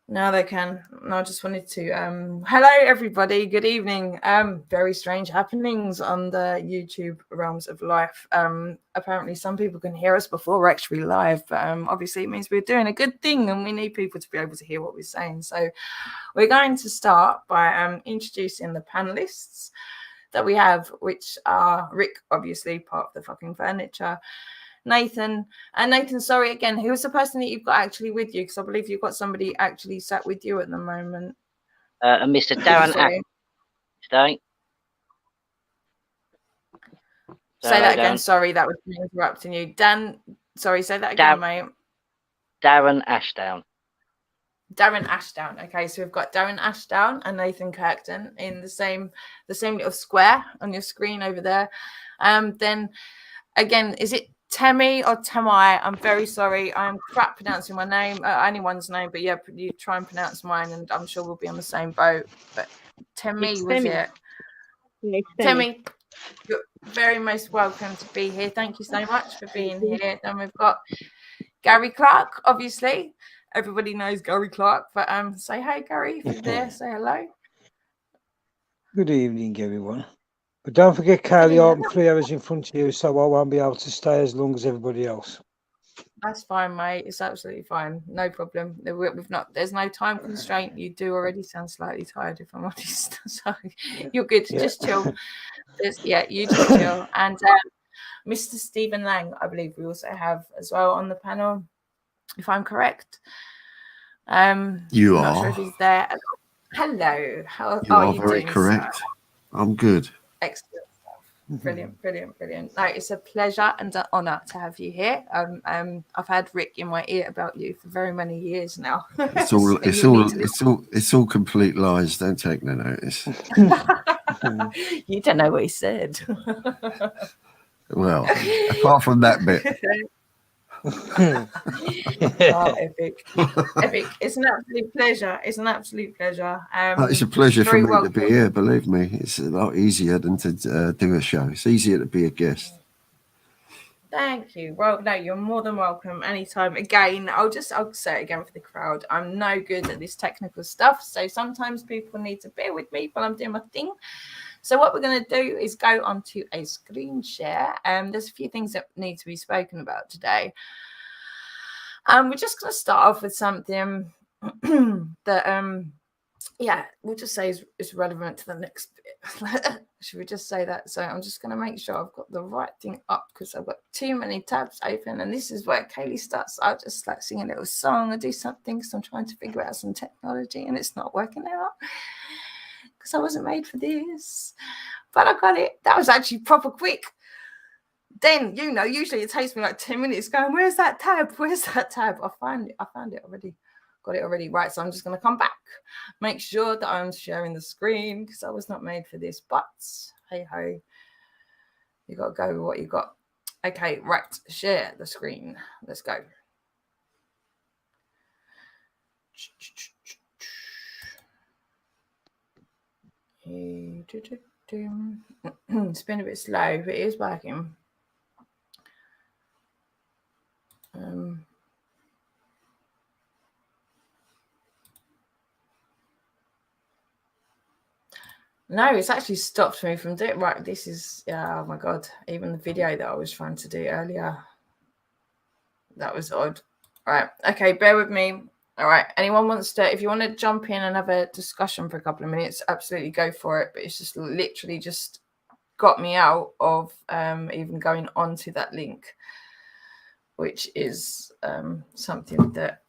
Now they can. No, I just wanted to hello everybody, good evening. Very strange happenings on the YouTube realms of life. Apparently some people can hear us before we're actually live, but obviously it means we're doing a good thing and we need people to be able to hear what we're saying. So we're going to start by introducing the panelists that we have, which are Rick, obviously part of the fucking furniture, Nathan, and Nathan, sorry again, who is the person that you've got actually with you? Because I believe you've got somebody actually sat with you at the moment. Mr. Darren today. Say that again. Sorry, that was me interrupting you. Dan, sorry, say that again, mate. Darren Ashdown. Darren Ashdown. Okay, so we've got Darren Ashdown and Nathan Kirkton in the same little square on your screen over there. Then again, is it Temi or Temai? I'm very sorry. I'm crap pronouncing my name, anyone's name, but yeah, you try and pronounce mine, and I'm sure we'll be on the same boat. But Temi, was it? Temi, you're very most welcome to be here. Thank you so much for being here. Then we've got Gary Clark, obviously. Everybody knows Gary Clark, but say hi, Gary, if you're there. Say hello. Good evening, everyone. But don't forget, Kylie, I'm 3 hours in front of you, so I won't be able to stay as long as everybody else. That's fine, mate. It's absolutely fine. No problem. There's no time constraint. You do already sound slightly tired, if I'm honest. So you're good. Yeah. Just chill. You just chill. And Mr. Stephen Lang, I believe we also have as well on the panel, if I'm correct. You I'm are. Not sure if he's there. Hello. How you are you very doing, correct. Sir? I'm good. Excellent. Brilliant. No, it's a pleasure and an honor to have you here. I've had Rick in my ear about you for very many years now. It's all complete lies. Don't take no notice. You don't know what he said. Well, apart from that bit. Oh, epic. It's an absolute pleasure. It's a pleasure for me to be here. Believe me, it's a lot easier than to do a show. It's easier to be a guest. Thank you. Well, no, you're more than welcome anytime. Again, I'll say it again for the crowd. I'm no good at this technical stuff, so sometimes people need to bear with me while I'm doing my thing. So what we're going to do is go onto a screen share. There's a few things that need to be spoken about today. We're just going to start off with something that, we'll just say is relevant to the next bit. Should we just say that? So I'm just going to make sure I've got the right thing up because I've got too many tabs open. And this is where Kaylee starts. I'll just like sing a little song or do something because I'm trying to figure out some technology and it's not working out because I wasn't made for this. But I got it. That was actually proper quick. Then, usually it takes me like 10 minutes going, where's that tab? I found it already. Got it already. Right, so I'm just going to come back. Make sure that I'm sharing the screen because I was not made for this. But, hey-ho, you got to go with what you got. Okay, right, share the screen. Let's go. It's been a bit slow, but it is working. No, it's actually stopped me from doing it. Right, this is, oh my God, even the video that I was trying to do earlier, that was odd. All right, okay, bear with me. All right, anyone wants to, if you want to jump in and have a discussion for a couple of minutes, absolutely go for it. But it's just literally just got me out of even going onto that link, which is something that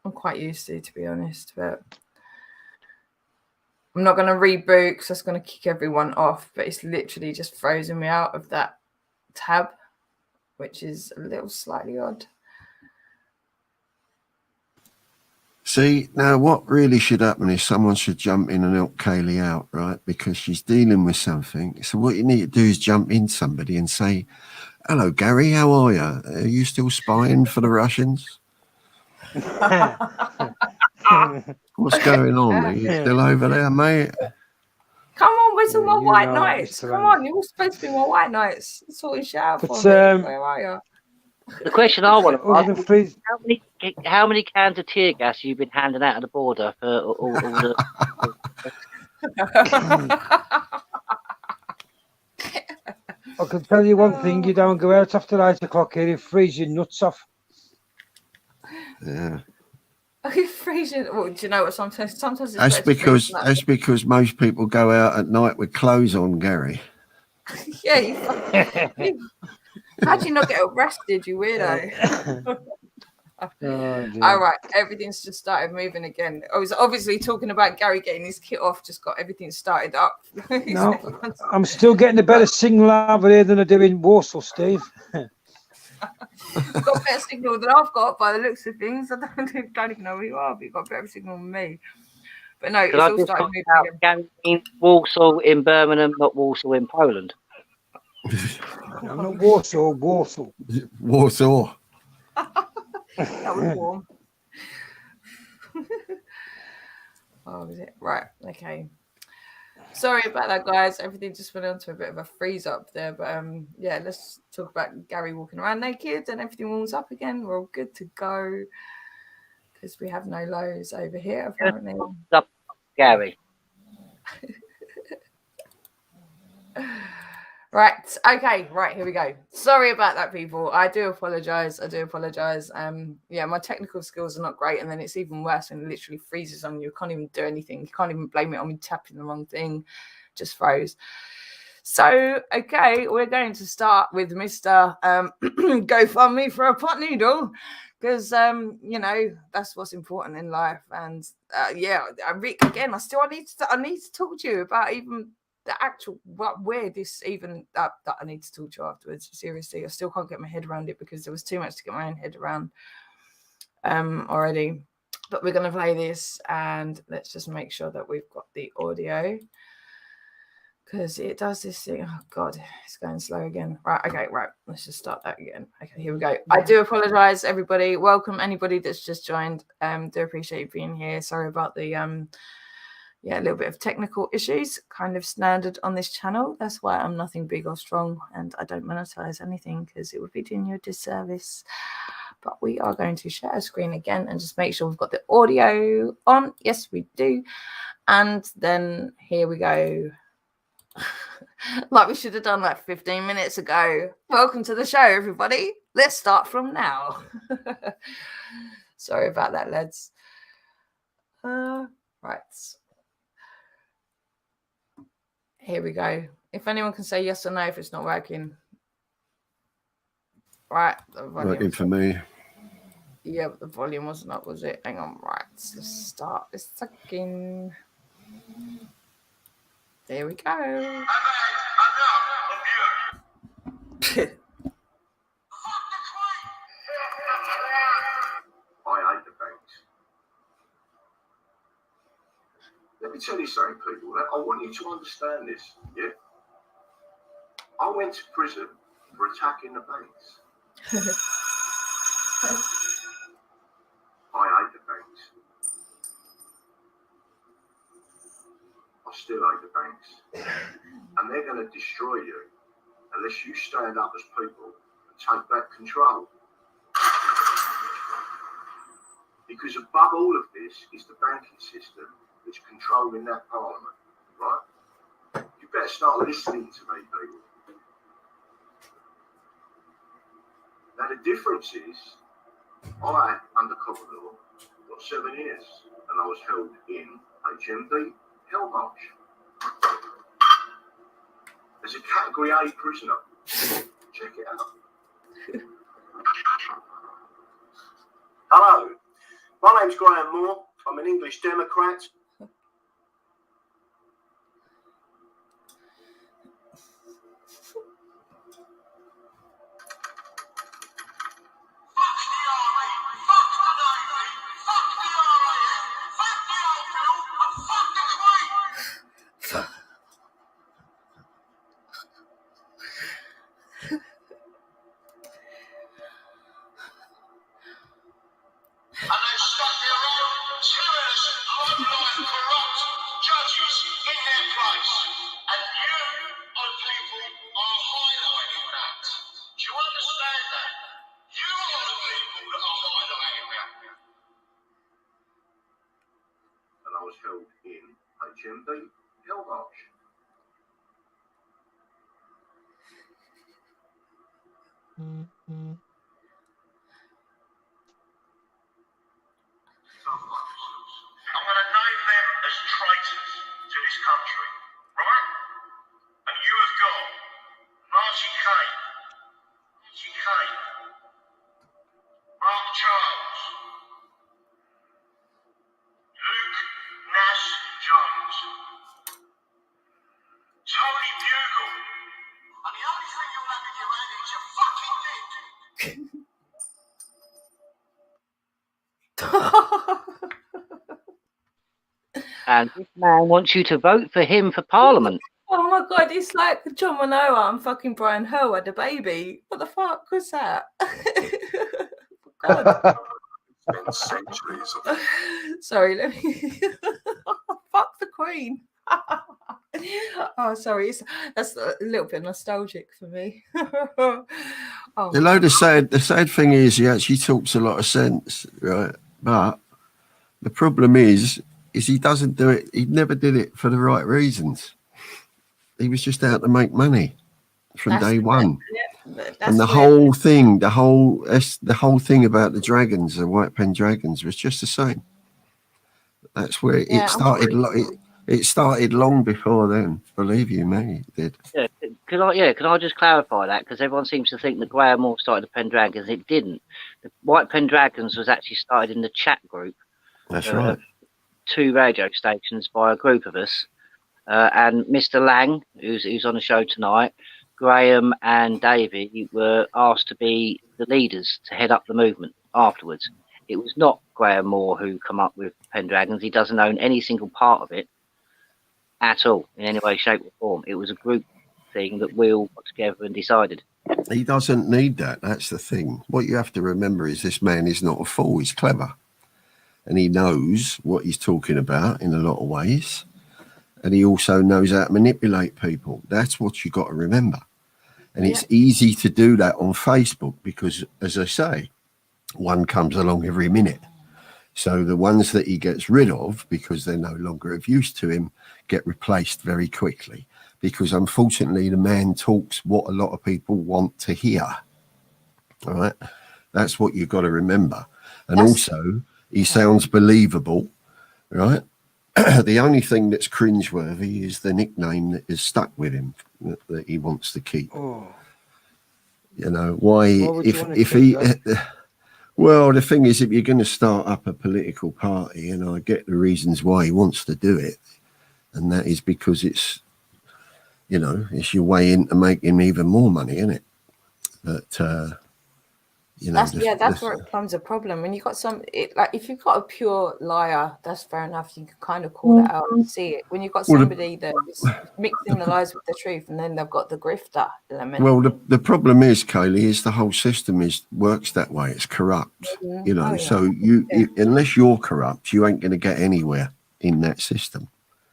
I'm quite used to be honest. But I'm not going to reboot because that's going to kick everyone off. But it's literally just frozen me out of that tab, which is a little slightly odd. See, now what really should happen is someone should jump in and help Kaylee out, right? Because she's dealing with something. So what you need to do is jump in somebody and say, hello, Gary, how are you? Are you still spying for the Russians? What's going on? Are you still over there, mate? Come on, where's all my white knights? Come on, you're all supposed to be my white knights. That's what we shout for. Where are you? The question I want to Other ask than is, freeze, how many cans of tear gas have you been handing out at the border for all the... I can tell you one thing: you don't go out after 8 o'clock here, it freezes your nuts off. Yeah. Freezing. Well, do you know what? Sometimes it's That's better to because freeze that's because most people go out at night with clothes on, Gary. Yeah, how do you not get arrested, you weirdo? Oh, dear. All right, everything's just started moving again. I was obviously talking about Gary getting his kit off, just got everything started up. No, I'm still getting a better signal over here than I do in Warsaw, Steve. You've got better signal than I've got by the looks of things. I don't even know who you are, but you've got better signal than me. But no, Can it's I all just started find moving out, again. Gary means Warsaw in Birmingham, not Warsaw in Poland? I'm not Warsaw. Warsaw. That was warm. Oh, was it? Right, okay. Sorry about that, guys. Everything just went on to a bit of a freeze up there. But yeah, let's talk about Gary walking around naked and everything warms up again. We're all good to go because we have no lows over here, apparently. Up, Gary. Right, okay, right, here we go. Sorry about that, people. I do apologize. Yeah, my technical skills are not great, and then it's even worse when it literally freezes on you. You can't even do anything. You can't even blame it on me tapping the wrong thing. Just froze. So, okay, we're going to start with Mr. GoFundMe for a pot noodle, because you know, that's what's important in life. And yeah, Rick, again, I need to talk to you about even the actual where this even that I need to talk to you afterwards. Seriously, I still can't get my head around it because there was too much to get my own head around already. But we're gonna play this, and let's just make sure that we've got the audio because it does this thing. Oh god, it's going slow again. Right, okay, right. Let's just start that again. Okay, here we go. I do apologize, everybody. Welcome anybody that's just joined. Do appreciate you being here. Sorry about the yeah, a little bit of technical issues, kind of standard on this channel. That's why I'm nothing big or strong and I don't monetize anything because it would be doing you a disservice. But we are going to share a screen again and just make sure we've got the audio on. Yes, we do. And then here we go. Like we should have done like 15 minutes ago. Welcome to the show, everybody. Let's start from now. Sorry about that, lads. Right. Here we go. If anyone can say yes or no if it's not working. Right. Working for me. Yeah, but the volume wasn't up, was it? Hang on. Right. Let's start this again. There we go. I hate the banks. Let me tell you something, people. I want you to understand this, yeah? I went to prison for attacking the banks. I hate the banks. I still hate the banks. And they're going to destroy you unless you stand up as people and take back control. Because above all of this is the banking system that's controlling that parliament, right? You better start listening to me, people. Now, the difference is, I, under common law, got 7 years, and I was held in HMD, Hell March, as a Category A prisoner. Check it out. Hello, my name's Graham Moore. I'm an English Democrat. You understand that? You was held in HMP Hellmarsh. I'm going to name them as traitors to this country, right? And you have got Marty Kane, Mark Charles, Luke Nash Jones, Tony Bugle, and the only thing you'll have in your hand is your fucking dick. And this man wants you to vote for him for Parliament. Oh my god, it's like John Manoa and fucking Brian Hill had a baby. What the fuck was that? God. Spent centuries of Sorry, let me fuck the Queen. Oh, sorry, that's a little bit nostalgic for me. Oh, The sad thing is he actually talks a lot of sense, right? But the problem is he doesn't do it. He never did it for the right reasons. He was just out to make money from day one. And the whole thing about the dragons, the White Pen Dragons, was just the same. That's where it started. It started long before then. Believe you me, it did. Yeah, can I just clarify that? Because everyone seems to think that Graham Moore started the Pen Dragons. It didn't. The White Pen Dragons was actually started in the chat group. That's right. 2 radio stations by a group of us. And Mr. Lang, who's on the show tonight, Graham and Davey were asked to be the leaders to head up the movement afterwards. It was not Graham Moore who come up with Pen Dragons. He doesn't own any single part of it at all, in any way, shape or form. It was a group thing that we all got together and decided. He doesn't need that. That's the thing. What you have to remember is this man is not a fool. He's clever. And he knows what he's talking about in a lot of ways. And he also knows how to manipulate people. That's what you got to remember. And it's easy to do that on Facebook because, as I say, one comes along every minute. So the ones that he gets rid of because they're no longer of use to him get replaced very quickly. Because unfortunately, the man talks what a lot of people want to hear. All right. That's what you've got to remember. And also, he sounds believable. Right. The only thing that's cringeworthy is the nickname that is stuck with him that he wants to keep. Oh. You know, why if he well, the thing is, if you're going to start up a political party, and I get the reasons why he wants to do it, and that is because it's, you know, it's your way into making even more money, isn't it? But you know, that's where it becomes a problem. When you got like if you've got a pure liar, that's fair enough. You can kind of call that out and see it. When you've got somebody that is mixing the lies with the truth, and then they've got the grifter element. Well, the problem is, Kaylee, is the whole system works that way. It's corrupt, you know. So you unless you're corrupt, you ain't going to get anywhere in that system.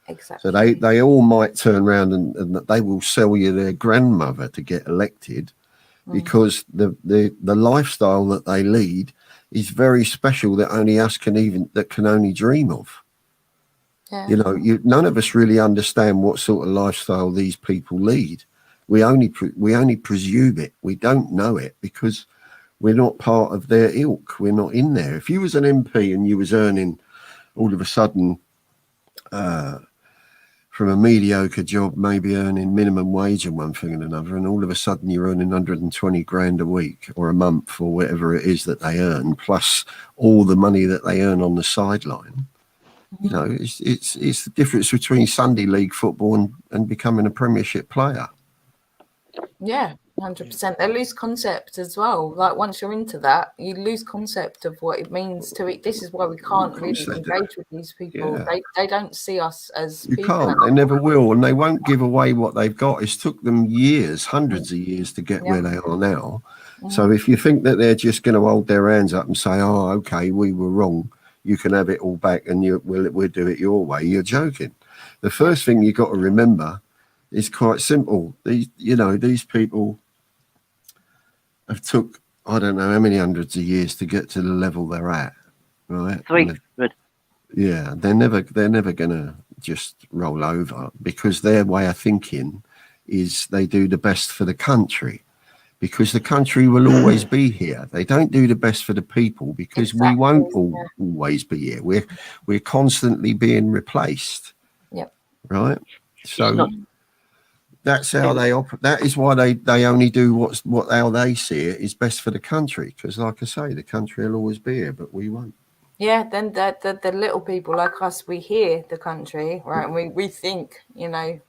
Exactly. So they all might turn around and they will sell you their grandmother to get elected. Because the lifestyle that they lead is very special that only us can only dream of. Yeah. You know, none of us really understand what sort of lifestyle these people lead. We only presume it. We don't know it because we're not part of their ilk. We're not in there. If you was an MP and you was earning all of a sudden from a mediocre job, maybe earning minimum wage and one thing and another, and all of a sudden you're earning 120 grand a week or a month or whatever it is that they earn, plus all the money that they earn on the sideline. You know, it's the difference between Sunday League football and becoming a Premiership player. Yeah, 100%. They lose concept as well. Like once you're into that, you lose concept of what it means to it. This is why we can't really engage with these people. Yeah. They don't see us as you people. Can't. They never will, and they won't give away what they've got. It's took them years, hundreds of years to get where they are now. So if you think that they're just going to hold their hands up and say, "Oh, okay, we were wrong. You can have it all back, and we'll do it your way," you're joking. The first thing you got to remember is quite simple. These people have took, I don't know how many hundreds of years to get to the level they're at, right? 300. Yeah, they're never gonna just roll over, because their way of thinking is they do the best for the country, because the country will always be here. They don't do the best for the people, because we Exactly. won't always be here. We're constantly being replaced. Yep. Right. It's So not. that's how they operate. That is why they only do what how they see it is best for the country. Because, like I say, the country will always be here, but we won't. Yeah, then the little people like us, we hear the country, right? And we think,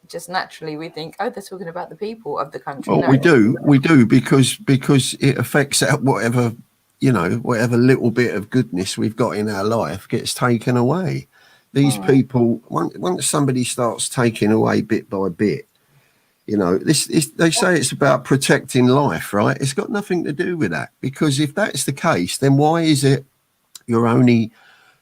just naturally we think, oh, they're talking about the people of the country. Well, No. we do because it affects out whatever little bit of goodness we've got in our life gets taken away. These people, once somebody starts taking away bit by bit, they say it's about protecting life, right? It's got nothing to do with that, because if that's the case, then why is it you're only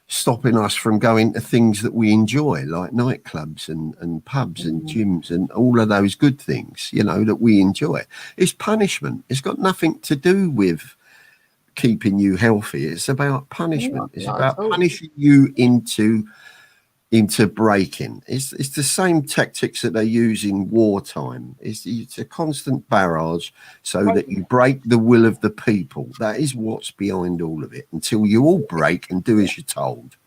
stopping us from going to things that we enjoy, like nightclubs and pubs and gyms and all of those good things, that we enjoy? It's punishment. It's got nothing to do with keeping you healthy. It's about punishment. It's about punishing you into breaking. It's the same tactics that they use in wartime. It's a constant barrage so that you break the will of the people. That is what's behind all of it, until you all break and do as you're told.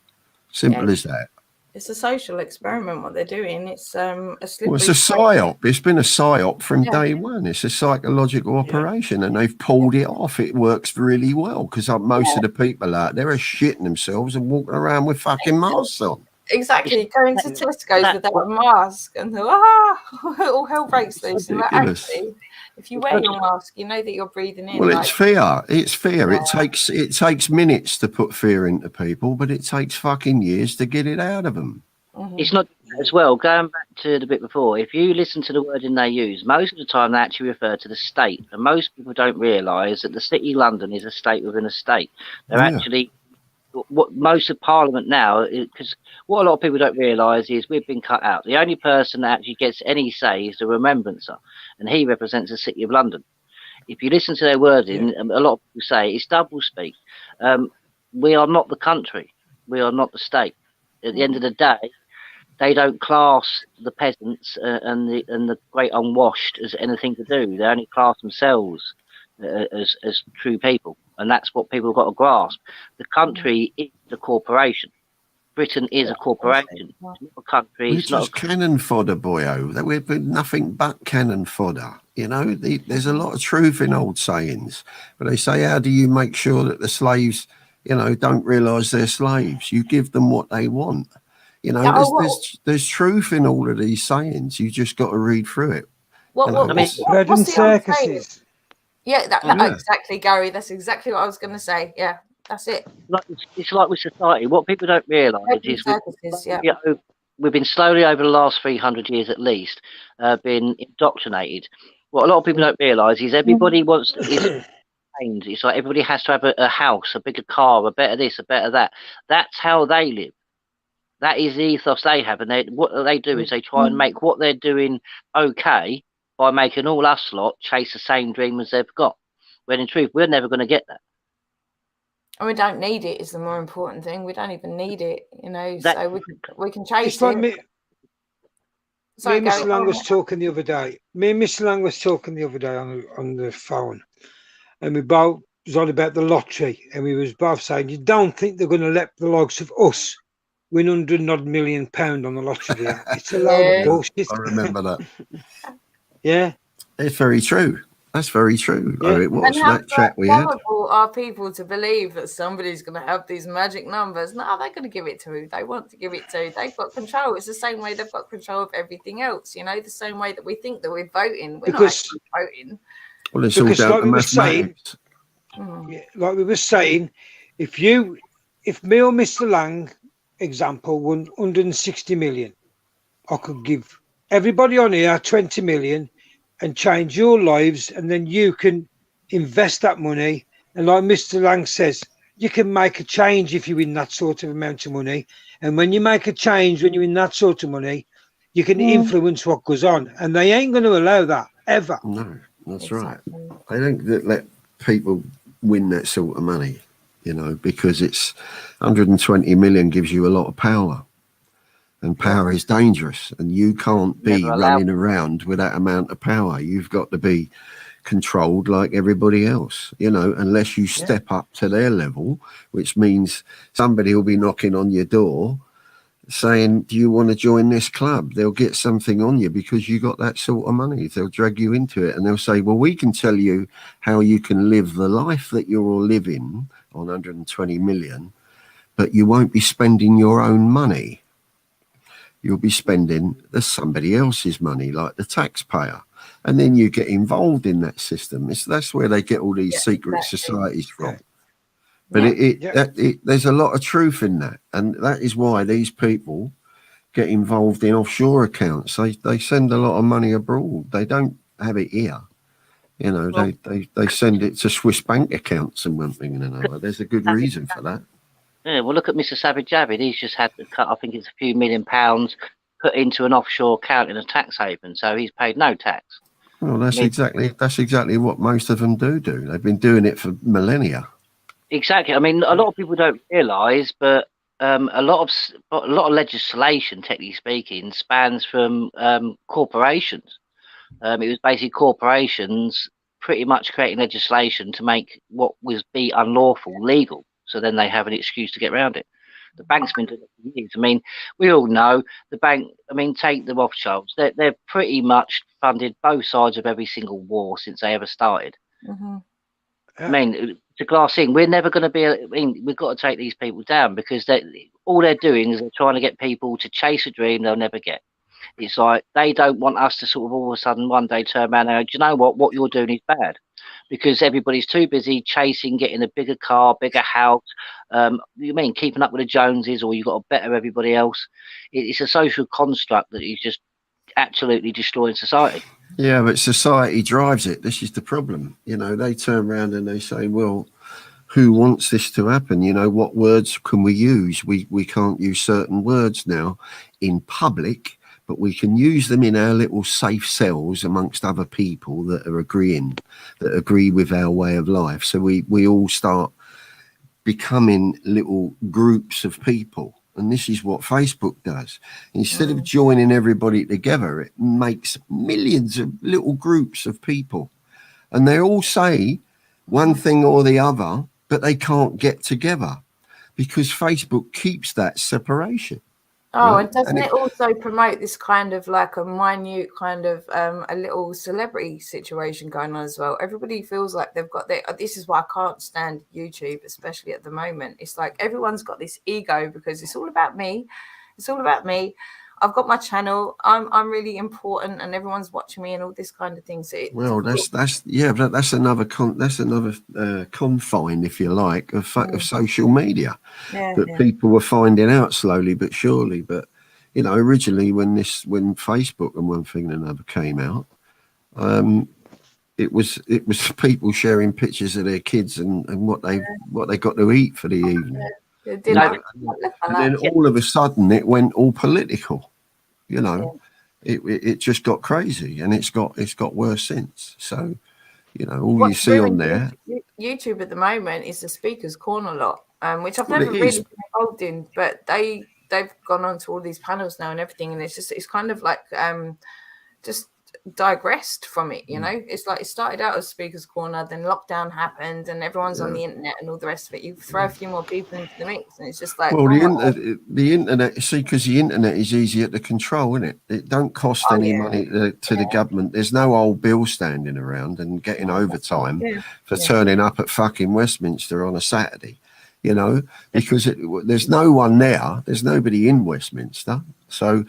Simple as that. It's a social experiment what they're doing. It's a slippery. Well, it's a psyop. It's been a psyop from day one. It's a psychological operation, and they've pulled it off. It works really well, because most of the people out there are shitting themselves and walking around with fucking masks on. Exactly, going to Tesco's without a mask and all hell breaks loose. And actually, if you wear your mask, you know that you're breathing in. Well, it's fear. It's fear. Yeah. It takes minutes to put fear into people, but it takes fucking years to get it out of them. It's not as well. Going back to the bit before, if you listen to the wording they use, most of the time they actually refer to the state, and most people don't realise that the city of London is a state within a state. They're actually. What most of Parliament now, because what a lot of people don't realise is we've been cut out. The only person that actually gets any say is the Remembrancer, and he represents the City of London. If you listen to their wording, a lot of people say it's doublespeak. We are not the country. We are not the state. At the end of the day, they don't class the peasants and the great unwashed as anything to do. They only class themselves as true people. And that's what people have got to grasp. The country is a corporation. Britain is a corporation. It's not a country. It's not cannon fodder, boyo. We've been nothing but cannon fodder. There's a lot of truth in old sayings. But they say, how do you make sure that the slaves, don't realise they're slaves? You give them what they want. There's truth in all of these sayings. You just got to read through it. Bread and circuses. Yeah, exactly, Gary. That's exactly what I was going to say. Yeah, that's it. It's like with society. What people don't realise is we've been slowly over the last 300 years at least been indoctrinated. What a lot of people don't realise is everybody wants to. It's like everybody has to have a house, a bigger car, a better this, a better that. That's how they live. That is the ethos they have, and what they do is they try and make what they're doing okay by making all us lot chase the same dream as they've got. When in truth, we're never going to get that. And we don't need it is the more important thing. We don't even need it, so we can chase it. Me and Mr. Lang was talking the other day. On the phone, and we both was on about the lottery, and we was both saying, you don't think they're going to let the likes of us win £100 million on the lottery? It's a load of bullshit. I remember that. Yeah, it's very true. That's very true. Yeah. It was that chat we had. Are people to believe that somebody's going to have these magic numbers? No, they're going to give it to who they want to give it to. They've got control. It's the same way they've got control of everything else. The same way that we think that we're voting. We're not actually voting. Well, it's all down to mathematics. Like we were saying, if me or Mr. Lang, example, won 160 million, I could give everybody on here 20 million and change your lives, and then you can invest that money. And like Mr. Lang says, you can make a change if you win that sort of amount of money. And when you make a change, when you win that sort of money, you can influence what goes on. And they ain't going to allow that ever. No, that's right. They don't let people win that sort of money. you know, because it's 120 million gives you a lot of power. And power is dangerous, and you can't be running around with that amount of power. You've got to be controlled like everybody else, you know, unless you step up to their level, which means somebody will be knocking on your door saying, do you want to join this club? They'll get something on you because you got that sort of money. They'll drag you into it, and they'll say, well, we can tell you how you can live the life that you're all living on 120 million, but you won't be spending your own money. You'll be spending somebody else's money, like the taxpayer. And then you get involved in that system. That's where they get all these secret societies from. But there's a lot of truth in that. And that is why these people get involved in offshore accounts. They send a lot of money abroad. They don't have it here. You know, they send it to Swiss bank accounts and one thing and another. There's a good reason for that. Yeah, well, look at Mr. Savage Javid. He's just had to cut, I think it's a few £1 million put into an offshore account in a tax haven, so he's paid no tax. Well, that's exactly what most of them do. They've been doing it for millennia. Exactly. I mean, a lot of people don't realise, but a lot of legislation, technically speaking, spans from corporations. It was basically corporations pretty much creating legislation to make what was be unlawful legal. So then they have an excuse to get around it. The bank's been doing it for years. I mean, we all know the bank. I mean, take the Rothschilds. They're pretty much funded both sides of every single war since they ever started. Mm-hmm. I mean, to glass in, we're never going to be. I mean, we've got to take these people down because all they're doing is they're trying to get people to chase a dream they'll never get. It's like they don't want us to sort of all of a sudden one day turn around and go, do you know what you're doing is bad? Because everybody's too busy chasing, getting a bigger car, bigger house. You mean keeping up with the Joneses, or you've got to better everybody else? It's a social construct that is just absolutely destroying society. Yeah, but society drives it. This is the problem. You know, they turn around and they say, well, who wants this to happen? You know, what words can we use? We can't use certain words now in public, but we can use them in our little safe cells amongst other people that agree with our way of life. So we all start becoming little groups of people. And this is what Facebook does. Instead of joining everybody together, it makes millions of little groups of people. And they all say one thing or the other, but they can't get together because Facebook keeps that separation. Oh, and doesn't it also promote this kind of like a minute kind of a little celebrity situation going on as well? Everybody feels like they've got this is why I can't stand YouTube, especially at the moment. It's like everyone's got this ego because it's all about me. It's all about me. I've got my channel. I'm really important, and everyone's watching me, and all this kind of thing. So that's another confine, if you like, of social media that people were finding out slowly but surely. But you know, originally when Facebook and one thing and another came out, it was people sharing pictures of their kids and what they got to eat for the evening. And then all of a sudden it went all political. You know, it just got crazy, and it's got worse since. So, you know, all you see on there. YouTube at the moment is the Speaker's Corner lot, which I've never really been involved in, but they've gone on to all these panels now and everything, and it's kind of like just digressed from it. You know, it's like it started out as Speaker's Corner, then lockdown happened, and everyone's on the internet and all the rest of it. You throw a few more people into the mix, and it's just like the internet. See, because the internet is easier to control, isn't it? It don't cost any money to the government. There's no old bill standing around and getting overtime for turning up at fucking Westminster on a Saturday. You know, because there's no one there. There's nobody in Westminster, so.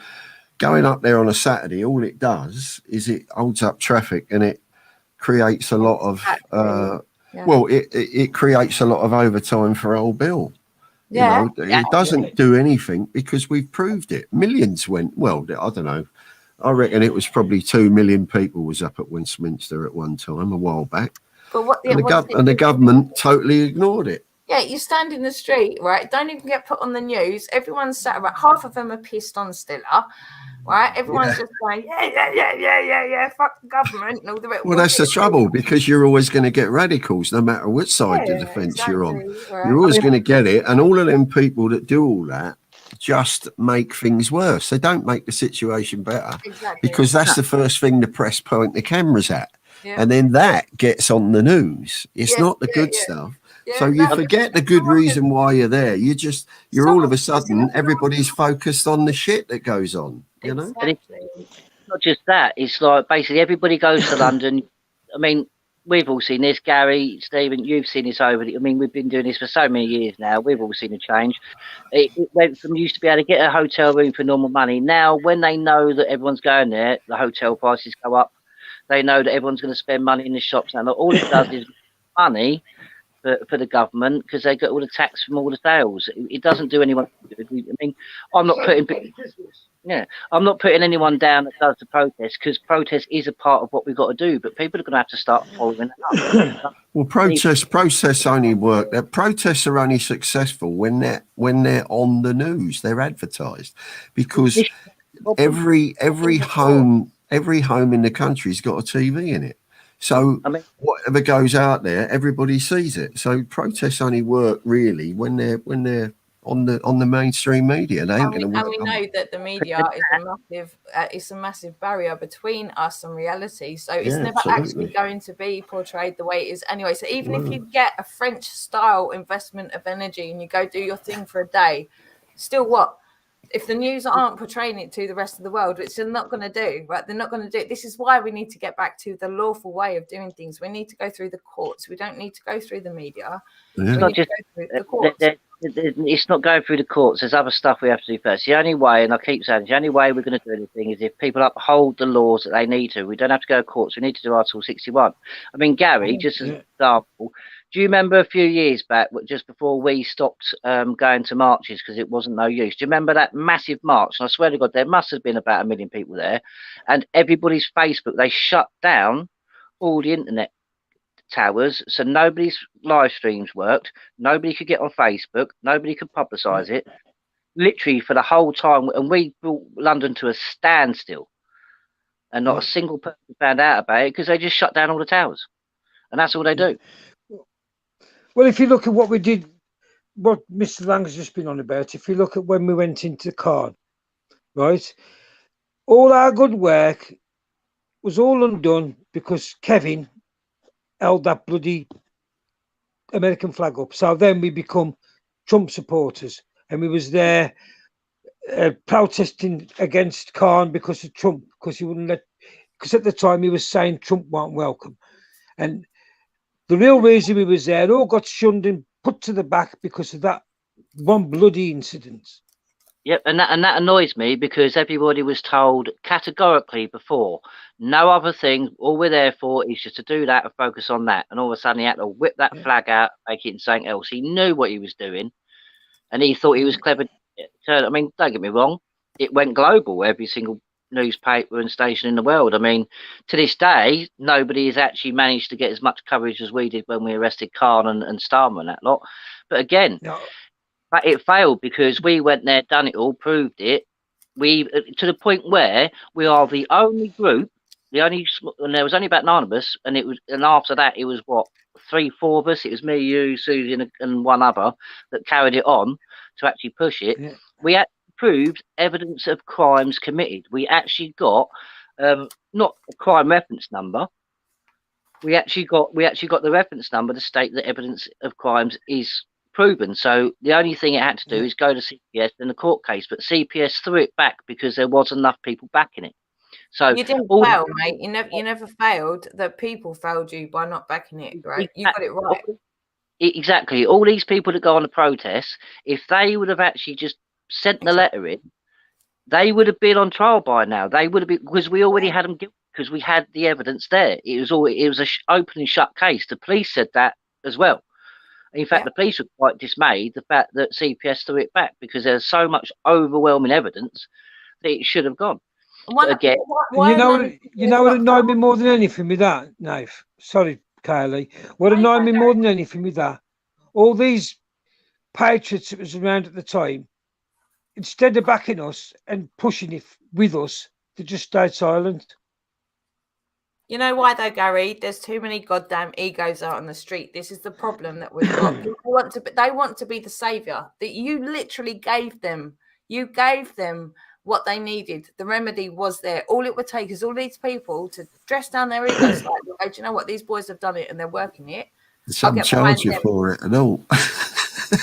Going up there on a Saturday, all it does is it holds up traffic, and it creates a lot of it creates a lot of overtime for old Bill. You know, it doesn't do anything because we've proved it. Millions went. Well, I don't know. I reckon it was probably 2 million people was up at Westminster at one time a while back. But the government totally ignored it. Yeah, you stand in the street, right? Don't even get put on the news. Everyone's sat around. Half of them are pissed on Stiller, right? Everyone's just going, yeah, fuck the government and all the rest. Well, that's the trouble, because you're always going to get radicals, no matter which side of the fence you're on. Right. You're always going to get it. And all of them people that do all that just make things worse. They don't make the situation better, because that's the first thing the press point the cameras at. Yeah. And then that gets on the news. It's not the good stuff. Yeah, so you forget the good reason why you're there. You're all of a sudden, everybody's focused on the shit that goes on, you know? And it's not just that. It's like basically everybody goes to London. I mean, we've all seen this, Gary, Stephen, you've seen this over. I mean, we've been doing this for so many years now. We've all seen a change. It went from used to be able to get a hotel room for normal money. Now, when they know that everyone's going there, the hotel prices go up. They know that everyone's going to spend money in the shops. And all it does is money for the government, because they get all the tax from all the sales. It doesn't do anyone good. I mean, I'm not putting anyone down that does the protest, because protest is a part of what we've got to do. But people are going to have to start following it up. Well, protests only work. Protests are only successful when they're on the news. They're advertised, because every home in the country's got a TV in it. So whatever goes out there, everybody sees it. So protests only work really when they're on the mainstream media. They ain't going to work. And we know that the media is a massive barrier between us and reality. So it's never actually going to be portrayed the way it is anyway. So even if you get a French style investment of energy and you go do your thing for a day, still what? If the news aren't portraying it to the rest of the world, which they're not going to do, right? They're not going to do it. This is why we need to get back to the lawful way of doing things. We need to go through the courts. We don't need to go through the media. It's not just the courts. It's not going through the courts. There's other stuff we have to do first. The only way, and I keep saying, the only way we're going to do anything is if people uphold the laws that they need to. We don't have to go to courts. We need to do Article 61. I mean, Gary, just as an example, do you remember a few years back, just before we stopped going to marches because it wasn't no use? Do you remember that massive march? And I swear to God, there must have been about 1 million people there. And everybody's Facebook, they shut down all the internet towers, so nobody's live streams worked. Nobody could get on Facebook. Nobody could publicise it. Literally for the whole time. And we brought London to a standstill. And not a single person found out about it because they just shut down all the towers. And that's all they do. Well, if you look at what we did, what Mr. Lang's just been on about, if you look at when we went into Caen, right, all our good work was all undone because Kevin held that bloody American flag up. So then we become Trump supporters, and we was there protesting against Caen because of Trump, because he wouldn't let, because at the time he was saying Trump weren't welcome. And the real reason we was there, all got shunned and put to the back because of that one bloody incident. Yep, and that annoys me because everybody was told categorically before, no other thing, all we're there for is just to do that and focus on that. And all of a sudden he had to whip that flag out, make it into something else. He knew what he was doing and he thought he was clever. I mean, don't get me wrong, it went global, every single newspaper and station in the world. I mean, to this day, nobody has actually managed to get as much coverage as we did when we arrested Khan and Starmer and that lot. But again, but it failed because we went there, done it all, proved it. We to the point where we are the only group, and there was only about 9 of us, and after that it was what, 3, 4 of us. It was me, you, Susie, and one other that carried it on to actually push it. Yeah. We actually proved evidence of crimes committed. We actually got not a crime reference number. We actually got the reference number to state that evidence of crimes is proven. So the only thing it had to do is go to CPS in the court case, but CPS threw it back because there was enough people backing it. So you didn't fail, mate. You never failed. The people failed you by not backing it, right? You got it right. Exactly. All these people that go on the protests, if they would have actually just sent the letter in, they would have been on trial by now. They would have been, because we already had them guilty because we had the evidence there. It was a open and shut case. The police said that as well. In fact, the police were quite dismayed the fact that CPS threw it back because there's so much overwhelming evidence that it should have gone. Again, you know what annoyed me more than anything with that, Nath? Sorry, Kylie. What annoyed me more than anything with that? all these patriots that was around at the time, instead of backing us and pushing it with us, they just stayed silent. You know why though, Gary? There's too many goddamn egos out on the street. This is the problem that we've got. People they want to be the savior. That you literally gave them. You gave them what they needed. The remedy was there. All it would take is all these people to dress down their egos slightly. Go, do you know what? These boys have done it and they're working it. Some charge you for it and all.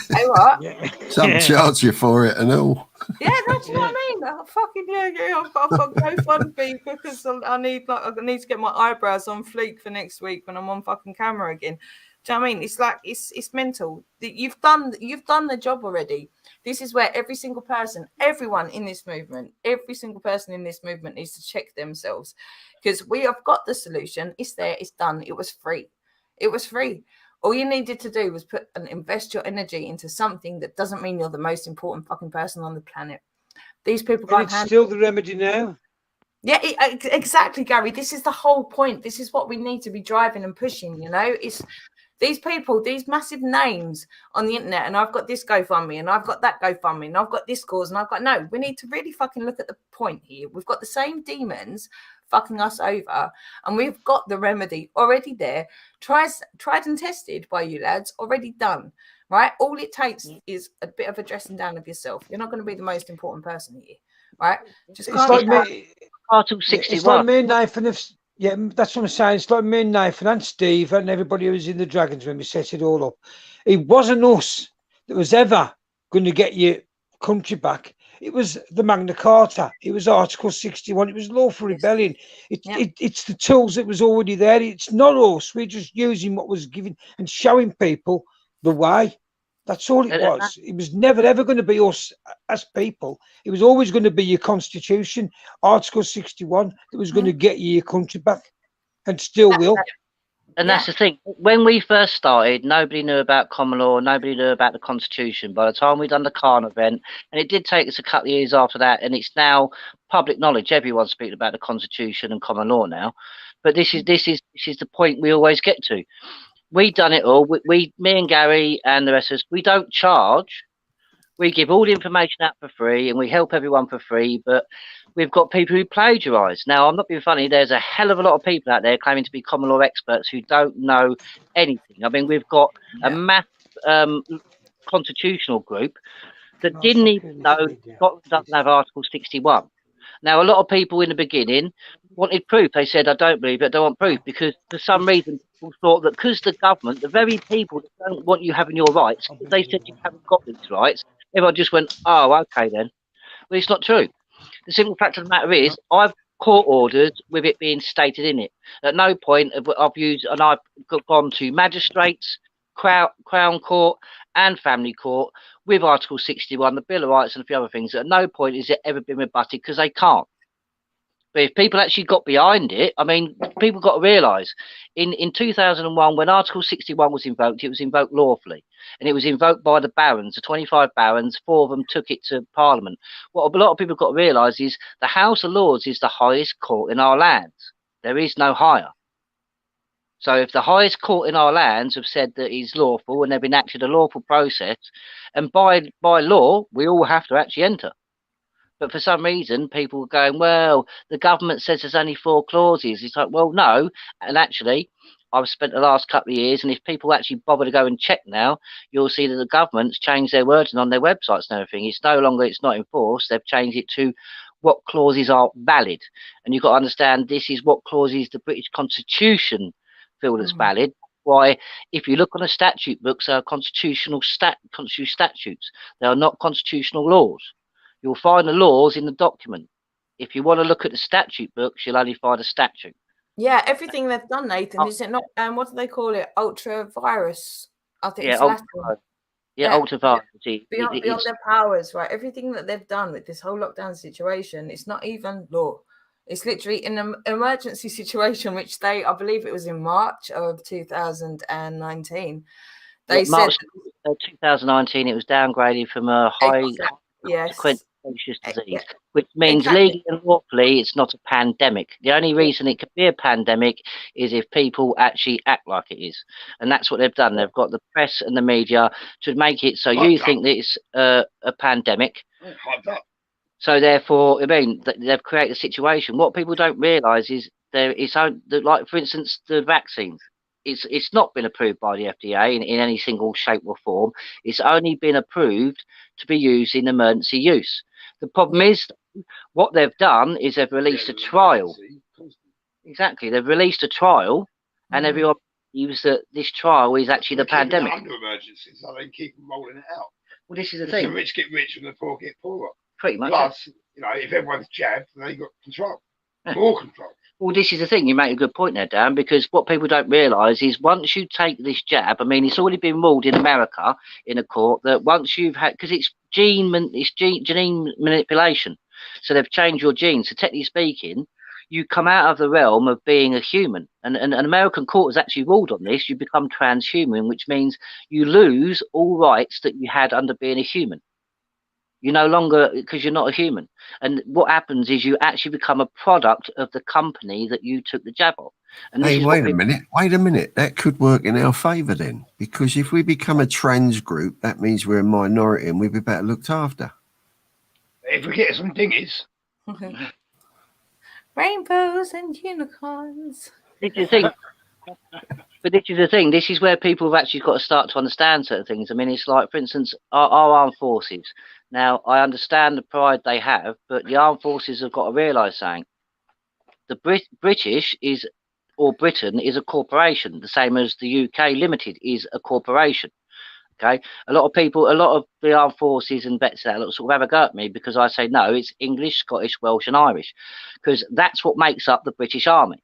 Hey, what? Some charge you for it and all. Yeah, that's what I mean. Oh, fucking yeah. I've got GoFundMe because I need to get my eyebrows on fleek for next week when I'm on fucking camera again. Do you know what I mean? It's like it's mental. You've done the job already. This is where every single person, everyone in this movement, every single person in this movement needs to check themselves, because we have got the solution. It's there. It's done. It was free. It was free. All you needed to do was put and invest your energy into something that doesn't mean you're the most important fucking person on the planet. These people can't. It's still the remedy now. Yeah, exactly, Gary. This is the whole point. This is what we need to be driving and pushing. You know, it's these people, these massive names on the internet, and I've got this GoFundMe, and I've got that GoFundMe, and I've got this cause, and I've got no. We need to really fucking look at the point here. We've got the same demons fucking us over, and we've got the remedy already there, tried and tested by you lads, already done, right? All it takes is a bit of a dressing down of yourself. You're not going to be the most important person here, right? Just it's like me, Article 61. It's like me and Nathan. Yeah, that's what I'm saying. It's like me and Nathan and Steve and everybody who was in the Dragons when we set it all up. It wasn't us that was ever going to get your country back. It was the Magna Carta. It was Article 61. It was lawful rebellion. It's the tools that was already there. It's not us. We're just using what was given and showing people the way. That's all it was. It was never ever going to be us as people. It was always going to be your constitution, Article 61, that was going to get you your country back, and still will. And that's the thing. When we first started, nobody knew about common law. Nobody knew about the Constitution. By the time we'd done the Khan event, and it did take us a couple of years after that, and it's now public knowledge. Everyone's speaking about the Constitution and common law now. But this is the point we always get to. We done it all. Me and Gary and the rest of us, we don't charge. We give all the information out for free, and we help everyone for free. But we've got people who plagiarise. Now, I'm not being funny. There's a hell of a lot of people out there claiming to be common law experts who don't know anything. I mean, we've got a mass constitutional group that didn't even know Scotland doesn't have Article 61. Now, a lot of people in the beginning wanted proof. They said, I don't believe it, I don't want proof, because for some reason people thought that because the government, the very people that don't want you having your rights, they said you haven't got these rights, everyone just went, oh, okay then. Well, it's not true. The simple fact of the matter is, I've court orders with it being stated in it. At no point have I've gone to magistrates, Crown Court and Family Court with Article 61, the Bill of Rights and a few other things. At no point has it ever been rebutted, because they can't. But if people actually got behind it, I mean, people got to realise, in 2001, when Article 61 was invoked, it was invoked lawfully. And it was invoked by the barons, the 25 barons. 4 of them took it to Parliament. What a lot of people got to realise is the House of Lords is the highest court in our lands. There is no higher. So if the highest court in our lands have said that it's lawful and they've enacted a lawful process, and by law, we all have to actually enter. But for some reason, people are going, well, the government says there's only 4 clauses. It's like, well, no. And actually, I've spent the last couple of years, and if people actually bother to go and check now, you'll see that the government's changed their wording on their websites and everything. It's no longer, it's not enforced. They've changed it to what clauses are valid. And you've got to understand, this is what clauses the British Constitution feel that's valid. Why, if you look on the statute books, they are constitutional statutes. They are not constitutional laws. You'll find the laws in the document. If you want to look at the statute books, you'll only find a statute. Yeah, everything they've done, Nathan, is it not? What do they call it? Ultra virus. I think it's Latin. Ultra virus. Beyond their powers, right? Everything that they've done with this whole lockdown situation, it's not even law. It's literally an emergency situation, which I believe it was in March of 2019. They said March 2019, it was downgraded from a high. Yes. infectious Yeah, disease, which means exactly. legally and lawfully it's not a pandemic. The only reason it could be a pandemic is if people actually act like it is. And that's what they've done. They've got the press and the media to make it so you think that it's a pandemic. So therefore, I mean, they've created a situation. What people don't realise is like, for instance, the vaccines. It's not been approved by the FDA in any single shape or form. It's only been approved to be used in emergency use. The problem is, what they've done is they've released a trial. Exactly, they've released a trial, and everyone believes that this trial is actually the pandemic. Under emergency, so they keep rolling it out. Well, this is the thing. The rich get rich and the poor get poorer. Pretty much. Plus, you know, if everyone's jabbed, they got control, more control. Well, this is the thing. You make a good point there, Dan, because what people don't realise is once you take this jab, I mean, it's already been ruled in America in a court that once you've had, because it's gene manipulation, so they've changed your genes. So technically speaking, you come out of the realm of being a human, and an American court has actually ruled on this. You become transhuman, which means you lose all rights that you had under being a human. You no longer, because you're not a human. And what happens is you actually become a product of the company that you took the jab of. And hey, wait a minute. That could work in our favour then. Because if we become a trans group, that means we're a minority and we'll be better looked after. If we get some dingies. Rainbows and unicorns. This is the thing. But this is the thing. This is where people have actually got to start to understand certain things. I mean, it's like, for instance, our armed forces. Now, I understand the pride they have, but the armed forces have got to realise something. The British is, or Britain is a corporation, the same as the UK Limited is a corporation. Okay, a lot of the armed forces and vets that sort of have a go at me because I say no, it's English, Scottish, Welsh, and Irish, because that's what makes up the British Army.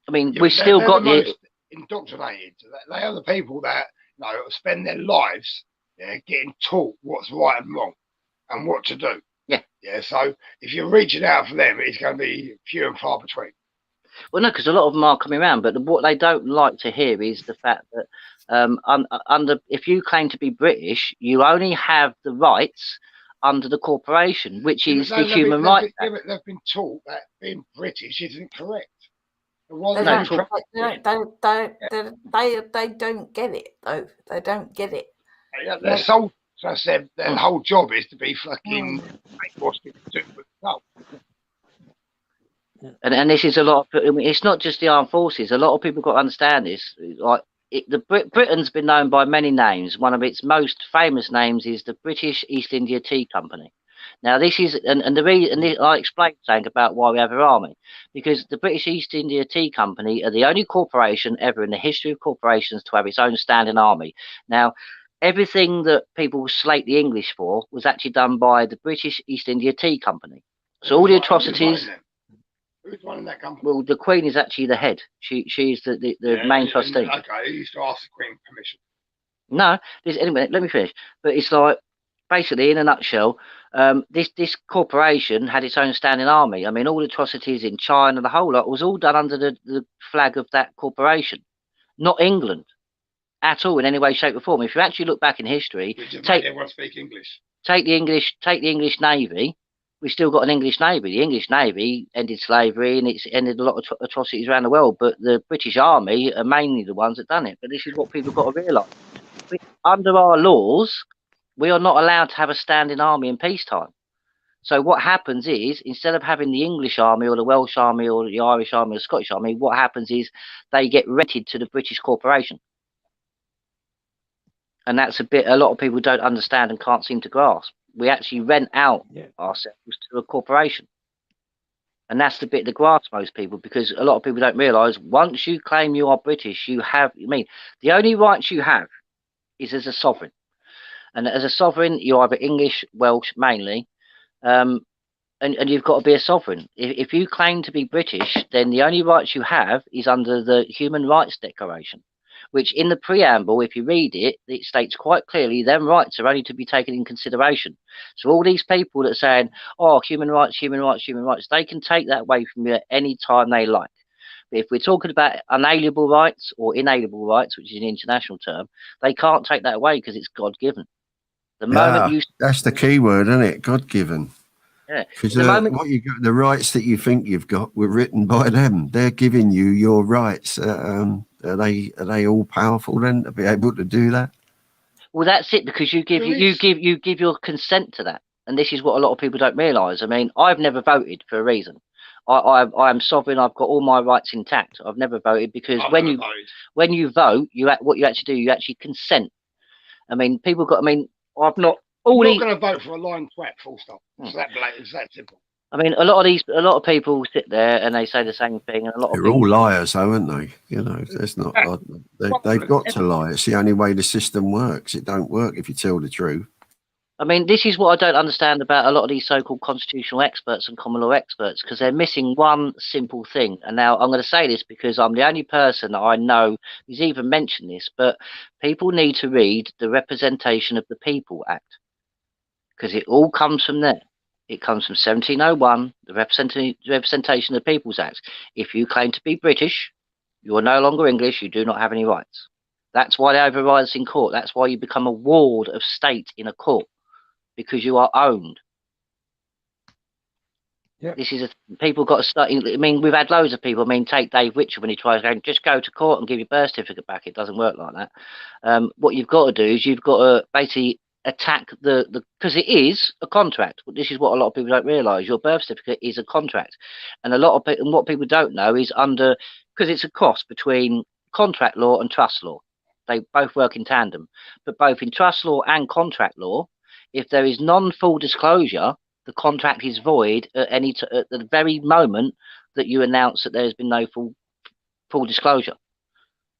I mean, we've still got the most indoctrinated. They are the people that spend their lives getting taught what's right and wrong and what to do. Yeah. So if you're reaching out for them, it's going to be few and far between. Well, no, because a lot of them are coming around, but what they don't like to hear is the fact that if you claim to be British, you only have the rights under the corporation, which is the Human Rights Act. They've been taught that being British isn't correct. They don't get it, though. They don't get it. They're sold. So I said their whole job is to be fucking make what's been doing with the And this is a lot of, I mean, it's not just the armed forces. A lot of people got to understand this. Like Britain's been known by many names. One of its most famous names is the British East India Tea Company. Now, this is, and the reason, I explained something about why we have an army, because the British East India Tea Company are the only corporation ever in the history of corporations to have its own standing army. Now, everything that people slate the English for was actually done by the British East India Tea Company. So all the atrocities. Who's running that company? Well, the Queen is actually the head. She's the main trustee. Okay, who used to ask the Queen permission? No, anyway, let me finish. But it's like, basically, in a nutshell, this corporation had its own standing army. I mean, all the atrocities in China, the whole lot, was all done under the flag of that corporation, not England at all in any way, shape, or form. If you actually look back in history, everyone speak English. Take the English Navy. We've still got an English Navy. The English Navy ended slavery and it's ended a lot of atrocities around the world. But the British Army are mainly the ones that done it. But this is what people got to realise. Under our laws, we are not allowed to have a standing army in peacetime. So what happens is, instead of having the English Army or the Welsh Army or the Irish Army or the Scottish Army, what happens is they get rented to the British corporation. And that's a lot of people don't understand and can't seem to grasp. We actually rent out ourselves to a corporation. And that's the bit that grasps most people, because a lot of people don't realise once you claim you are British, the only rights you have is as a sovereign. And as a sovereign, you're either English, Welsh mainly, and you've got to be a sovereign. If you claim to be British, then the only rights you have is under the Human Rights Declaration, which in the preamble, if you read it, it states quite clearly them rights are only to be taken in consideration. So all these people that are saying, oh, human rights, they can take that away from you at any time they like. But if we're talking about unalienable rights or inalienable rights, which is an international term, they can't take that away because it's God-given. The moment that's the key word, isn't it? God-given. Yeah. Because The moment what you got, the rights that you think you've got were written by them. They're giving you your rights. Are they all powerful then to be able to do that? Well, that's it, because you give your consent to that, and this is what a lot of people don't realise. I mean, I've never voted for a reason. I am sovereign. I've got all my rights intact. I've never voted because when you vote, what you actually do, you actually consent. I mean, people got. I mean, I've not. I'm not going to vote for a lying twat. Full stop. It's that blatant. It's that simple. I mean, a lot of people sit there and they say the same thing, and a lot of They're people, all liars, though, aren't they? You know, there's not. They've got to lie. It's the only way the system works. It don't work if you tell the truth. I mean, this is what I don't understand about a lot of these so-called constitutional experts and common law experts, because they're missing one simple thing. And now I'm going to say this because I'm the only person that I know who's even mentioned this, but people need to read the Representation of the People Act, because it all comes from there. It comes from 1701, the Representation of the People's Act. If you claim to be British, you are no longer English, you do not have any rights. That's why they override us in court. That's why you become a ward of state in a court, because you are owned. Yeah. This is people got to start. I mean, we've had loads of people. I mean, take Dave Richard when he tries to just go to court and give your birth certificate back. It doesn't work like that. What you've got to do is you've got to basically attack the because it is a contract. This is what a lot of people don't realise. Your birth certificate is a contract, and a lot of people, and what people don't know is because it's a cross between contract law and trust law. They both work in tandem, but both in trust law and contract law, if there is non-full disclosure, the contract is void at the very moment that you announce that there has been no full disclosure.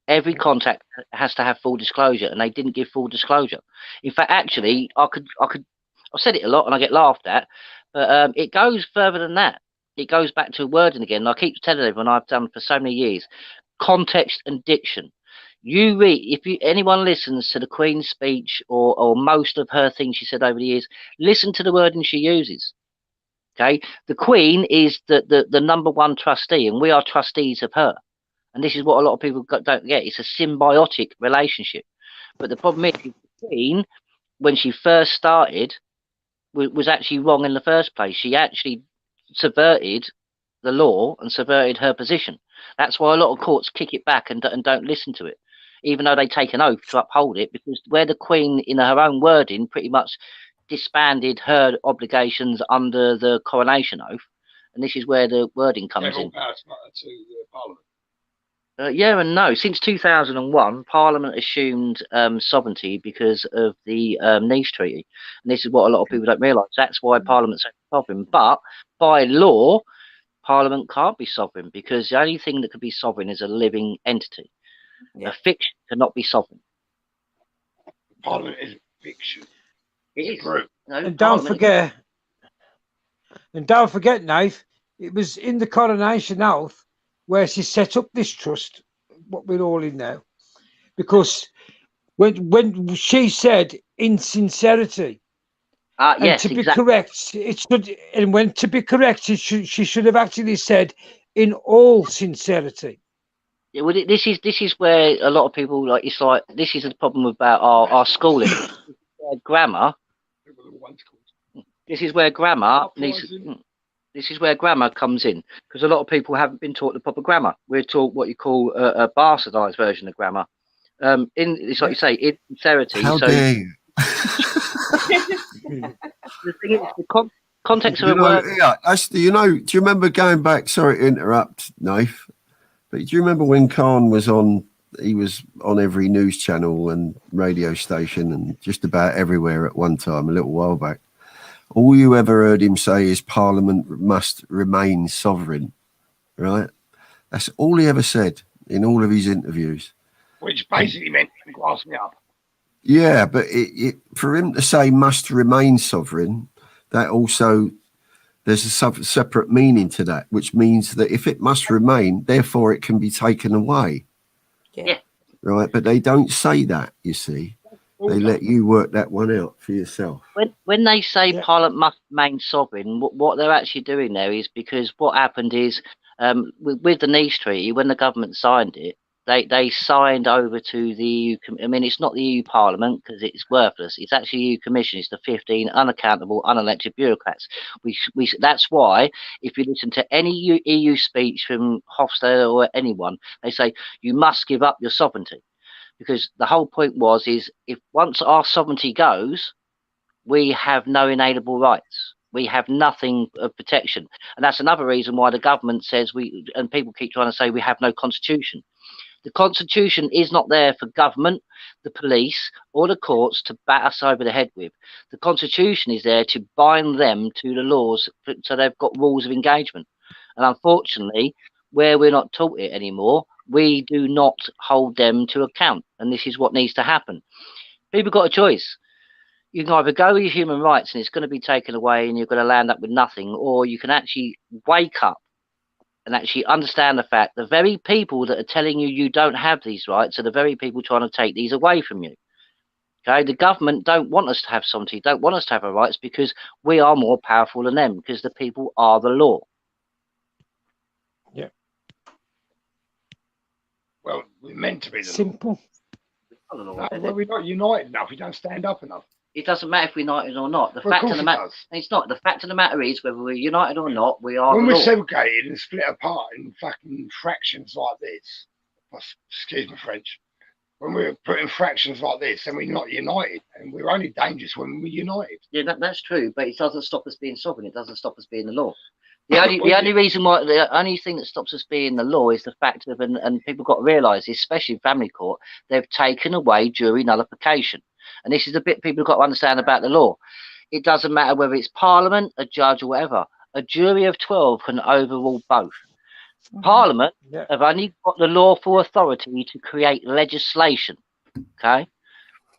Every contract has to have full disclosure, and they didn't give full disclosure. In fact, actually, I've said it a lot and I get laughed at, but it goes further than that. It goes back to wording again. And I keep telling everyone, I've done for so many years, context and diction. You read, anyone listens to the Queen's speech or most of her things she said over the years, listen to the wording she uses. Okay, the Queen is the number one trustee, and we are trustees of her. And this is what a lot of people don't get. It's a symbiotic relationship. But the problem is, the Queen, when she first started, was actually wrong in the first place. She actually subverted the law and subverted her position. That's why a lot of courts kick it back and don't listen to it, even though they take an oath to uphold it, because where the Queen, in her own wording, pretty much disbanded her obligations under the coronation oath. And this is where the wording comes in. To Parliament. Yeah and no. Since 2001, Parliament assumed sovereignty because of the Nice Treaty. And this is what a lot of people don't realise. That's why Parliament's sovereign. But by law, Parliament can't be sovereign, because the only thing that can be sovereign is a living entity. Yeah. A fiction cannot be sovereign. Parliament is fiction. It is. True. No, And don't forget, Nath, it was in the coronation oath where she set up this trust, what we're all in now, because when she said in sincerity, yes, to be exactly. correct, it should, and when to be correct, she should have actually said in all sincerity. Yeah, well, this is where a lot of people this is the problem about our schooling. Grammar. This is where grammar needs. This is where grammar comes in, because a lot of people haven't been taught the proper grammar. We're taught what you call a bastardized version of grammar. It's like you say, in sincerity. How dare you? The thing is, the context of a word. Yeah, do you remember going back? Sorry to interrupt, Nath, but do you remember when Khan was on? He was on every news channel and radio station and just about everywhere at one time, a little while back. All you ever heard him say is Parliament must remain sovereign, right? That's all he ever said in all of his interviews. Which basically meant glass me up. Yeah, but for him to say must remain sovereign, that also, there's a separate meaning to that, which means that if it must remain, therefore it can be taken away. Yeah. Right, but they don't say that, you see. They let you work that one out for yourself. When they say Parliament must remain sovereign, what they're actually doing there is, because what happened is with the Nice Treaty, when the government signed it, They signed over to the EU. I mean, it's not the EU Parliament because it's worthless. It's actually EU Commission. It's the 15 unaccountable, unelected bureaucrats. That's why if you listen to any EU speech from Hofstadter or anyone, they say you must give up your sovereignty, because the whole point is if once our sovereignty goes, we have no inalienable rights. We have nothing of protection, and that's another reason why the government says and people keep trying to say we have no constitution. The Constitution is not there for government, the police, or the courts to bat us over the head with. The Constitution is there to bind them to the laws, so they've got rules of engagement. And unfortunately, where we're not taught it anymore, we do not hold them to account. And this is what needs to happen. People got a choice. You can either go with your human rights and it's going to be taken away and you're going to land up with nothing, or you can actually wake up and actually understand the fact the very people that are telling you you don't have these rights are the very people trying to take these away from you. Okay, the government don't want us to have sovereignty, don't want us to have our rights, because we are more powerful than them, because the people are the law. Yeah. Well, we're meant to be the Simple. law. No, well, we're not united enough. We don't stand up enough. It doesn't matter if we're united or not. The Well, fact of the matter, it's not. The fact of the matter is, whether we're united or not, we are. When the we're law. segregated and split apart in fucking fractions like this, excuse my French, when we're put in fractions like this, then we're not united, and we're only dangerous when we're united. Yeah, that's true, but it doesn't stop us being sovereign. It doesn't stop us being the law. The only thing that stops us being the law is the fact of, and people got to realise, especially in family court, they've taken away jury nullification. And this is the bit people have got to understand about the law. It doesn't matter whether it's Parliament, a judge, or whatever. A jury of 12 can overrule both. Parliament have only got the lawful authority to create legislation. Okay?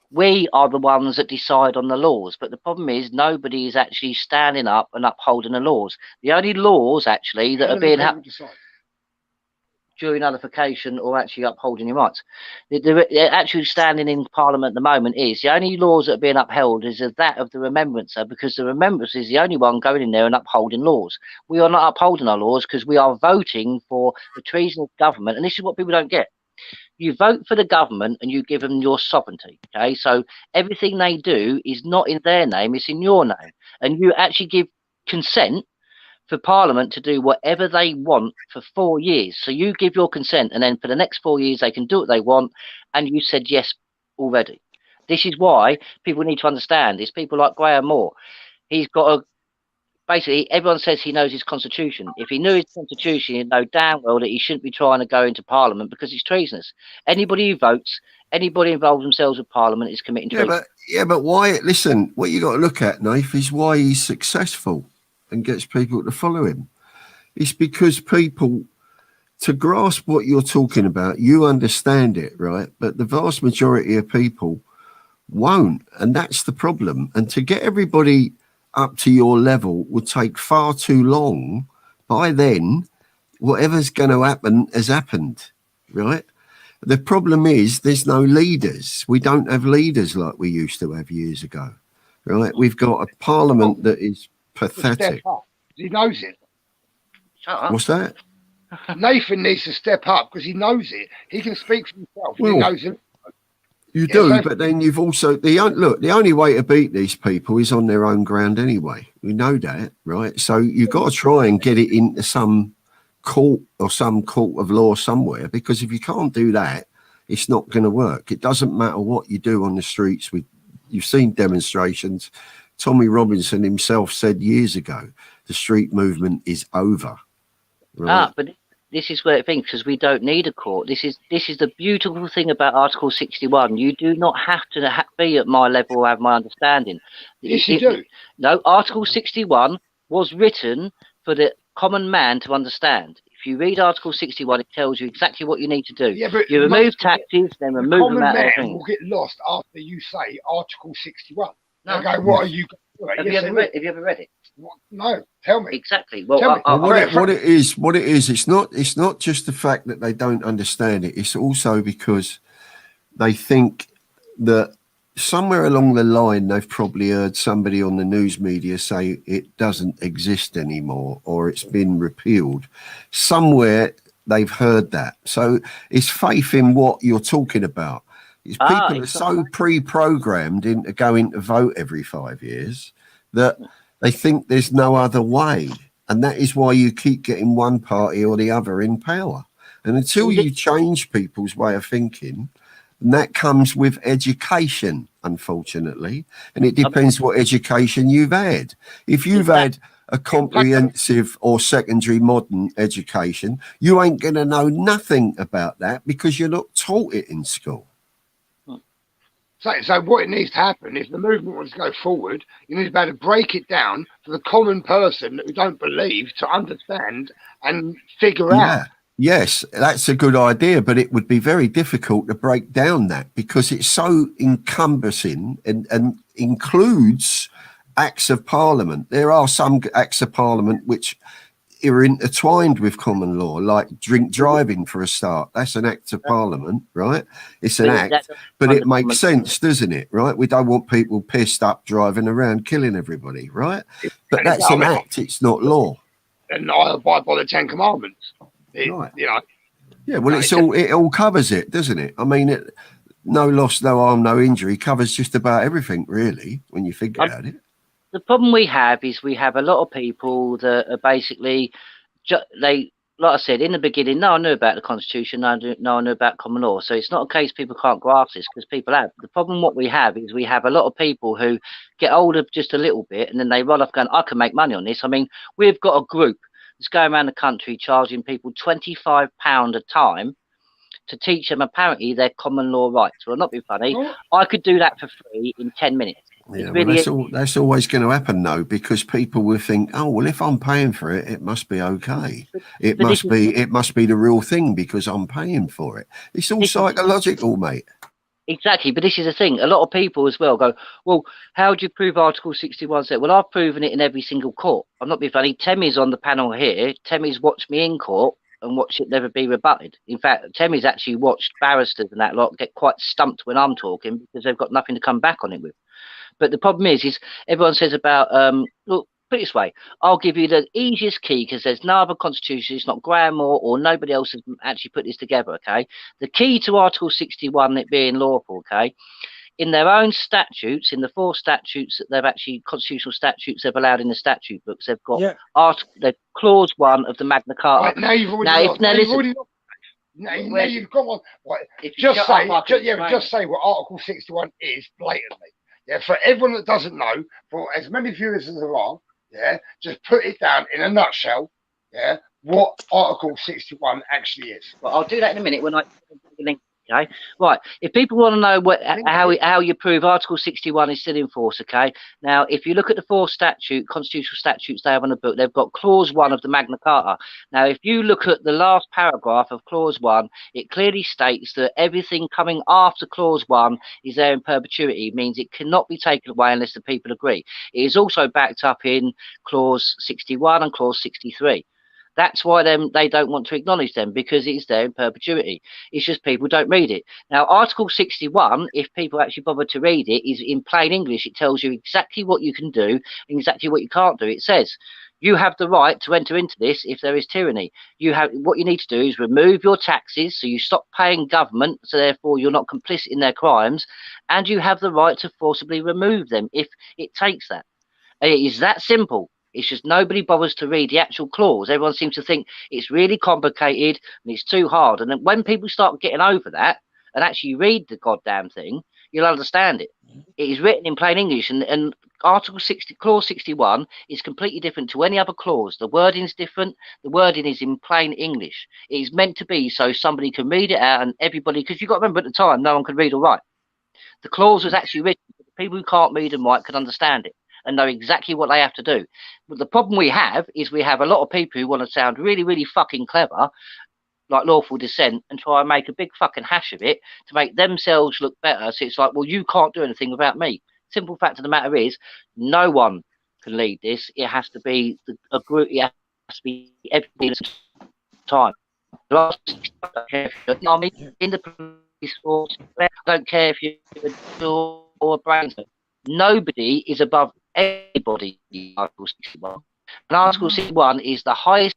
We are the ones that decide on the laws. But the problem is nobody is actually standing up and upholding the laws. The only laws, actually, that are being jury nullification or actually upholding your rights. The actual standing in Parliament at the moment is the only laws that are being upheld is that of the Remembrancer, because the Remembrancer is the only one going in there and upholding laws. We are not upholding our laws because we are voting for the treasonous government, and this is what people don't get. You vote for the government and you give them your sovereignty. Okay, so everything they do is not in their name, it's in your name, and you actually give consent for Parliament to do whatever they want for 4 years. So you give your consent, and then for the next 4 years they can do what they want, and you said yes already. This is why people need to understand. It's people like Graham Moore. He's got basically, everyone says he knows his constitution. If he knew his constitution, he'd know damn well that he shouldn't be trying to go into Parliament because it's treasonous. Anybody who votes, anybody involves themselves with Parliament is committing treason. But why? Listen, what you got to look at, Nath, is why he's successful and gets people to follow him. It's because people, to grasp what you're talking about, you understand it, right? But the vast majority of people won't, and that's the problem. And to get everybody up to your level would take far too long. By then, whatever's going to happen has happened, right? The problem is there's no leaders. We don't have leaders like we used to have years ago, right? We've got a Parliament that is pathetic. He knows it. Shut up. What's that? Nathan needs to step up because he knows it. He can speak for himself. Well, he knows it. You do, but then you've also the only way to beat these people is on their own ground anyway. We know that, right? So you've got to try and get it into some court or some court of law somewhere, because if you can't do that, it's not going to work. It doesn't matter what you do on the streets. You've seen demonstrations. Tommy Robinson himself said years ago, the street movement is over. Right? But this is where it thinks, because we don't need a court. This is the beautiful thing about Article 61. You do not have to be at my level or have my understanding. Yes, you do. No, Article 61 was written for the common man to understand. If you read Article 61, it tells you exactly what you need to do. Yeah, but you remove taxes, then remove them out of the man will get lost after you say Article 61. No. They'll go, what are you going to do? Have you ever read it? What? No, tell me. Exactly. Well, what it is, it's not just the fact that they don't understand it. It's also because they think that somewhere along the line, they've probably heard somebody on the news media say it doesn't exist anymore or it's been repealed. Somewhere they've heard that. So it's faith in what you're talking about. It's people are so pre-programmed into going to vote every 5 years that they think there's no other way. And that is why you keep getting one party or the other in power. And until you change people's way of thinking, and that comes with education, unfortunately, and it depends what education you've had. If you've had a comprehensive or secondary modern education, you ain't going to know nothing about that because you're not taught it in school. So what it needs to happen, if the movement wants to go forward, you need to be able to break it down for the common person who don't believe to understand and figure out. Yes, that's a good idea, but it would be very difficult to break down that because it's so encompassing and includes acts of parliament. There are some acts of parliament which are intertwined with common law, like drink driving for a start. That's an act of parliament, right? It's an act, but it makes sense, doesn't it, right? We don't want people pissed up driving around killing everybody, right? But that's an act, it's not law. And I abide by the 10 Commandments. Right. You know. Yeah, well, it all covers it, doesn't it? I mean, no loss, no harm, no injury covers just about everything, really, when you think about it. The problem we have is we have a lot of people that are basically, like I said in the beginning, no one knew about the Constitution, no one knew about common law. So it's not a case people can't grasp this because people have. The problem what we have is we have a lot of people who get older just a little bit and then they run off going, I can make money on this. I mean, we've got a group that's going around the country charging people £25 a time to teach them apparently their common law rights. Well, not be funny. I could do that for free in 10 minutes. Yeah, well, that's always going to happen, though, because people will think, oh, well, if I'm paying for it, it must be okay. It must be the real thing because I'm paying for it. It's all psychological, mate. Exactly, but this is the thing. A lot of people as well go, well, how do you prove Article 61? Well, I've proven it in every single court. I'm not being funny. Temmie's on the panel here. Temmie's watched me in court and watched it never be rebutted. In fact, Temmie's actually watched barristers and that lot get quite stumped when I'm talking because they've got nothing to come back on it with. But the problem is everyone says about, look, put it this way, I'll give you the easiest key because there's no other constitution, it's not Graham or nobody else has actually put this together, okay? The key to Article 61, it being lawful, okay? In their own statutes, in the 4 statutes that they've actually, constitutional statutes they've allowed in the statute books, they've got Clause 1 of the Magna Carta. Right, now you've already got one. Right, just say what Article 61 is blatantly. Yeah, for everyone that doesn't know, for as many viewers as there are, yeah, just put it down in a nutshell, yeah, what Article 61 actually is. Well, I'll do that in a minute when I link. Okay, right. If people want to know how you prove Article 61 is still in force, okay. Now, if you look at the 4 constitutional statutes they have on the book, they've got Clause 1 of the Magna Carta. Now, if you look at the last paragraph of Clause 1, it clearly states that everything coming after Clause 1 is there in perpetuity. It means it cannot be taken away unless the people agree. It is also backed up in Clause 61 and Clause 63. That's why they don't want to acknowledge them, because it's there in perpetuity. It's just people don't read it. Now, Article 61, if people actually bother to read it, is in plain English. It tells you exactly what you can do and exactly what you can't do. It says, you have the right to enter into this if there is tyranny. What you need to do is remove your taxes, so you stop paying government, so therefore you're not complicit in their crimes, and you have the right to forcibly remove them if it takes that. And it is that simple. It's just nobody bothers to read the actual clause. Everyone seems to think it's really complicated and it's too hard. And then when people start getting over that and actually read the goddamn thing, you'll understand it. It is written in plain English, and Article 60, Clause 61 is completely different to any other clause. The wording is different. The wording is in plain English. It is meant to be so somebody can read it out and everybody, because you've got to remember at the time, no one could read or write. The clause was actually written so the people who can't read and write can understand it and know exactly what they have to do. But the problem we have is we have a lot of people who want to sound really, really fucking clever, like lawful dissent, and try and make a big fucking hash of it to make themselves look better. So it's like, well, you can't do anything without me. Simple fact of the matter is, no one can lead this. It has to be a group. It has to be everybody at the same time. I don't care if you're an army, in the police force, I don't care if you're a or a brain. Nobody is above anybody in Article 61. And Article 61 is the highest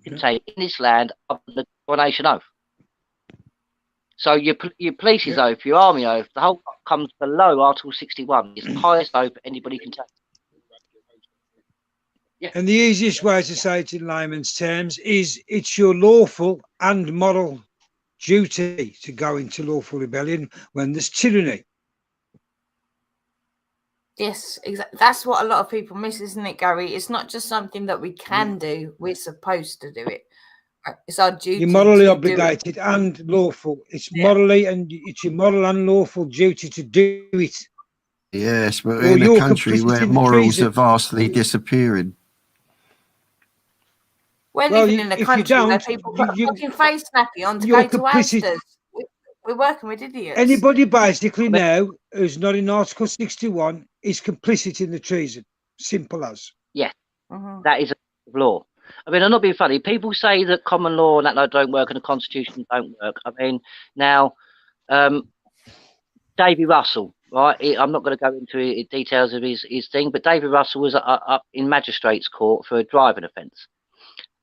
can take in this land up the coronation oath. So your police's oath, your army oath, the whole lot comes below Article 61. It's the highest oath anybody can take. Yeah. And the easiest way to say it in layman's terms is it's your lawful and moral duty to go into lawful rebellion when there's tyranny. Yes, exactly. That's what a lot of people miss, isn't it, Gary? It's not just something that we can do; we're supposed to do it. It's our duty. You're morally to obligated do it. and lawful. It's morally and it's your moral and lawful duty to do it. Yes, but we're in a country where morals are vastly disappearing. We're living in a country where people put fucking face snappy on to go to Asda's. We're working with idiots. Anybody basically now who's not in Article 61 is complicit in the treason. Simple as. Yeah, that is a law. I mean, I'm not being funny. People say that common law and that don't work and the Constitution don't work. I mean, now, Davy Russell, right? I'm not going to go into details of his thing, but Davy Russell was up in magistrate's court for a driving offence.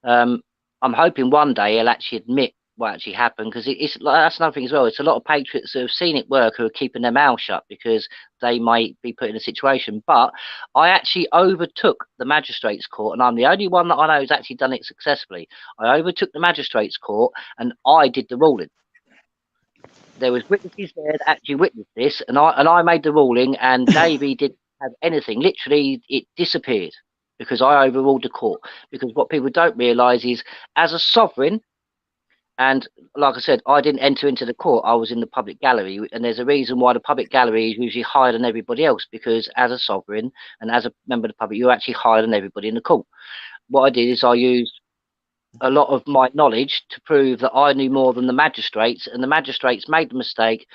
I'm hoping one day he'll actually admit what actually happened, because that's another thing as well. It's a lot of patriots who have seen it work who are keeping their mouth shut because they might be put in a situation. But I actually overtook the magistrate's court, and I'm the only one that I know who's actually done it successfully. I overtook the magistrate's court and I did the ruling. There was witnesses there that actually witnessed this, and I made the ruling, and Davy didn't have anything. Literally, it disappeared because I overruled the court. Because what people don't realise is, as a sovereign, and like I said, I didn't enter into the court. I was in the public gallery, and there's a reason why the public gallery is usually higher than everybody else, because as a sovereign and as a member of the public, you're actually higher than everybody in the court. What I did is I used a lot of my knowledge to prove that I knew more than the magistrates, and the magistrates made the mistake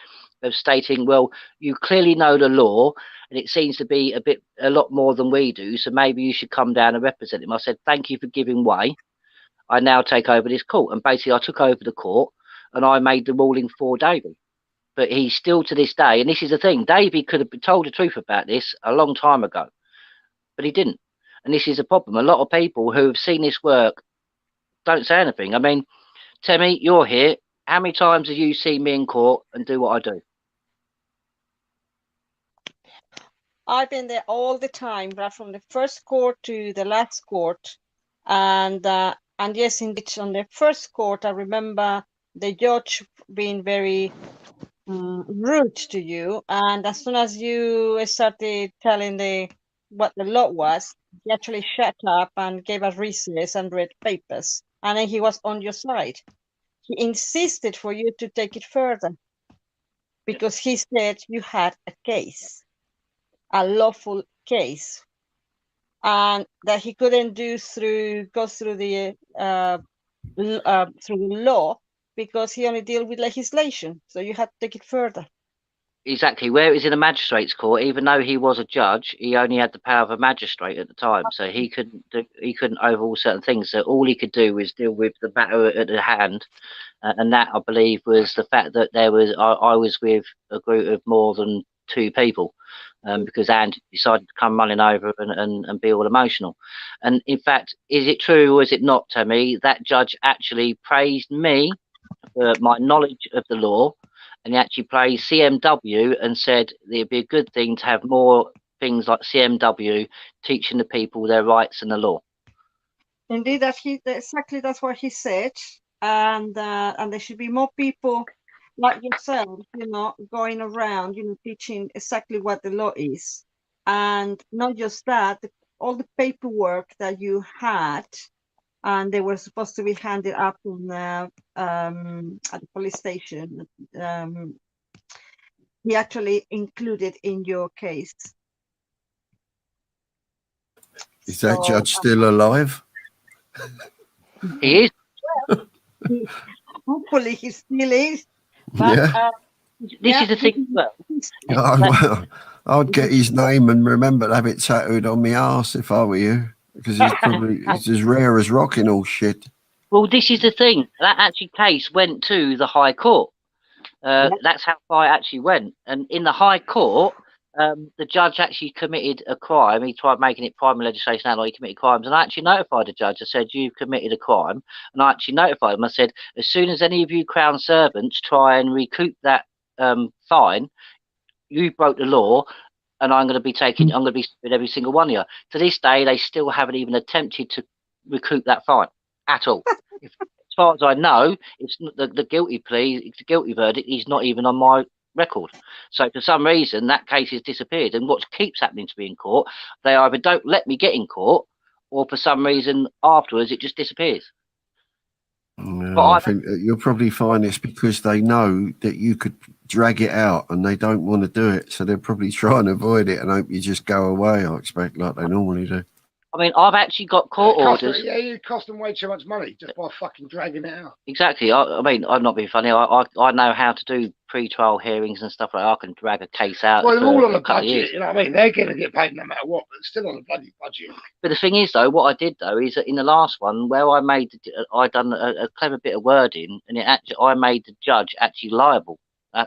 of stating, well, you clearly know the law, and it seems to be a lot more than we do, so maybe you should come down and represent him. I said, thank you for giving way. I now take over this court. And basically I took over the court and I made the ruling for Davy. But he's still to this day, and this is the thing, Davy could have been told the truth about this a long time ago, but he didn't. And this is a problem. A lot of people who have seen this work don't say anything. I mean, Temi, you're here. How many times have you seen me in court and do what I do? I've been there all the time, right from the first court to the last court. And yes, indeed, on the first court, I remember the judge being very rude to you. And as soon as you started telling what the law was, he actually shut up and gave us recess and read papers. And then he was on your side. He insisted for you to take it further because he said you had a case, a lawful case, and that he couldn't go through the law because he only dealt with legislation. So you had to take it further. Exactly. Where it was in a magistrate's court, even though he was a judge, he only had the power of a magistrate at the time, so he couldn't overrule certain things. So all he could do was deal with the matter at the hand, and that, I believe, was the fact that I was with a group of more than two people, because Andy decided to come running over and be all emotional. And in fact, is it true or is it not, Temi, that judge actually praised me for my knowledge of the law? And he actually praised CMW and said it'd be a good thing to have more things like CMW teaching the people their rights and the law. Indeed, that's what he said, and there should be more people like yourself, going around, teaching exactly what the law is, and not just that, all the paperwork that you had. And they were supposed to be handed up at the police station. He actually included in your case. Is that judge still alive? He is. Hopefully he still is. But, yeah. This is the thing as well. I'd get his name and remember to have it tattooed on my arse if I were you. Because it's as rare as rock in all shit. Well, this is the thing. That actually case went to the High Court. That's how far it actually went. And in the High Court, the judge actually committed a crime. He tried making it primary legislation out, like he committed crimes, and I actually notified the judge. I said, "You've committed a crime," and I actually notified him. I said, "As soon as any of you Crown servants try and recoup that fine, you broke the law, and I'm going to be suing every single one of you." To this day, they still haven't even attempted to recoup that fine at all. As far as I know, it's the guilty plea, it's the guilty verdict is not even on my record. So for some reason, that case has disappeared. And what keeps happening to me in court, they either don't let me get in court, or for some reason afterwards it just disappears. No, I think you'll probably find it's because they know that you could drag it out and they don't want to do it. So they'll probably try and avoid it and hope you just go away, I expect, like they normally do. I mean, I've actually got court orders. Yeah, it cost them way too much money just by fucking dragging it out. Exactly. I mean, I'm not being funny. I know how to do pre-trial hearings and stuff like that. I can drag a case out. Well, they're all on a budget, you know what I mean? They're going to get paid no matter what, but it's still on a bloody budget. But the thing is, though, what I did, though, is that in the last one, where I done a clever bit of wording, and I made the judge actually liable.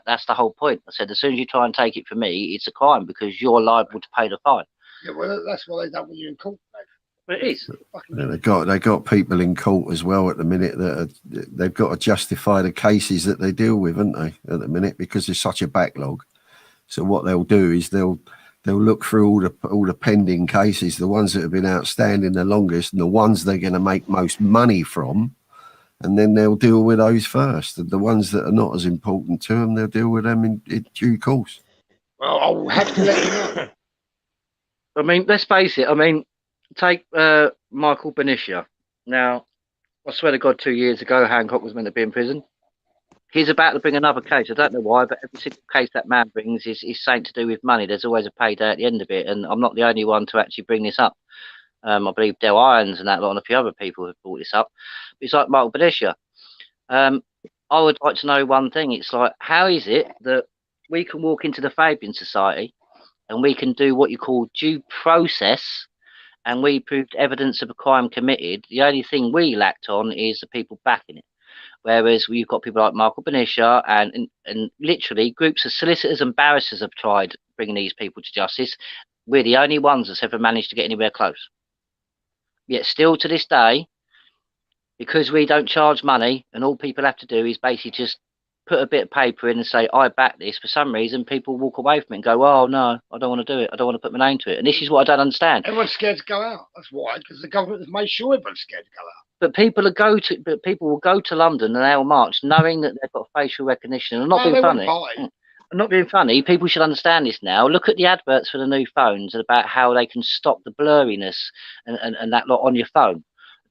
That's the whole point. I said, as soon as you try and take it from me, it's a crime because you're liable to pay the fine. Yeah, well, that's what they done with you in court, mate. But it is. Yeah, they got people in court as well at the minute that they've got to justify the cases that they deal with, haven't they? At the minute, because there's such a backlog. So what they'll do is they'll look through all the pending cases, the ones that have been outstanding the longest, and the ones they're going to make most money from, and then they'll deal with those first. And the ones that are not as important to them, they'll deal with them in due course. Well, I'll have to let you know. I mean, let's face it. I mean, take Michael Benicia. Now, I swear to God, 2 years ago, Hancock was meant to be in prison. He's about to bring another case. I don't know why, but every single case that man brings is something to do with money. There's always a payday at the end of it, and I'm not the only one to actually bring this up. I believe Del Irons and that lot and a few other people have brought this up. But it's like Michael Benicia. I would like to know one thing. It's like, how is it that we can walk into the Fabian Society and we can do what you call due process, and we proved evidence of a crime committed? The only thing we lacked on is the people backing it. Whereas we've got people like Michael Benicia and literally groups of solicitors and barristers have tried bringing these people to justice. We're the only ones that's ever managed to get anywhere close. Yet still to this day, because we don't charge money and all people have to do is basically just put a bit of paper in and say, I back this, for some reason people walk away from it and go, oh no, I don't want to do it. I don't want to put my name to it. And this is what I don't understand. Everyone's scared to go out. That's why, because the government has made sure everyone's scared to go out. But people will go to London and they'll march knowing that they've got facial recognition. I'm not being funny. I'm not being funny. People should understand this now. Look at the adverts for the new phones about how they can stop the blurriness and that lot on your phone.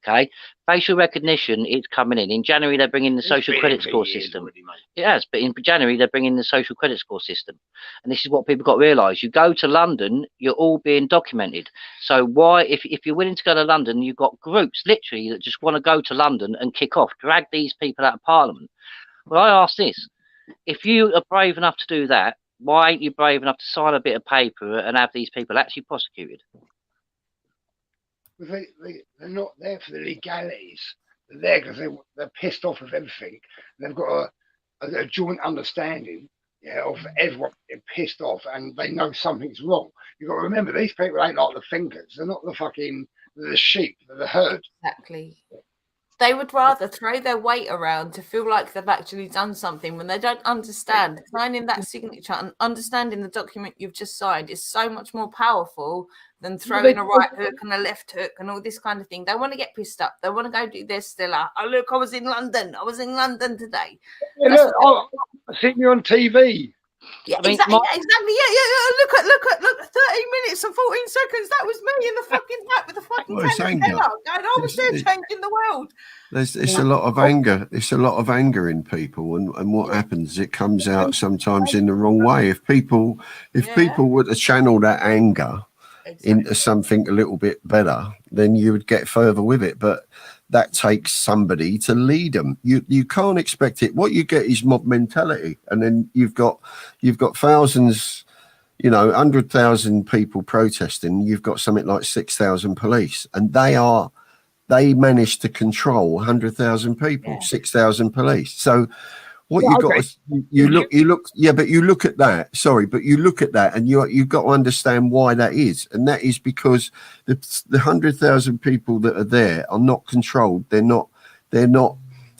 Okay, facial recognition is coming in. In January, they're bringing the social credit score system. It has, but in January, they're bringing the social credit score system. And this is what people got to realise. You go to London, you're all being documented. So why, if you're willing to go to London, you've got groups, literally, that just want to go to London and kick off, drag these people out of Parliament. Well, I ask this. If you are brave enough to do that, why ain't you brave enough to sign a bit of paper and have these people actually prosecuted? They're not there for the legalities. They're there because they're pissed off with everything. They've got a joint understanding, of everyone being pissed off, and they know something's wrong. You've got to remember, these people ain't like the fingers. They're not the sheep. They're the herd. Exactly. They would rather throw their weight around to feel like they've actually done something when they don't understand. Signing that signature and understanding the document you've just signed is so much more powerful than throwing a right hook and a left hook and all this kind of thing. They want to get pissed up. They want to go do this still. Oh, look, I was in London. I was in London today. Yeah, look, I've seen you on TV. Yeah, exactly. Yeah. Look, 13 minutes and 14 seconds. That was me in the fucking hat with the fucking I was there changing the world. It's a lot of anger. It's a lot of anger in people, and what happens? It comes out sometimes in the wrong way. If people were to channel that anger into something a little bit better, then you would get further with it. But that takes somebody to lead them. You can't expect it. What you get is mob mentality, and then you've got thousands, 100,000 people protesting. You've got something like 6,000 police, and they managed to control 100,000 people, 6,000 police. So What you got? You look. Yeah, but you look at that. Sorry, but you look at that, and you've got to understand why that is, and that is because the 100,000 people that are there are not controlled. They're not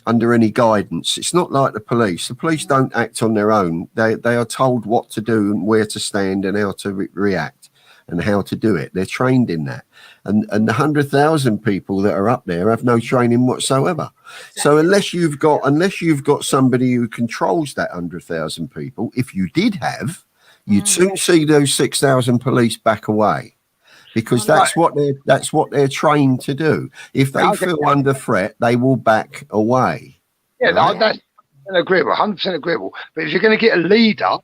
under any guidance. It's not like the police. The police don't act on their own. They are told what to do and where to stand and how to react and how to do it. They're trained in that. And the 100,000 people that are up there have no training whatsoever. So unless you've got somebody who controls that 100,000 people, if you did have, you'd soon see those 6,000 police back away, because that's what they're trained to do. If they feel under threat, they will back away. Yeah, right? That's agreeable, 100% agreeable. But if you're going to get a leader,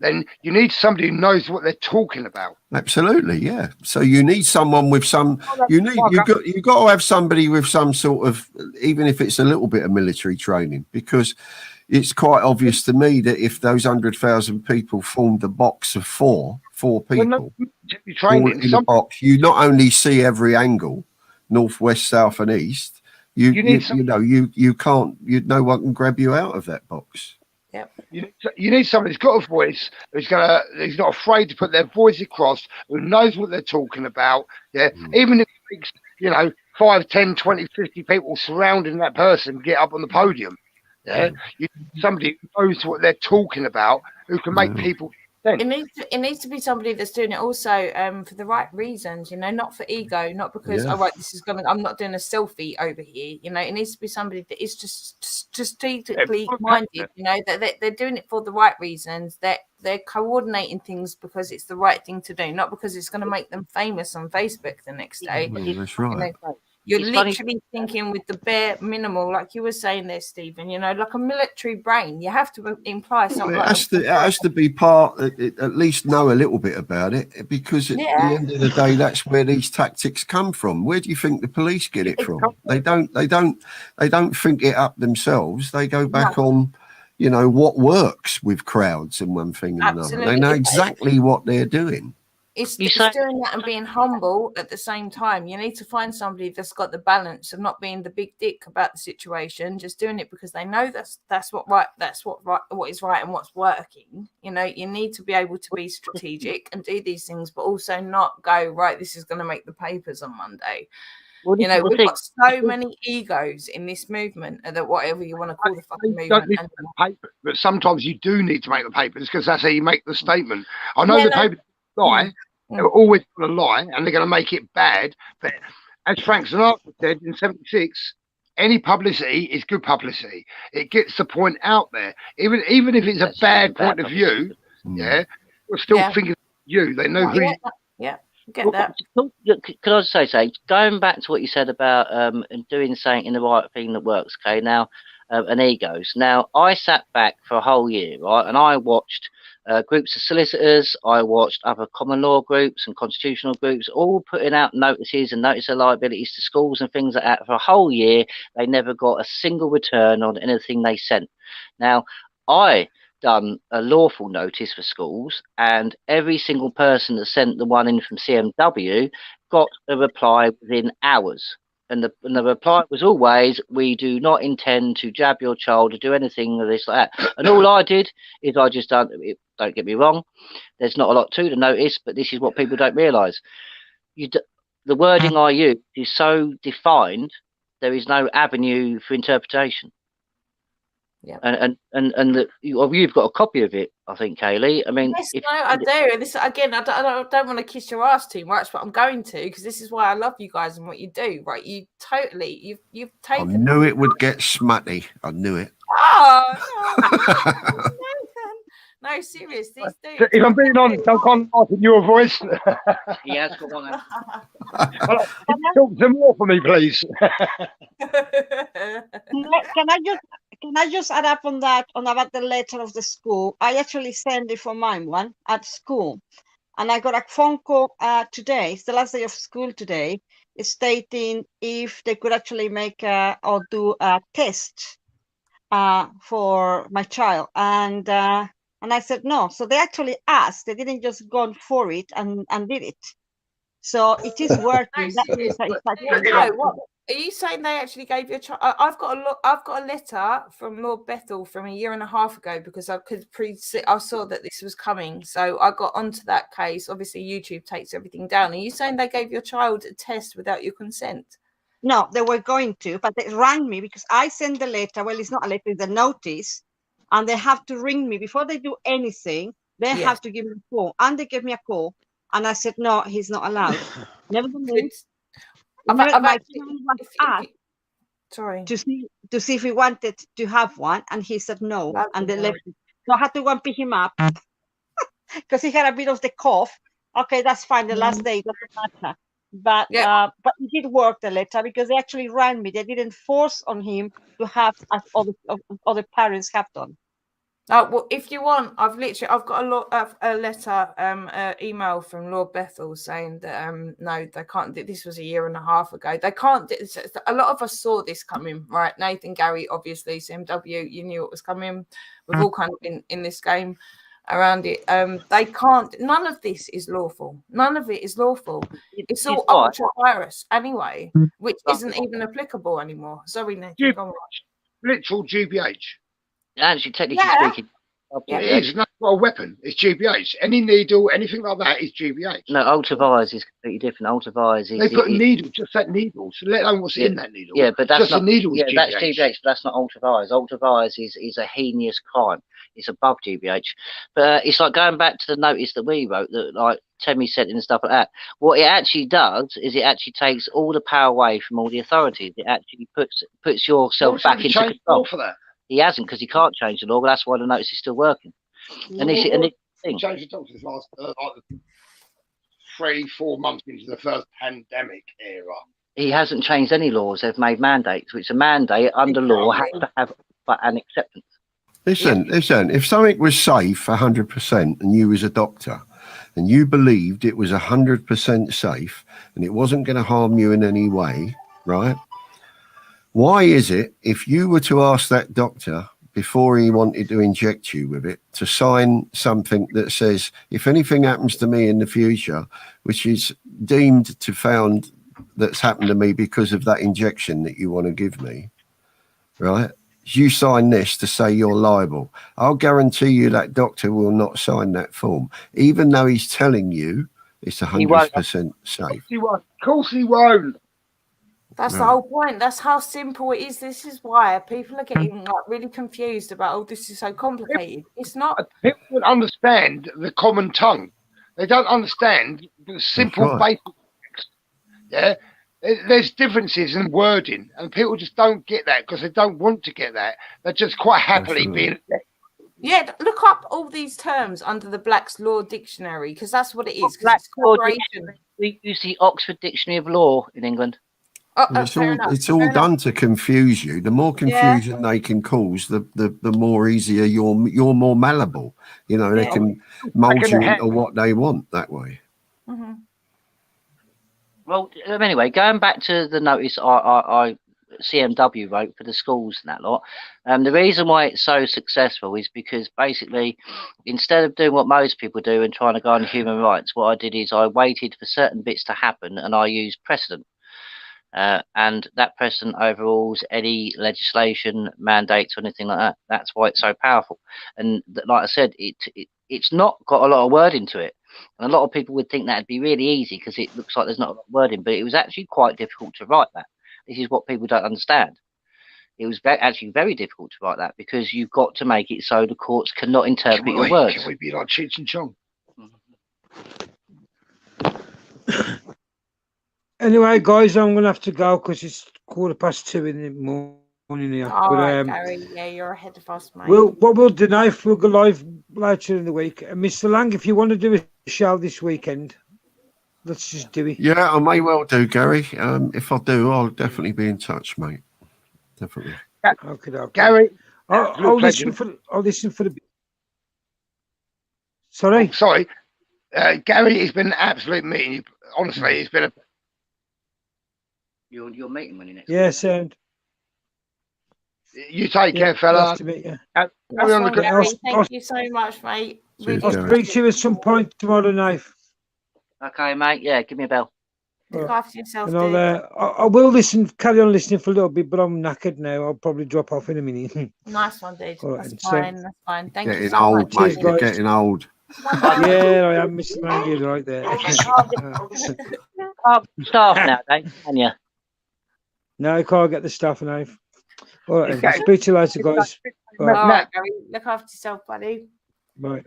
then you need somebody who knows what they're talking about. Absolutely, yeah. So you need someone with some. You've got to have somebody with some sort of, even if it's a little bit of military training, because it's quite obvious to me that if those 100,000 people formed a box of four people all in a box, you not only see every angle, north, west, south, and east. No one can grab you out of that box. Yep. You need somebody who's got a voice, who's not afraid to put their voice across, who knows what they're talking about. Yeah. Even if it makes, 5, 10, 20, 50 people surrounding that person get up on the podium. Yeah. You need somebody who knows what they're talking about, who can make people think. It needs to be somebody that's doing it also for the right reasons, not for ego, not because I'm not doing a selfie over here. It needs to be somebody that is just strategically minded. That they're doing it for the right reasons. That they're coordinating things because it's the right thing to do, not because it's going to make them famous on Facebook the next day. That's right. You're literally thinking with the bare minimal, like you were saying there, Stephen, like a military brain. You have to imply something. It has to be part, at least know a little bit about it, because at the end of the day, that's where these tactics come from. Where do you think the police get it from? They don't think it up themselves. They go back on, what works with crowds and one thing and another. They know exactly what they're doing. It's doing that and being humble at the same time. You need to find somebody that's got the balance of not being the big dick about the situation, just doing it because they know that's what is right and what's working. You need to be able to be strategic and do these things, but also not go, right, this is going to make the papers on Monday. We've got so many egos in this movement that whatever you want to call the fucking movement. But sometimes you do need to make the papers because that's how you make the statement. I know the papers lie. They're always going to lie, and they're going to make it bad. But as Frank Sinatra said in '76, any publicity is good publicity. It gets the point out there, even if it's a bad point of view. Yeah, we're still thinking of you. They know who. Get that. Could I say, going back to what you said about doing something in the right thing that works? Okay, now and egos. Now I sat back for a whole year, right, and I watched. Groups of solicitors, I watched other common law groups and constitutional groups all putting out notices and notice of liabilities to schools and things like that for a whole year. They never got a single return on anything they sent. Now, I done a lawful notice for schools, and every single person that sent the one in from CMW got a reply within hours. And the reply was always, we do not intend to jab your child or do anything of this like that. And all I did is I just done it. Don't get me wrong. There's not a lot to the notice, but this is what people don't realise. The wording I use is so defined, there is no avenue for interpretation. Yeah. And you've got a copy of it, I think, Kaylee. I mean, yes, I do. This again, I don't want to kiss your ass too much, but I'm going to, because this is why I love you guys and what you do. Right? You've taken. I knew it would get smutty. I knew it. Oh no, serious. These dudes. If I'm being honest, I can't laugh in your voice. He has got one. Talk some more for me, please. Can I just add up on that, about the letter of the school? I actually sent it for mine one at school. And I got a phone call today. It's the last day of school today, stating if they could actually make or do a test for my child. And I said no. So they actually asked. They didn't just go for it and did it. So it is working. Are you saying they actually gave you a child? I've got a letter from Lord Bethel from a year and a half ago because I saw that this was coming, so I got onto that case. Obviously, YouTube takes everything down. Are you saying they gave your child a test without your consent? No, they were going to, but they rang me because I sent the letter. Well, it's not a letter, it's a notice, and they have to ring me before they do anything. They have to give me a call, and they gave me a call, and I said no, he's not allowed. Nevertheless, my child was asked sorry to see if he wanted to have one, and he said no, and they left it. So I had to go and pick him up because he had a bit of the cough. Okay, that's fine. The last day doesn't matter. But it did work, the letter, because they actually rang me. They didn't force on him to have as other parents have done. Well, if you want, I've got a letter, email from Lord Bethel saying that no, they can't. This was a year and a half ago. They can't. A lot of us saw this coming, right? Nathan, Gary, obviously, CMW, you knew it was coming. We've all kind of been in this game around it. They can't. None of this is lawful. None of it is lawful. It's all ultra virus anyway, which isn't even applicable anymore. Sorry, Nathan. Go on. Literal GBH. Actually, technically speaking, it is not a weapon. It's GBH. Any needle, anything like that is GBH. No, ultravires is completely different. Ultravires is they put a needle, just that needle. So let alone what's in that needle. Yeah, but that's just not a needle. Yeah, GBH. that's GBH, but that's not ultravires. Ultravires is a heinous crime. It's above GBH. But it's like going back to the notice that we wrote that like Temi sent in and stuff like that. What it actually does is it actually takes all the power away from all the authorities. It actually puts yourself back into control. For that. He hasn't because he can't change the law, but that's why the notice is still working. And this thing. Changed the doctors last 3-4 months into the first pandemic era. He hasn't changed any laws. They've made mandates, which a mandate under law has to have an acceptance. Listen. If something was safe 100% and you was a doctor and you believed it was 100% safe and it wasn't going to harm you in any way, right? Why is it if you were to ask that doctor before he wanted to inject you with it to sign something that says, if anything happens to me in the future, which is deemed to found that's happened to me because of that injection that you want to give me, right? You sign this to say you're liable. I'll guarantee you that doctor will not sign that form, even though he's telling you it's 100% safe. Of course he won't. That's the whole point. That's how simple it is. This is why people are getting like really confused about, oh, this is so complicated. It's not. People don't understand the common tongue. They don't understand the simple basic text. Yeah, there's differences in wording, and people just don't get that because they don't want to get that. They're just quite happily being. Yeah, look up all these terms under the Black's Law Dictionary because that's what it is. Black's Law Dictionary. We use the Oxford Dictionary of Law in England. It's all done to confuse you. The more confusion they can cause, the more easier you're more malleable. You know, they can mold you into what they want that way. Mm-hmm. Well, anyway, going back to the notice I CMW wrote for the schools and that lot, the reason why it's so successful is because basically, instead of doing what most people do and trying to go on human rights, what I did is I waited for certain bits to happen and I used precedent. And that precedent overrules any legislation, mandates, or anything like that. That's why it's so powerful. And like I said, it's not got a lot of word into it. And a lot of people would think that'd be really easy because it looks like there's not a lot of wording, but it was actually quite difficult to write that. This is what people don't understand. It was actually very difficult to write that because you've got to make it so the courts cannot interpret your words. Can we be like Cheech and Chong? Anyway, guys, I'm going to have to go because it's 2:15 in the morning here. All right, Gary. Yeah, you're ahead of us, mate. What we'll do now, if we'll go live later in the week. Mr. Lang, if you want to do a show this weekend, let's just do it. Yeah, I may well do, Gary. If I do, I'll definitely be in touch, mate. Definitely. Okay. Gary, I'll listen for the. Sorry. Oh, sorry. Gary, it's been an absolute meeting. Honestly, it's been a. You're meeting when you next. Yes, and. You take care, fella. Nice to meet you. Thank you so much, mate. I'll speak to you at some point tomorrow night. Okay, mate. Yeah, give me a bell. Look Right. after yourself, And dude. I will carry on listening for a little bit, but I'm knackered now. I'll probably drop off in a minute. Nice one, dude. All right, That's and so- fine. That's fine. Thank you Getting so old, much. mate. Cheers, You're guys. getting old. Yeah, I am, Mr. Lang, you're right there. Staff nowadays, can you? No, I can't get the stuff now. All right, Okay. speak to you later, guys. All Right, right, Gary. Look after yourself, buddy. bye.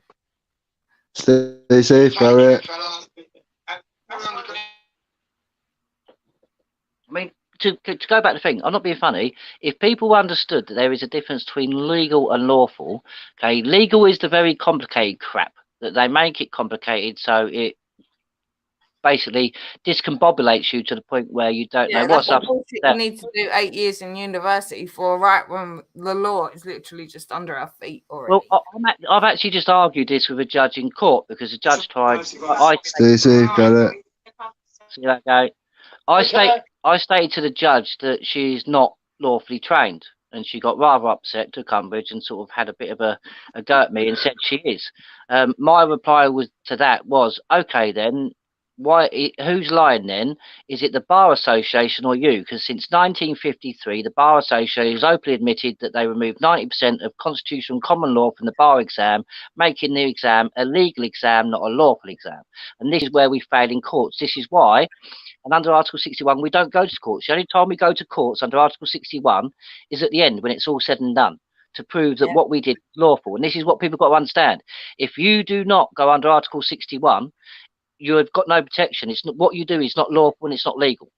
Stay safe, Barrett. I mean, to go back to the thing, I'm not being funny. If people understood that there is a difference between legal and lawful, okay, legal is the very complicated crap that they make it complicated, so it basically discombobulates you to the point where you don't know what's that's up. the bullshit you need to do 8 years in university for, right? When the law is literally just under our feet already. Well, I've actually just argued this with a judge in court because the judge tried. Stay safe, Barrett. See that go. I stated to the judge that she's not lawfully trained, and she got rather upset, took umbrage, and sort of had a bit of a go at me and said she is. My reply to that was, okay then, who's lying then? Is it the Bar Association or you? Because since 1953, the Bar Association has openly admitted that they removed 90% of constitutional common law from the bar exam, making the exam a legal exam, not a lawful exam. And this is where we fail in courts. This is why. And under Article 61, we don't go to courts. The only time we go to courts under Article 61 is at the end when it's all said and done to prove that what we did was lawful. And this is what people got to understand. If you do not go under Article 61, you have got no protection. It's not, what you do is not lawful and it's not legal.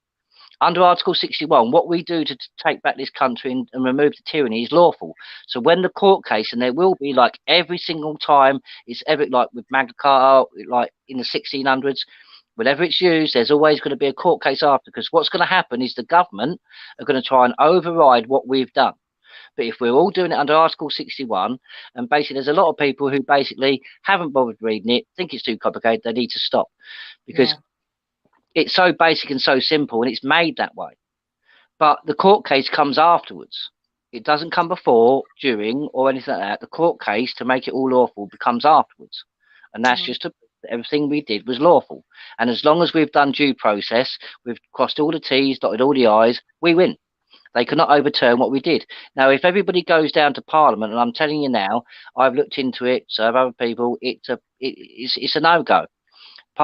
Under Article 61, what we do to take back this country and remove the tyranny is lawful. So when the court case, and there will be like every single time it's ever like with Magna Carta, like in the 1600s, whenever it's used, there's always going to be a court case after, because what's going to happen is the government are going to try and override what we've done. But if we're all doing it under Article 61, and basically there's a lot of people who basically haven't bothered reading it, think it's too complicated, they need to stop. Because it's so basic and so simple, and it's made that way. But the court case comes afterwards. It doesn't come before, during, or anything like that. The court case, to make it all lawful, becomes afterwards. And that's just to everything we did was lawful. And as long as we've done due process, we've crossed all the T's, dotted all the I's, we win. They cannot overturn what we did. Now, if everybody goes down to Parliament, and I'm telling you now, I've looked into it, so have other people, it's a no-go.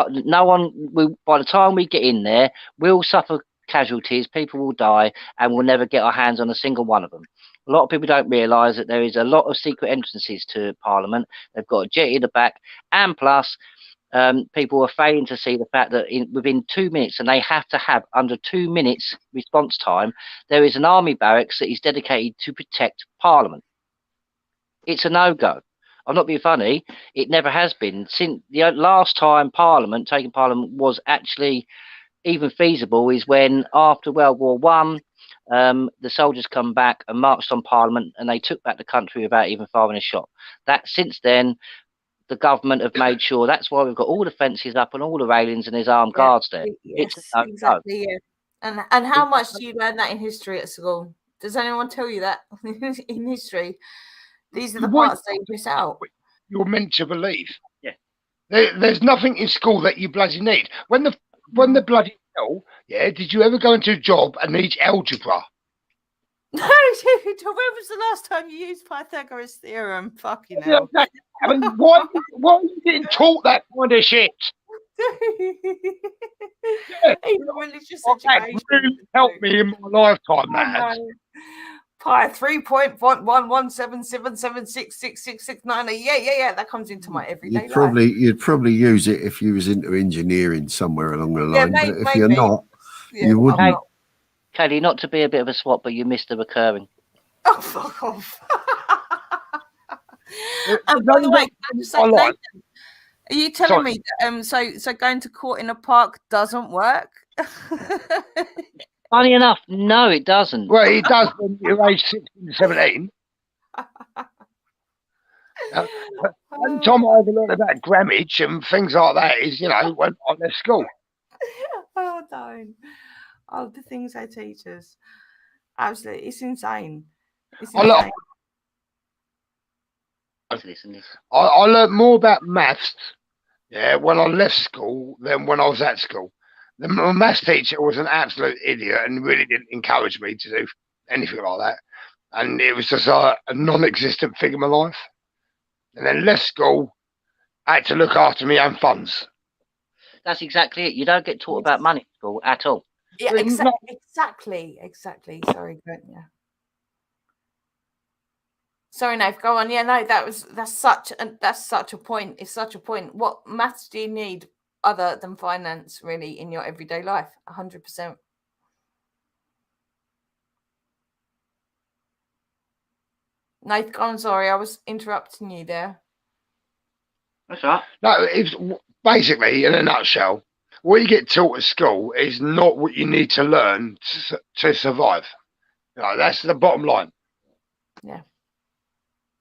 No one will, by the time we get in there, we'll suffer casualties, people will die, and we'll never get our hands on a single one of them. A lot of people don't realise that there is a lot of secret entrances to Parliament. They've got a jetty in the back, and plus, people are failing to see the fact that within 2 minutes, and they have to have under 2 minutes response time, there is an army barracks that is dedicated to protect Parliament. It's a no-go. I'm not being funny. It never has been. Since the last time taking Parliament was actually even feasible is when after World War One, the soldiers come back and marched on Parliament, and they took back the country without even firing a shot. That since then, the government have made sure. That's why we've got all the fences up and all the railings, and there's armed guards there. Yes, exactly. Yeah. And how much do you learn that in history at school? Does anyone tell you that in history? These are the parts they miss out. You're meant to believe. Yeah. There's nothing in school that you bloody need. When the bloody hell, did you ever go into a job and need algebra? No, dude. When was the last time you used Pythagoras' theorem? Fucking hell. I mean, why are you getting taught that kind of shit? Even religious That education. really helped me in my lifetime, that. Pi 3.11777666669. Yeah. That comes into my everyday life. You'd probably use it if you was into engineering somewhere along the line. Maybe, but if you're not, you wouldn't. Hey, Kelly, not to be a bit of a swap, but you missed the recurring. Oh, fuck off. And by the way, Nathan, are you telling me that, so going to court in a park doesn't work? Funny enough, no, it doesn't. Well, it does when you're age 16 to 17. One time I ever learned about grammage and things like that is, when I left school. Oh, don't. Oh, the things they teach us. Absolutely. It's insane. I learned more about maths when I left school than when I was at school. my maths teacher was an absolute idiot and really didn't encourage me to do anything like that. And it was just a non-existent thing in my life. And then left school, I had to look after my own funds. That's exactly it. You don't get taught about money at school at all. Yeah, Well, not- exactly. Sorry, yeah. Sorry, Nave, go on. Yeah, no, that's such a point. It's such a point. What maths do you need other than finance, really, in your everyday life? 100%. Nave, go on. Sorry, I was interrupting you there. That's right. No, it's basically, in a nutshell, what you get taught at school is not what you need to learn to survive. That's the bottom line. Yeah.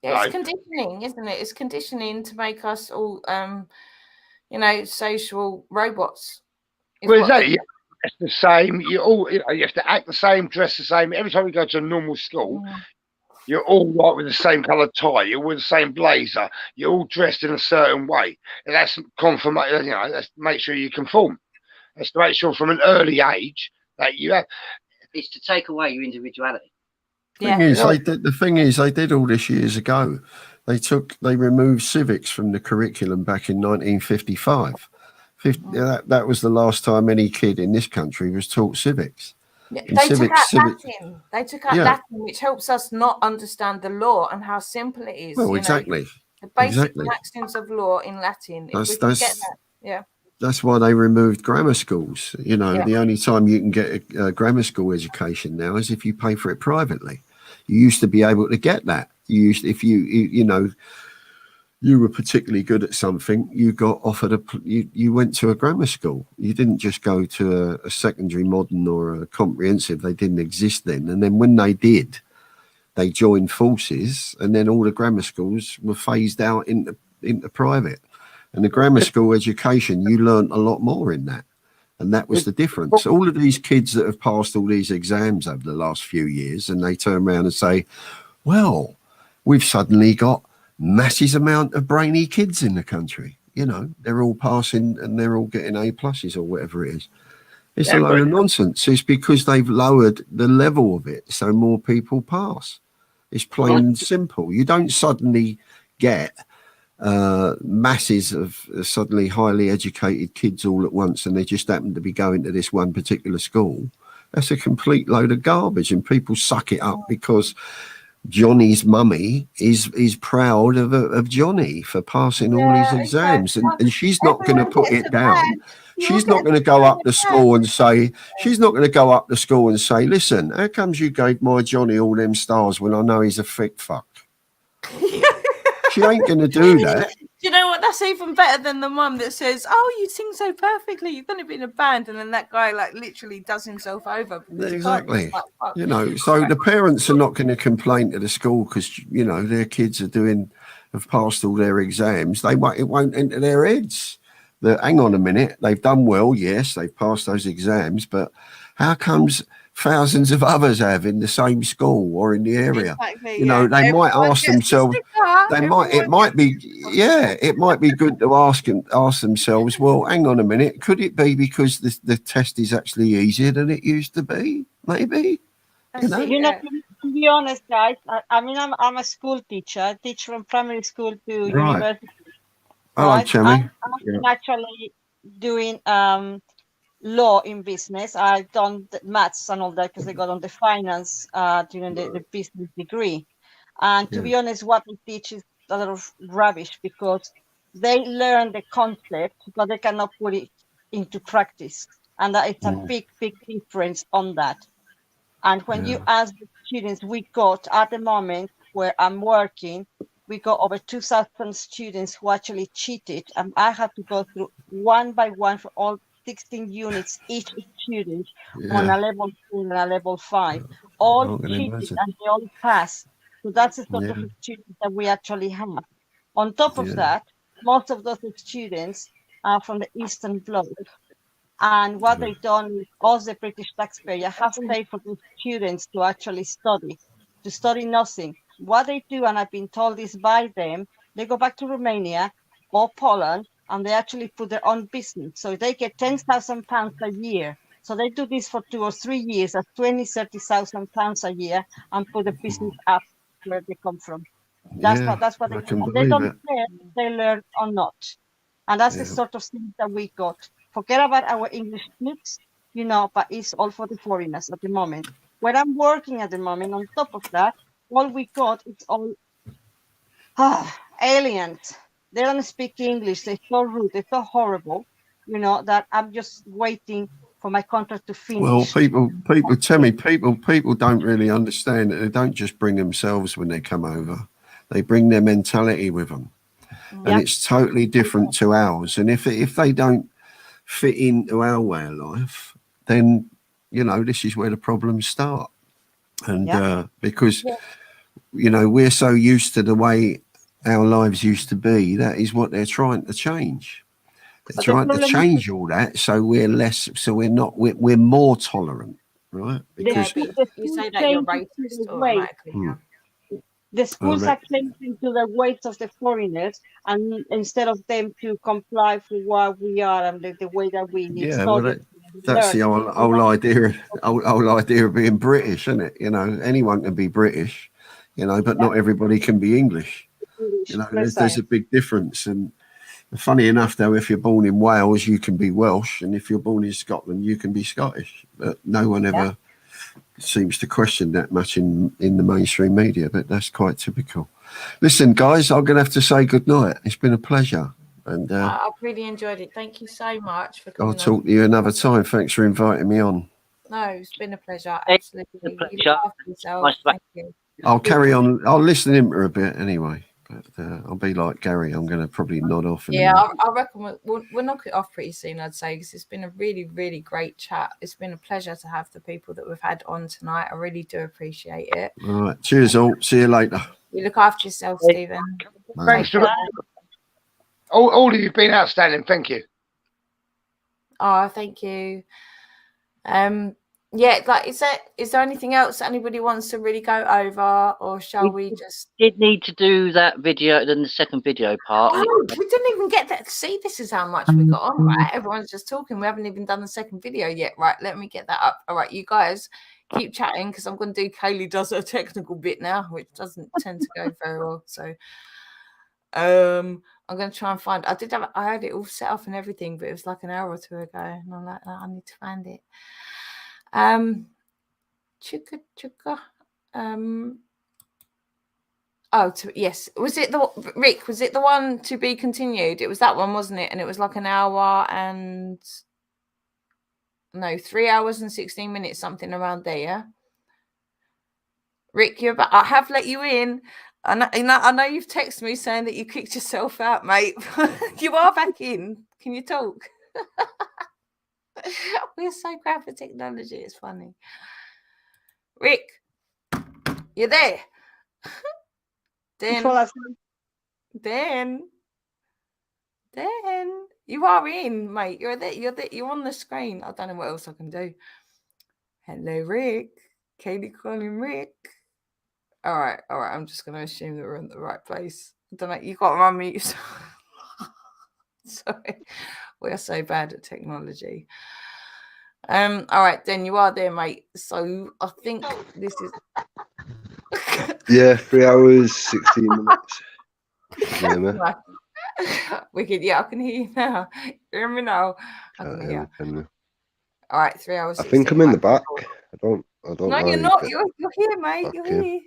Yeah, it's conditioning, isn't it? It's conditioning to make us all, social robots. Well, exactly. It's the same. You have to act the same, dress the same. Every time you go to a normal school, you're all right with the same coloured tie. You're with the same blazer. You're all dressed in a certain way. And that's confirmation. That's to make sure you conform. That's to make sure from an early age that you have. It's to take away your individuality. The thing is, they did all this years ago. They removed civics from the curriculum back in 1955. That was the last time any kid in this country was taught civics. Yeah, they took out Latin. They took out Latin, which helps us not understand the law and how simple it is. Well, exactly. The basic maxims of law in Latin. If we can get that, yeah. That's why they removed grammar schools. The only time you can get a grammar school education now is if you pay for it privately. You used to be able to get that. If you were particularly good at something, you got offered you went to a grammar school. You didn't just go to a secondary modern or a comprehensive. They didn't exist then. And then when they did, they joined forces, and then all the grammar schools were phased out into private. And the grammar school education, you learned a lot more in that. And that was the difference. All of these kids that have passed all these exams over the last few years, and they turn around and say, well, we've suddenly got massive amount of brainy kids in the country. They're all passing and they're all getting A+ or whatever it is. It's a load of nonsense. It's because they've lowered the level of it so more people pass. It's plain and simple. You don't suddenly get masses of suddenly highly educated kids all at once and they just happen to be going to this one particular school. That's a complete load of garbage, and people suck it up because Johnny's mummy is proud of Johnny for passing all his exams, and she's not going to put it down. She's not going to go up to school and say, listen, how comes you gave my Johnny all them stars when I know he's a thick fuck? She ain't going to do that. Do you know what? That's even better than the mum that says, "Oh, you sing so perfectly. You've going to be in a band," and then that guy literally does himself over. Exactly. So the parents are not going to complain to the school because their kids have passed all their exams. It won't enter their heads that, hang on a minute, they've done well. Yes, they've passed those exams, but how comes thousands of others have in the same school or in the area? Exactly, they might ask themselves. It might be good to ask themselves. Well, hang on a minute. Could it be because the test is actually easier than it used to be? Maybe. To be honest, guys. I'm a school teacher. I teach from primary school to university. Hello, Chummy. I'm actually doing law in business. I've done the maths and all that because I got on the finance during the business degree. And to be honest, what we teach is a lot of rubbish because they learn the concept, but they cannot put it into practice. And that it's a big, big difference on that. And when you ask the students, we got at the moment where I'm working, we got over 2,000 students who actually cheated. And I had to go through one by one for all 16 units, each student on a level 2 and a level 5. All cheated and they all passed. So that's the sort of students that we actually have. On top of that, most of those students are from the Eastern Bloc. And what they've done is us, the British taxpayer, have paid for those students to actually study nothing. What they do, and I've been told this by them, they go back to Romania or Poland and they actually put their own business. So they get £10,000 a year. So they do this for 2 or 3 years at 30,000 pounds a year and put the business up where they come from. That's Yeah, what they I do. can And they believe don't it. care if they learn or not. And that's the Yeah. sort of thing that we got. Forget about our English kids, you know, but it's all for the foreigners at the moment. Where I'm working at the moment, on top of that, all we got is all aliens. They don't speak English. They're so rude. They're so horrible, you know, that I'm just waiting for my contract to Well, finish. people tell me people don't really understand that they don't just bring themselves when they come over; they bring their mentality with them, Yeah. and it's totally different to ours. And if they don't fit into our way of life, then you know this is where the problems start. And because you know we're so used to the way our lives used to be, that is what they're trying to change. They're trying to change all that, so we're less, so we're more tolerant, right? Yeah, Because but you say that you're racist automatically. The schools are changing to the ways of the foreigners, and instead of them to comply for what we are and the way that we yeah, study, well, that's the whole idea of being British, isn't it? You know, anyone can be British, you know, but not everybody can be English. You know, there's a big difference. And funny enough, though, if you're born in Wales, you can be Welsh, and if you're born in Scotland, you can be Scottish. But no one ever seems to question that much in the mainstream media, but that's quite typical. Listen, guys, I'm going to have to say good night. It's been a pleasure. And I've really enjoyed it. Thank you so much for coming. I'll talk to you another time. Thanks for inviting me on. No, it's been a pleasure. Absolutely. You look after yourself. Nice. Thank you. I'll carry on. I'll listen in for a bit anyway. But I'll be like Gary. I'm going to probably nod off. I reckon we'll knock it off pretty soon, I'd say, because it's been a really, really great chat. It's been a pleasure to have the people that we've had on tonight. I really do appreciate it. All right. Cheers, all. See you later. You look after yourself, Stephen. Thanks to all of you. Been outstanding. Thank you. Oh, thank you. Yeah, like, is there anything else anybody wants to really go over, or shall we just? Did need to do that video, then the second video part. Oh, we didn't even get that. See, this is how much we got on, right? Everyone's just talking. We haven't even done the second video yet, right? Let me get that up. All right, you guys keep chatting because I'm going to do. Kaylee does a technical bit now, which doesn't tend to go very well. So, I'm going to try and find. I had it all set up and everything, but it was like an hour or two ago, and I'm like, I need to find it. Chugga. Yes. Was it Rick? Was it the one to be continued? It was that one, wasn't it? And it was like an hour and 3 hours and 16 minutes, something around there. Yeah? Rick, you're back. I have let you in. I know you've texted me saying that you kicked yourself out, mate. You are back in. Can you talk? We're so crap at technology. It's funny. Rick, you're there. Dan, you are in, mate. You're there. You're on the screen. I don't know what else I can do. Hello, Rick. Katie calling Rick. All right. I'm just going to assume that we're in the right place. I don't know. You got to unmute. Sorry, we are so bad at technology. All right, then you are there, mate. So I think this is. Yeah, 3 hours, 16 minutes. Yeah, Wicked. Yeah, I can hear you now. Hear me now. I can hear. All right, 3 hours. I think I'm in the back. I don't. No, you're not. You're here, mate. Okay. You're here.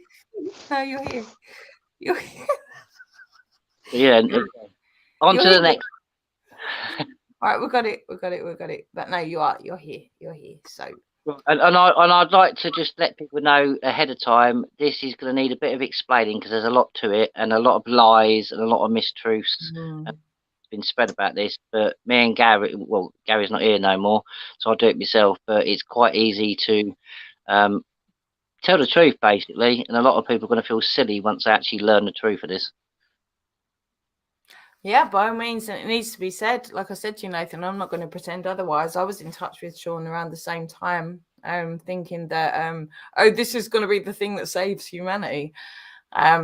No, you're here. You're here. Yeah. On to the next. All right, we got it. But no, you're here. So. And I'd like to just let people know ahead of time, this is going to need a bit of explaining because there's a lot to it and a lot of lies and a lot of mistruths been spread about this. But me and Gary, well, Gary's not here no more, so I'll do it myself. But it's quite easy to tell the truth, basically, and a lot of people are going to feel silly once they actually learn the truth of this. Yeah, by all means, and it needs to be said. Like I said to you, Nathan, I'm not going to pretend otherwise. I was in touch with Sean around the same time, thinking that, this is going to be the thing that saves humanity. I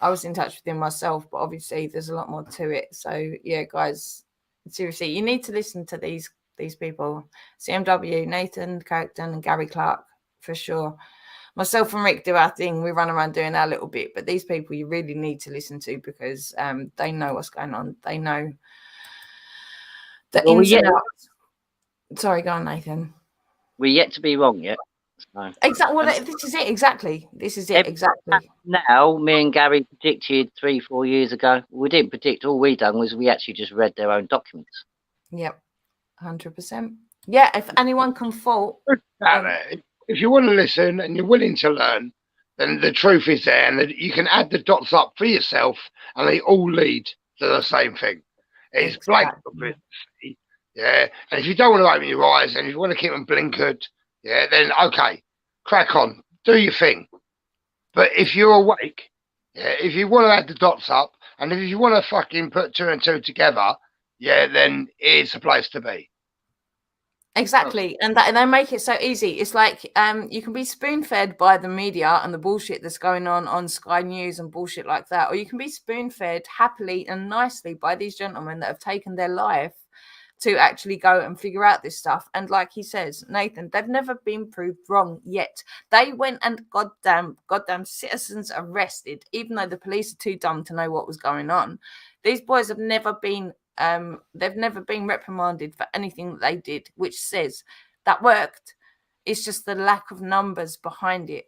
was in touch with him myself, but obviously there's a lot more to it. So, yeah, guys, Seriously, you need to listen to these people. CMW, Nathan Kirkton and Gary Clark, for sure. Myself and Rick do our thing. We run around doing our little bit, but these people you really need to listen to because they know what's going on. They know the ins and outs. Sorry, go on, Nathan. We're yet to be wrong yet. So. Exactly. Well, this is it. Exactly. This is it. Exactly. Now, me and Gary predicted 3-4 years ago. We didn't predict. All we done was we actually just read their own documents. Yep. 100%. Yeah. If anyone can fault. If you want to listen and you're willing to learn, then the truth is there, and you can add the dots up for yourself, and they all lead to the same thing. It's black publicity. Yeah. And if you don't want to open your eyes and if you want to keep them blinkered, yeah, then okay, crack on, do your thing. But if you're awake, yeah, if you want to add the dots up, and if you want to fucking put 2 and 2 together, yeah, then it's a place to be. Exactly. And they make it so easy. It's like you can be spoon-fed by the media and the bullshit that's going on Sky News and bullshit like that, or you can be spoon-fed happily and nicely by these gentlemen that have taken their life to actually go and figure out this stuff. And like he says, Nathan, they've never been proved wrong yet. They went and goddamn citizens arrested, even though the police are too dumb to know what was going on. These boys have never been they've never been reprimanded for anything that they did, which says that worked. It's just the lack of numbers behind it.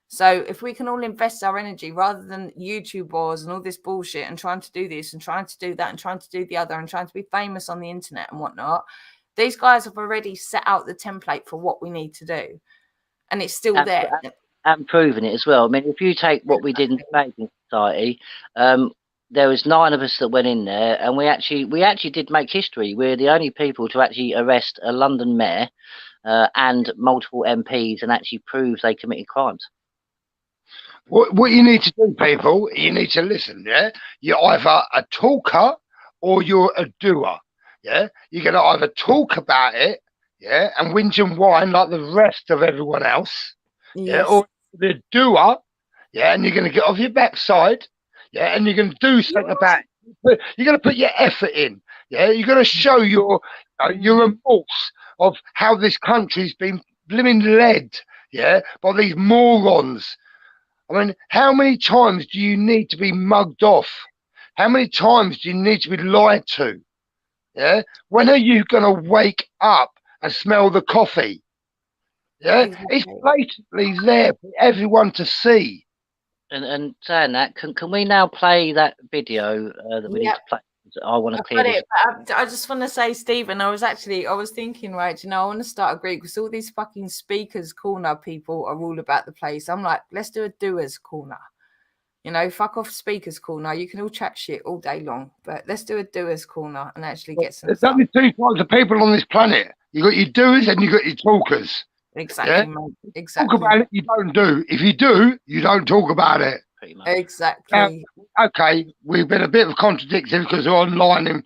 So if we can all invest our energy rather than YouTube wars and all this bullshit and trying to do this and trying to do that and trying to do the other and trying to be famous on the internet and whatnot, these guys have already set out the template for what we need to do. And it's still there. And proven it as well. I mean, if you take what we did in the Canadian Society, there was 9 of us that went in there, and we actually did make history. We're the only people to actually arrest a London mayor and multiple MPs and actually prove they committed crimes. What you need to do, people, you need to listen, yeah? You're either a talker or you're a doer, yeah? You're going to either talk about it, yeah, and whinge and whine like the rest of everyone else, yeah, or the doer, yeah, and you're going to get off your backside, yeah, and you're going to do something about it. You're going to put your effort in, yeah? You're going to show your remorse of how this country's been blimmin' led, yeah, by these morons. I mean, how many times do you need to be mugged off? How many times do you need to be lied to? Yeah? When are you going to wake up and smell the coffee? Yeah? Exactly. It's blatantly there for everyone to see. And saying that, can we now play that video that we need to play? I want to clear this. I just want to say, Stephen, I was thinking, right, I want to start a group because all these fucking speakers corner people are all about the place. I'm like, let's do a doers corner. Fuck off speakers corner. You can all chat shit all day long, but let's do a doers corner and actually get some. There's only 2 types of people on this planet. You got your doers and you got your talkers. Exactly, yeah? Mate. Exactly. Talk about it, you don't do. If you do, you don't talk about it. Exactly. Okay, we've been a bit of contradictory because we're online in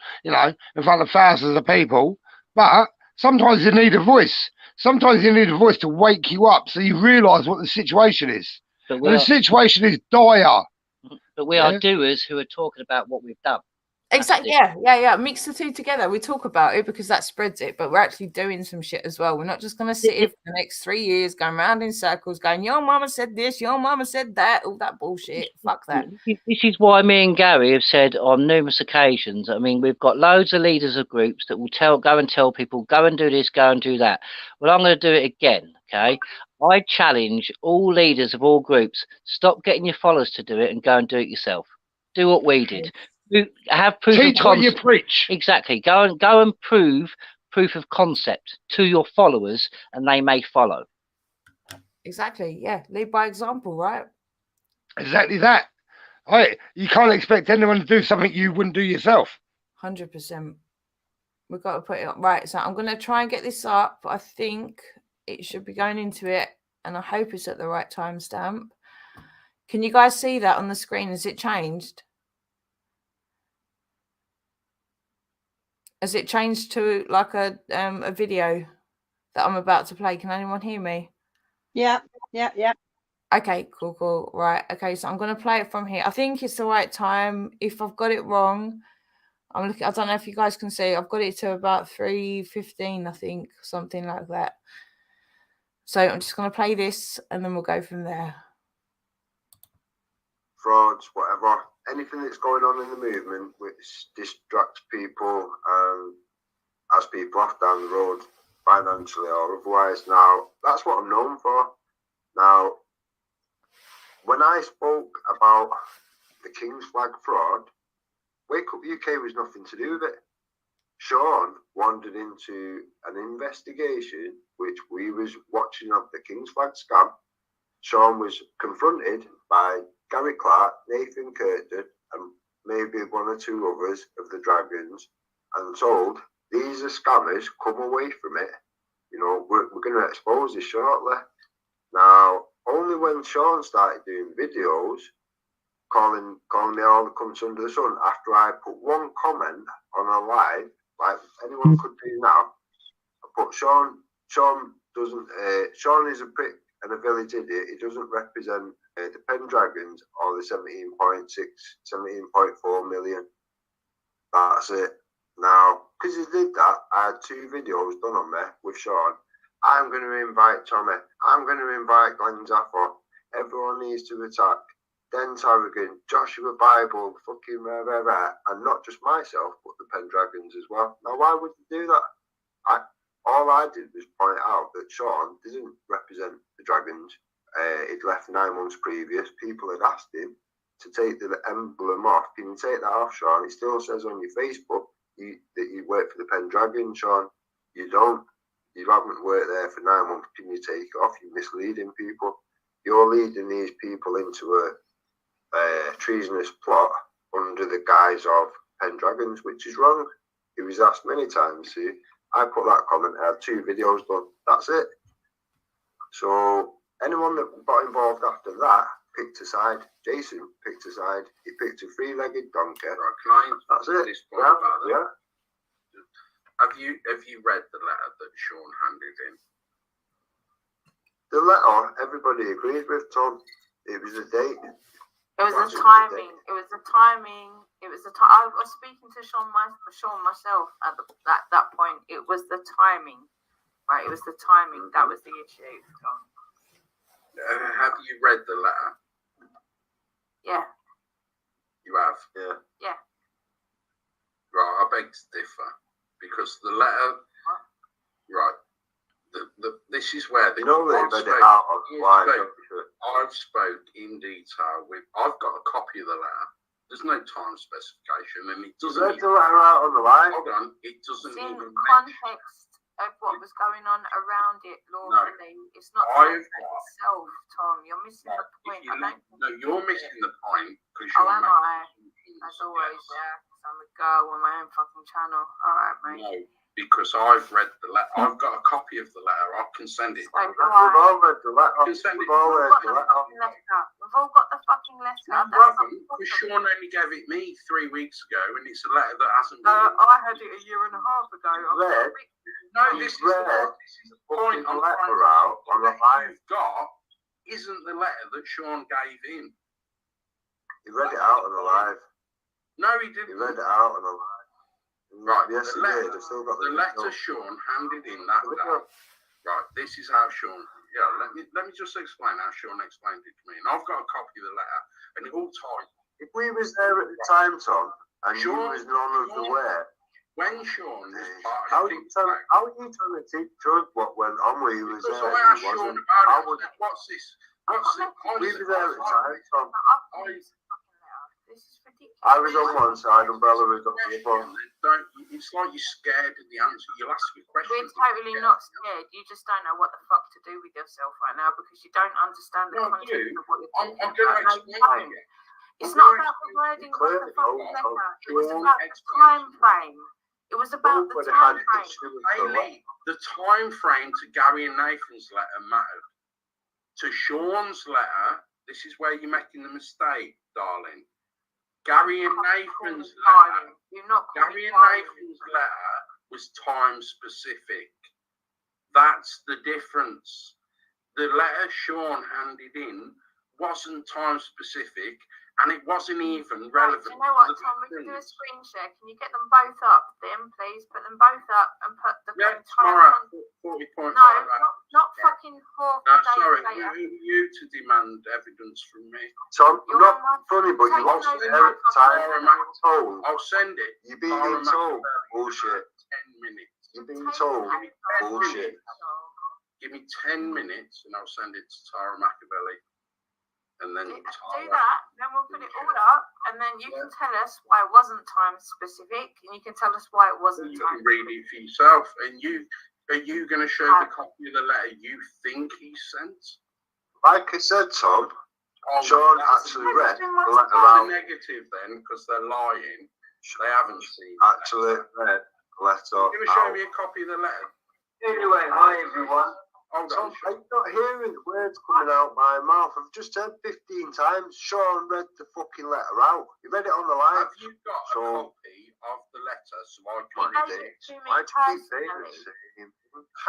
front of thousands of people, but sometimes you need a voice. Sometimes you need a voice to wake you up so you realise what the situation is. The situation is dire. But we are doers who are talking about what we've done. Exactly. Yeah. Mix the two together. We talk about it because that spreads it, but we're actually doing some shit as well. We're not just going to sit here for the next 3 years going around in circles going, your mama said this, your mama said that, all that bullshit. Fuck that. This is why me and Gary have said on numerous occasions, I mean, we've got loads of leaders of groups that will go and tell people, go and do this, go and do that. Well, I'm going to do it again, okay? I challenge all leaders of all groups, stop getting your followers to do it and go and do it yourself. Do what we did. Have proof Teach of what you preach. Exactly. Go and prove proof of concept to your followers, and they may follow. Exactly. Yeah. Lead by example, right? Exactly that. Right. You can't expect anyone to do something you wouldn't do yourself. 100%. We've got to put it up. Right. So I'm going to try and get this up. I think it should be going into it, and I hope it's at the right timestamp. Can you guys see that on the screen? Has it changed? Has it changed to like a video that I'm about to play? Can anyone hear me? Yeah. Okay, cool. Right. Okay, so I'm going to play it from here. I think it's the right time. If I've got it wrong, I'm looking. I don't know if you guys can see. I've got it to about 3:15, I think, something like that. So I'm just going to play this, and then we'll go from there. Frauds, whatever, anything that's going on in the movement which distracts people and has people off down the road financially or otherwise. Now, that's what I'm known for. Now, when I spoke about the King's Flag fraud, Wake Up UK was nothing to do with it. Sean wandered into an investigation which we was watching of the King's Flag scam. Sean was confronted by Gary Clark, Nathan Curtin, and maybe one or two others of the Dragons, and told, these are scammers, come away from it. You know, we're going to expose this shortly. Now, only when Sean started doing videos, calling me all the cunts under the sun, after I put one comment on a live, like anyone could do now, I put Sean is a prick and a village idiot. He doesn't represent the Pendragons or the 17.4 million. That's it. Now, because he did that, I had 2 videos done on me with Sean. I'm going to invite Tommy. I'm going to invite Glenn Zaffo. Everyone needs to attack. Den Tarragon, Joshua Bible, fucking and not just myself, but the Pendragons as well. Now, why would you do that? All I did was point out that Sean didn't represent the Dragons. He'd left 9 months previous. People had asked him to take the emblem off. Can you take that off, Sean? It still says on your Facebook that you work for the Pendragon, Sean. You don't. You haven't worked there for 9 months. Can you take it off? You're misleading people. You're leading these people into a treasonous plot under the guise of Pendragons, which is wrong. He was asked many times. See, I put that comment. I had 2 videos done. That's it. So anyone that got involved after that picked a side. Jason picked a side. He picked a 3-legged donkey. Right, can I That's it. this point about that? Yeah. Have you read the letter that Sean handed in? The letter, everybody agreed with, Tom. It was a date. It was the timing. It was the timing. It was the time. I was speaking to Sean myself at that point. It was the timing, right? It was the timing that was the issue. Have you read the letter? Yeah. You have. Yeah. Yeah. Right. I beg to differ because the letter. What? Right. This is where you know that read it out of line. I've spoke in detail with. I've got a copy of the letter. There's no time specification, and it doesn't. Read the letter out on the line. Hold on, it doesn't in even context of what was going on around it lawfully. No, it's not the letter itself, Tom. You're missing the point. You're missing the point because you're. Am I? As always, yeah. Because I'm a girl on my own fucking channel. All right, mate. No. Because I've read the letter. I've got a copy of the letter. I can send it. We've all read the letter. We've all got the fucking letter. No, because Sean only gave it me 3 weeks ago, and it's a letter that hasn't been. I had it a year and a half ago. This is the point I'm trying to out on the line. You've got isn't the letter that Sean gave in. He read it out on the live. No, he didn't. He read it out on the live. Right, yes, the letter, the letter Sean handed in that day. Right, this is how Sean. Yeah, let me just explain how Sean explained it to me. And I've got a copy of the letter, and it all ties. If we was there at the time, Tom, and Sean was none of the way, when Sean was part how are you trying to teach us what went on when he was there? Because I asked Sean about it. What's this? We were there at the time, Tom. This is ridiculous. I was on one side, Umbrella was on the other. It's like you're scared of the answer. You'll ask me questions. We're totally not scared. You just don't know what the fuck to do with yourself right now because you don't understand the context of what you're talking about. I'm going to explain it. It's not about the wording of the fucking letter. It was about the time frame. It was about the time frame. The time frame to Gary and Nathan's letter mattered. To Sean's letter, this is where you're making the mistake, darling. Gary and Nathan's letter. Gary and Nathan's letter was time specific. That's the difference. The letter Sean handed in wasn't time specific, and it wasn't even relevant. Do you know what, Tom? We can do a screen share. Can you get them both up, then, please? Put them both up and put the tomorrow at 40.5. No, not fucking 4 No, days sorry, later. you to demand evidence from me. Tom, not funny, but you lost Eric time. I'll send it. You're being told bullshit. 10 minutes. You're being told bullshit. Give me 10 minutes and I'll send it to Tara Machiavelli. And then do that, then we'll put it all up, and then you can tell us why it wasn't time specific, and you can tell us why it wasn't you time can read it for yourself. And are you going to show the copy of the letter you think he sent? Like I said, Tom, Sean actually read the letter out. Negative then, because they're lying. They haven't seen. Actually read the letter. You're going to show me a copy of the letter. Anyway, hi everyone. Tom, I'm not hearing words coming out my mouth. I've just heard 15 times. Sean read the fucking letter out. He read it on the line. Have you got a copy of the letter so I can read it? Why do you keep saying the same?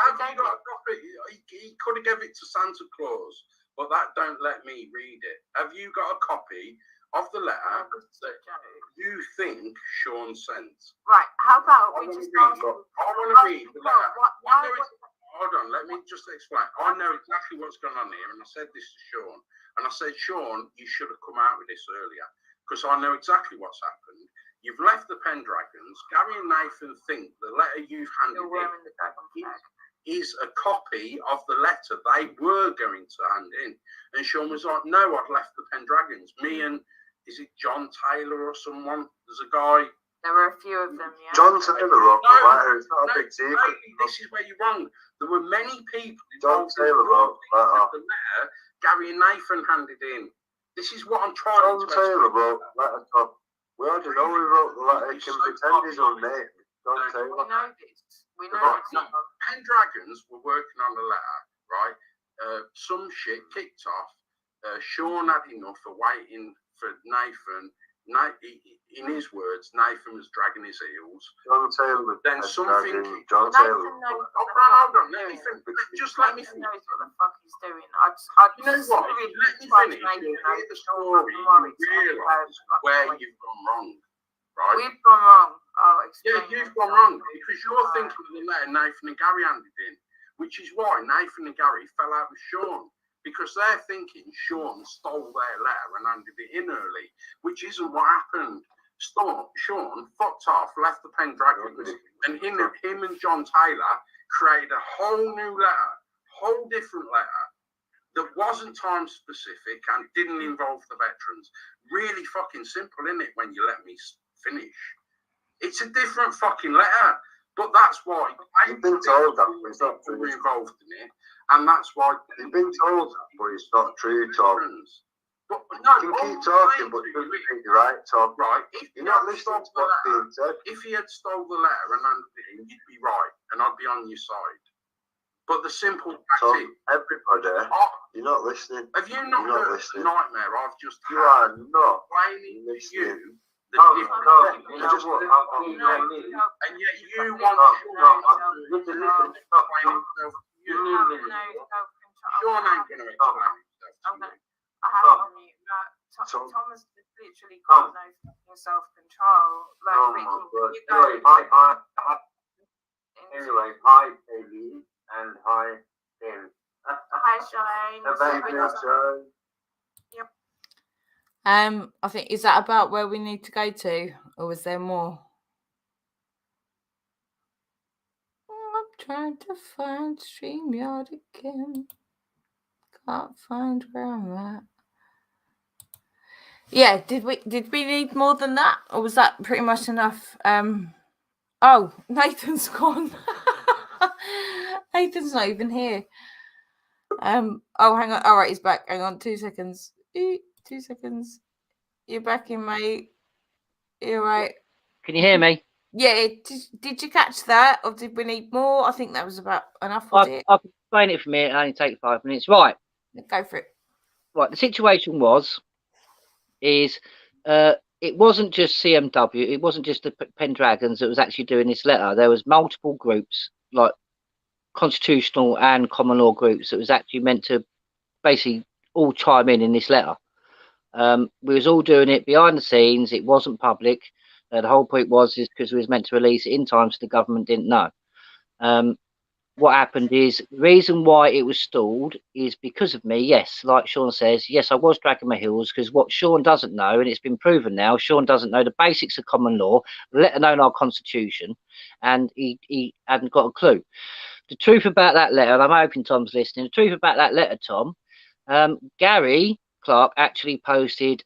Have you got a copy? He could have given it to Santa Claus, but that don't let me read it. Have you got a copy of the letter that you think Sean sent? Right, how about we just ask... I want to read the letter. Hold on, let me just explain. I know exactly what's going on here, and I said this to Sean. And I said, Sean, you should have come out with this earlier, because I know exactly what's happened. You've left the Pendragons. Gary and Nathan think the letter you've handed in is a copy of the letter they were going to hand in. And Sean was like, no, I've left the Pendragons. Me and, is it John Taylor or someone? There's a guy. There were a few of them, yeah. John Taylor wrote the letter. It's not a big secret. This is where you're wrong. There were many people. John Taylor wrote the letter Gary and Nathan handed in. This is what I'm trying to explain. John Taylor wrote the letter, Tom. We already know he wrote the letter. He can pretend he's unnamed. John Taylor. We know this. We know this. Pendragons were working on the letter, right? Some shit kicked off. Sean had enough of waiting for Nathan. In his words, Nathan was dragging his heels. John Taylor. Then something. John Taylor. Hold on. Let me finish. Just let me finish. Knows what the fuck he's doing. You know what? Let me finish. You'll hear the story. You realise where you've gone wrong. Right? We've gone wrong. Yeah, you've gone wrong because you're thinking of the letter Nathan and Gary handed in, which is why Nathan and Gary fell out with Sean. Because they're thinking Sean stole their letter and handed it in early, which isn't what happened. Sean fucked off, left the Pendragons, and him and John Taylor created a whole new letter, whole different letter that wasn't time specific and didn't involve the veterans. Really fucking simple, isn't it, when you let me finish? It's a different fucking letter, but that's why you've been told that it's not true. Involved in it. And that's why you've been told, but it's not true, Tom. But no, you can keep talking, but you're right, Tom. Right. You're not listening to what's being said. If he had stole the letter and handed it in, you'd be right, and I'd be on your side. But the simple fact is, everybody, you're not listening. Have you not heard the nightmare I've just had? You are not listening. And yet you want You have no self-control. Sean ain't going to explain himself. I have on you. Thomas literally got no self-control. Like, Anyway, hi, Baby, and hi, Tim. Hi, Shane. Yep. I think, is that about where we need to go to, or was there more? I'm trying to find StreamYard again. Can't find where I'm at. Yeah, did we need more than that, or was that pretty much enough? Oh, Nathan's gone. Nathan's not even here. Oh, hang on. All right, he's back. Hang on, 2 seconds. 2 seconds. You're back in, mate. You're right. Can you hear me? Yeah. Did you catch that, or did we need more? I think that was about enough. I can explain it from here. It only take 5 minutes. Right. Go for it. Right. The situation is it wasn't just CMW. It wasn't just the Pendragons that was actually doing this letter. There was multiple groups, like constitutional and common law groups, that was actually meant to basically all chime in this letter. We was all doing it behind the scenes. It wasn't public. The whole point was because we was meant to release it in time, so the government didn't know. What happened is the reason why it was stalled is because of me. Yes, like Sean says, yes, I was dragging my heels because what Sean doesn't know, and it's been proven now, Sean doesn't know the basics of common law, let alone our constitution, and he hadn't got a clue. The truth about that letter, and I'm hoping Tom's listening, the truth about that letter, Tom, Gary Clark actually posted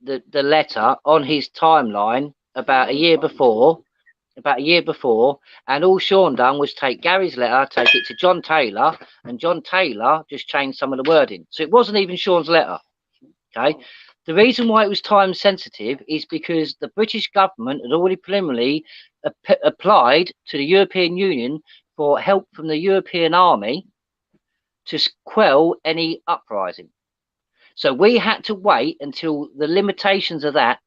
the letter on his timeline about a year before, and all Sean done was take Gary's letter, take it to John Taylor, and John Taylor just changed some of the wording. So it wasn't even Sean's letter. Okay. The reason why it was time sensitive is because the British government had already preliminarily applied to the European Union for help from the European army to quell any uprising. So we had to wait until the limitations of that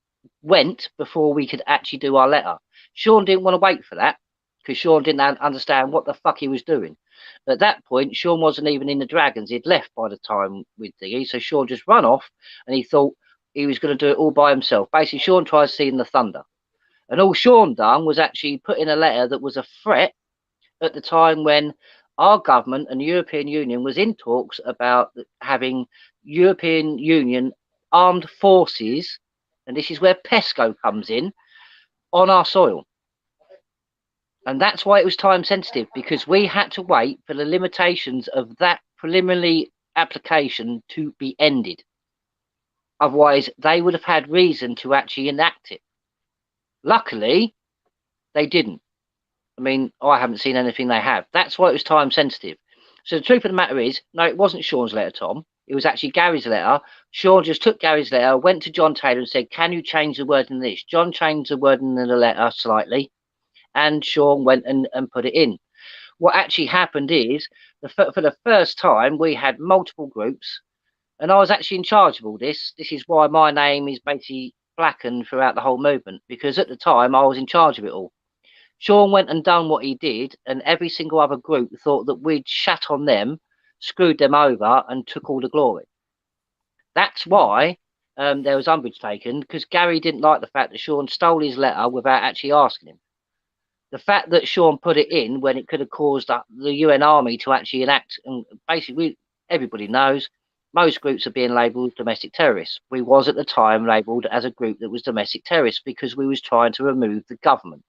went before we could actually do our letter. Sean didn't want to wait for that because Sean didn't understand what the fuck he was doing. At that point, Sean wasn't even in the Dragons. He'd left by the time with Diggy. So Sean just ran off and he thought he was going to do it all by himself. Basically, Sean tried seeing the thunder. And all Sean done was actually put in a letter that was a threat at the time when our government and the European Union was in talks about having European Union armed forces, and this is where PESCO comes in, on our soil. And that's why it was time sensitive, because we had to wait for the limitations of that preliminary application to be ended. Otherwise, they would have had reason to actually enact it. Luckily, they didn't. I mean, I haven't seen anything they have. That's why it was time sensitive. So the truth of the matter is, no, it wasn't Sean's letter, Tom. It was actually Gary's letter. Sean just took Gary's letter, went to John Taylor and said, can you change the word in this? John changed the word in the letter slightly, and Sean went and put it in. What actually happened is, for the first time, we had multiple groups, and I was actually in charge of all this. This is why my name is basically blackened throughout the whole movement, because at the time, I was in charge of it all. Sean went and done what he did, and every single other group thought that we'd shat on them, screwed them over, and took all the glory. That's why there was umbrage taken, because Gary didn't like the fact that Sean stole his letter without actually asking him. The fact that Sean put it in when it could have caused the UN Army to actually enact, and basically everybody knows, most groups are being labelled domestic terrorists. We was at the time labelled as a group that was domestic terrorists because we was trying to remove the government.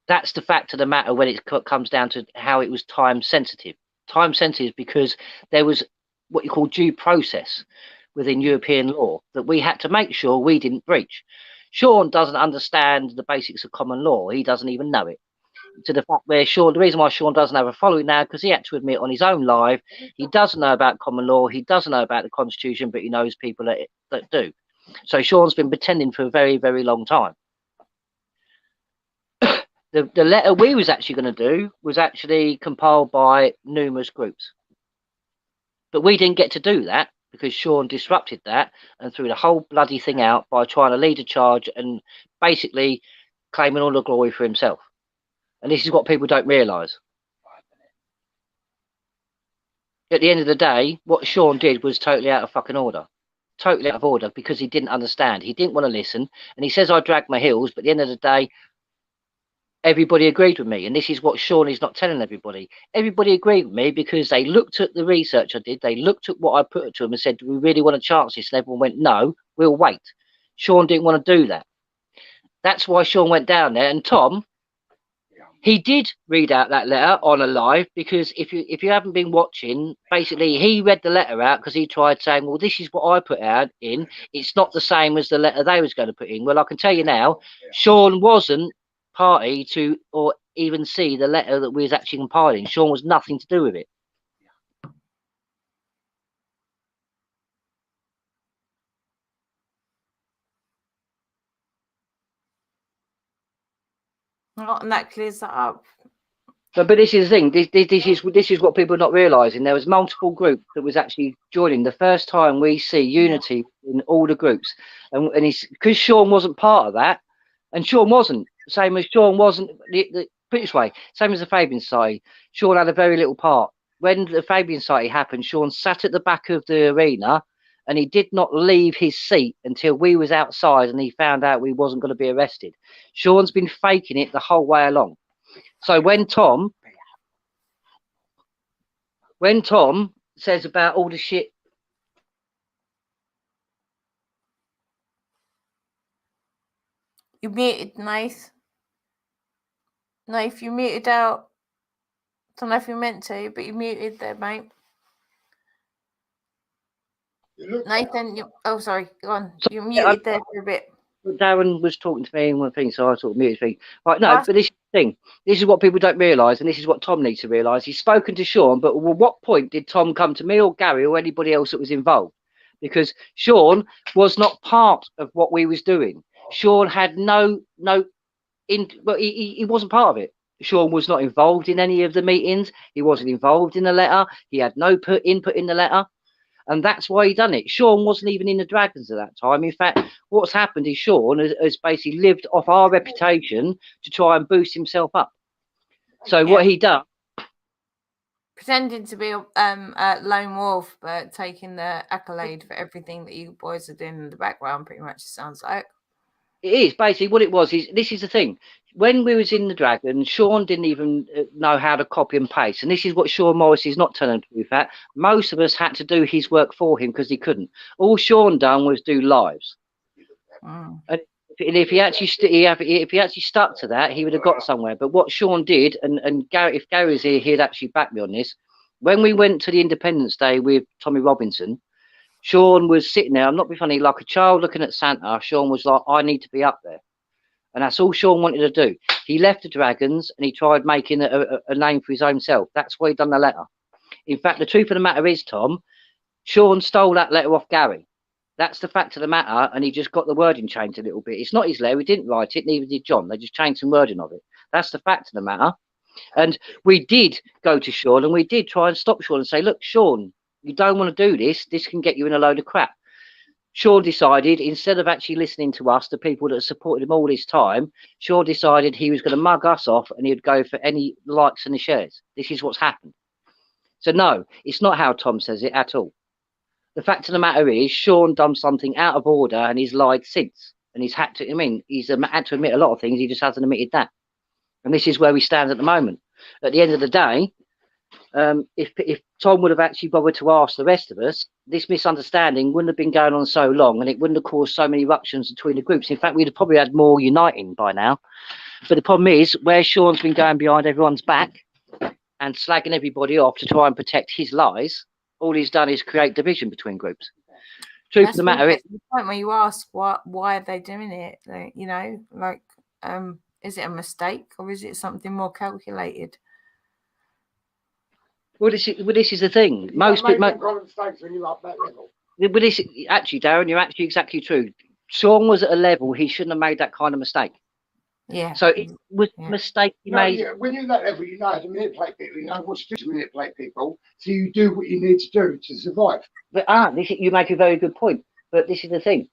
That's the fact of the matter when it comes down to how it was time sensitive. Time sensitive because there was what you call due process within European law that we had to make sure we didn't breach. Sean doesn't understand the basics of common law. He doesn't even know it. To the fact where Sean, the reason why Sean doesn't have a following now, because he had to admit on his own live, he doesn't know about common law, he doesn't know about the Constitution, but he knows people that do. So Sean's been pretending for a very, very long time. The letter we was actually going to do was actually compiled by numerous groups. But we didn't get to do that because Sean disrupted that and threw the whole bloody thing out by trying to lead a charge and basically claiming all the glory for himself. And this is what people don't realise. At the end of the day, what Sean did was totally out of fucking order. Totally out of order because he didn't understand. He didn't want to listen. And he says I dragged my heels, but at the end of the day, everybody agreed with me, and this is what Sean is not telling everybody. Everybody agreed with me because they looked at the research I did, they looked at what I put to them and said, do we really want to chance this? And everyone went, no, we'll wait. Sean didn't want to do that. That's why Sean went down there. And Tom, he did read out that letter on a live, because if you haven't been watching, basically he read the letter out because he tried saying, well, this is what I put out in. It's not the same as the letter they was going to put in. Well, I can tell you now, Sean wasn't party to or even see the letter that we was actually compiling. Sean was nothing to do with it. Oh, and that clears that up. But this is the thing. This is what people are not realising. There was multiple groups that was actually joining. The first time we see unity in all the groups, and it's because Sean wasn't part of that, and Sean wasn't. Same as Sean wasn't put this way. Same as the Fabian Society. Sean had a very little part when the Fabian sighting happened, Sean sat at the back of the arena and he did not leave his seat until we was outside and he found out we wasn't going to be arrested. Sean's been faking it the whole way along. So when Tom says about all the shit, you muted, Nath. Nath, you muted out. Don't know if you meant to, but you muted there, mate. Nathan, oh sorry, go on. You muted there for a bit. Darren was talking to me and one thing, so I sort of muted thing. Right, no, but this is the thing. This is what people don't realise, and this is what Tom needs to realise. He's spoken to Sean, but at what point did Tom come to me or Gary or anybody else that was involved? Because Sean was not part of what we was doing. Sean had he wasn't part of it. Sean was not involved in any of the meetings. He wasn't involved in the letter. He had no input in the letter. And that's why he done it. Sean wasn't even in the Dragons at that time. In fact, what's happened is Sean has basically lived off our reputation to try and boost himself up. So what he done, pretending to be a lone wolf, but taking the accolade for everything that you boys are doing in the background, pretty much, it sounds like. It is basically what it was. This is the thing. When we was in the Dragon, Sean didn't even know how to copy and paste. And this is what Sean Morris is not telling the truth at. Most of us had to do his work for him because he couldn't. All Sean done was do lives. And if he actually stuck to that, he would have got somewhere. But what Sean did, and Gary, if Gary was here, he'd actually back me on this. When we went to the Independence Day with Tommy Robinson, Sean was sitting there, I'm not being funny, like a child looking at Santa. Sean was like, I need to be up there. And that's all Sean wanted to do. He left the Dragons and he tried making a name for his own self. That's why he done the letter. In fact, the truth of the matter is, Tom, Sean stole that letter off Gary. That's the fact of the matter. And he just got the wording changed a little bit. It's not his letter. He didn't write it. Neither did John. They just changed some wording of it. That's the fact of the matter. And we did go to Sean and we did try and stop Sean and say, look, Sean, you don't want to do this. This can get you in a load of crap. Sean decided, instead of actually listening to us, the people that supported him all this time, Sean decided he was going to mug us off and he'd go for any likes and the shares. This is what's happened. So no, it's not how Tom says it at all. The fact of the matter is, Sean done something out of order and he's lied since. And he's had to, he's had to admit a lot of things. He just hasn't admitted that. And this is where we stand at the moment. At the end of the day, if Tom would have actually bothered to ask the rest of us, this misunderstanding wouldn't have been going on so long and it wouldn't have caused so many eruptions between the groups. In fact, we'd have probably had more uniting by now. But the problem is, where Sean's been going behind everyone's back and slagging everybody off to try and protect his lies, all he's done is create division between groups. Truth of the matter is, the point where you ask why are they doing it? Like, is it a mistake or is it something more calculated? Well, this is the thing. Most people. Mistakes when you're up that level. But this, actually, Darren, you're actually exactly true. Sean was at a level he shouldn't have made that kind of mistake. Yeah. So it was a mistake he made. Yeah. When you're at that level, you know how to manipulate people. You know what to do to manipulate people. So you do what you need to do to survive. But you make a very good point. But this is the thing.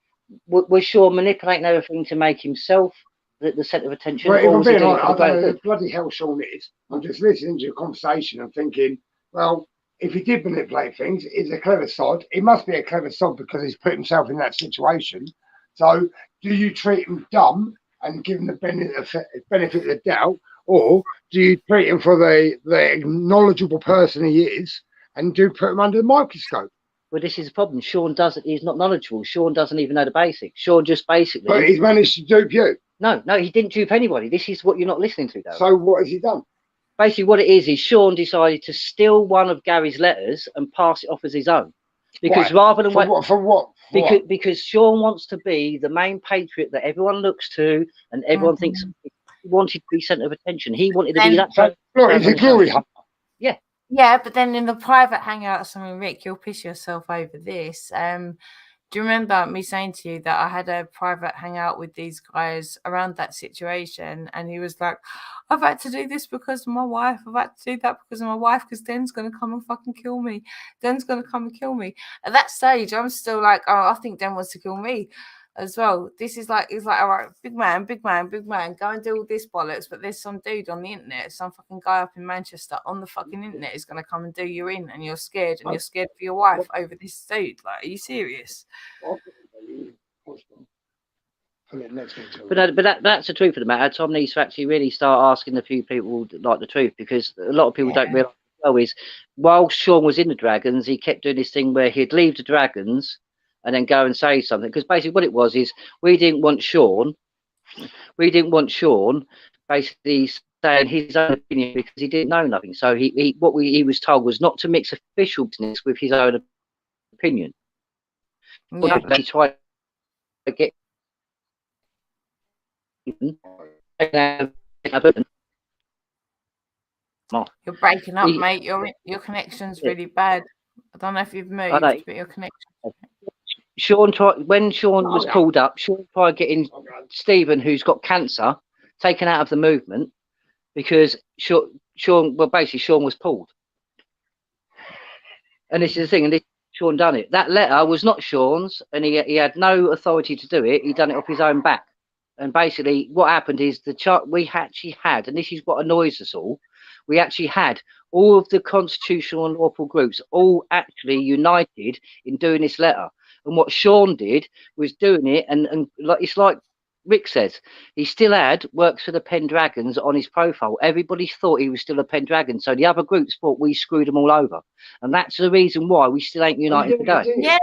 Was Sean manipulating everything to make himself the centre of attention? Well, if I'm being honest, I don't know who bloody hell Sean is. I'm just listening to your conversation and thinking, well, if he did manipulate things, he's a clever sod. He must be a clever sod because he's put himself in that situation. So do you treat him dumb and give him the benefit of the doubt, or do you treat him for the knowledgeable person he is and do put him under the microscope? Well, this is the problem. Sean he's not knowledgeable. Sean doesn't even know the basics. Sean just basically... But he's managed to dupe you. No, he didn't dupe anybody. This is what you're not listening to, though. So what has he done? Basically, what it is Sean decided to steal one of Gary's letters and pass it off as his own. Because rather than... For what? Because Sean wants to be the main patriot that everyone looks to and everyone thinks he wanted to be centre of attention. He wanted to be that... He's a glory hunter. Yeah. Yeah, but then in the private hangouts, Rick, you'll piss yourself over this. Do you remember me saying to you that I had a private hangout with these guys around that situation? And he was like, I've had to do this because of my wife. I've had to do that because of my wife, because Den's going to come and fucking kill me. Den's going to come and kill me. At that stage, I'm still like, oh, I think Den wants to kill me as well. This is like, it's like, all right, big man, go and do all this bollocks. But there's some dude on the internet, some fucking guy up in Manchester on the fucking internet is going to come and do you in, and you're scared, and you're scared for your wife over this dude. Like, are you serious? But that's the truth of the matter. Tom needs to actually really start asking a few people like the truth, because a lot of people don't realise is while Sean was in the Dragons, he kept doing this thing where he'd leave the Dragons and then go and say something. Because basically what it was is we didn't want Sean basically saying his own opinion because he didn't know nothing. So he was told was not to mix official business with his own opinion. Yeah. He tried to get You're breaking up, mate. Your connection's really bad. I don't know if you've moved, but your connection. Sean tried, when Sean was called up, Sean tried getting Stephen, who's got cancer, taken out of the movement because Sean was pulled. And this is the thing, and Sean done it. That letter was not Sean's, and he had no authority to do it. He done it off his own back. And basically, what happened is we actually had, and this is what annoys us all, we actually had all of the constitutional and lawful groups all actually united in doing this letter. And what Sean did was doing it, and like it's like Rick says, he still works for the Pendragons on his profile. Everybody thought he was still a Pendragon, so the other groups thought we screwed them all over, and that's the reason why we still ain't united today. Yeah,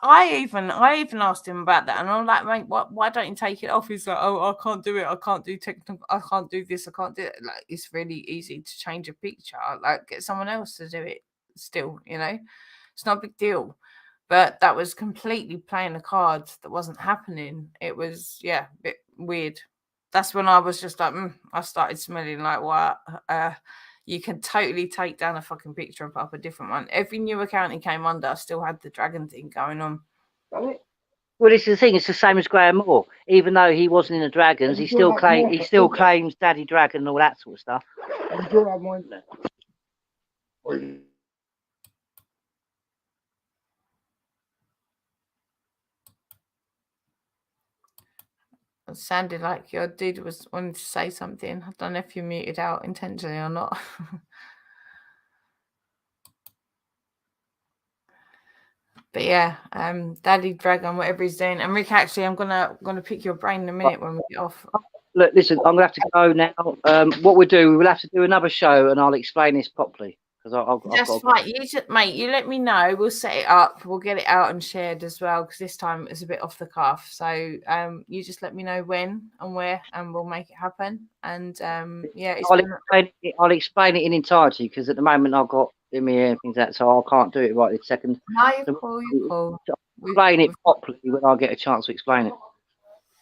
I even asked him about that, and I'm like, mate, why don't you take it off? He's like, oh, I can't do it. I can't do technical. I can't do this. I can't do it. Like, it's really easy to change a picture. Like, get someone else to do it. Still, it's not a big deal. But that was completely playing the cards that wasn't happening. It was, a bit weird. That's when I was just like, I started smelling like what? You can totally take down a fucking picture and put up a different one. Every new account he came under, I still had the dragon thing going on. Well, this is the thing. It's the same as Graham Moore. Even though he wasn't in the Dragons, he still claims Daddy Dragon and all that sort of stuff. It sounded like your dude was wanting to say something. I don't know if you muted out intentionally or not. But yeah, Daddy Dragon, whatever he's doing. And Rick, actually, I'm gonna pick your brain in a minute when we get off. Look, listen, I'm gonna have to go now. What we'll do, we will have to do another show, and I'll explain this properly. That's right. You let me know. We'll set it up. We'll get it out and shared as well, because this time it's a bit off the cuff. So you just let me know when and where, and we'll make it happen. And I'll explain it in entirety, because at the moment I've got in my ear things that, so I can't do it right this second. No, you're cool. You're cool. I'll explain it properly when I get a chance to explain it.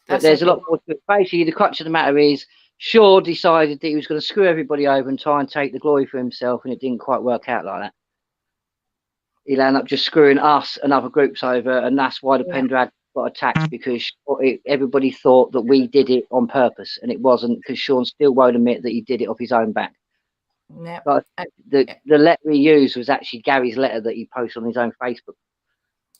But there's a lot more to it. Basically, the crux of the matter is, Shaw decided that he was going to screw everybody over and try and take the glory for himself, and it didn't quite work out like that. He'll end up just screwing us and other groups over, and that's why the Pendragon got attacked, because everybody thought that we did it on purpose, and it wasn't, because Sean still won't admit that he did it off his own back. Yeah. But the letter he used was actually Gary's letter that he posted on his own Facebook.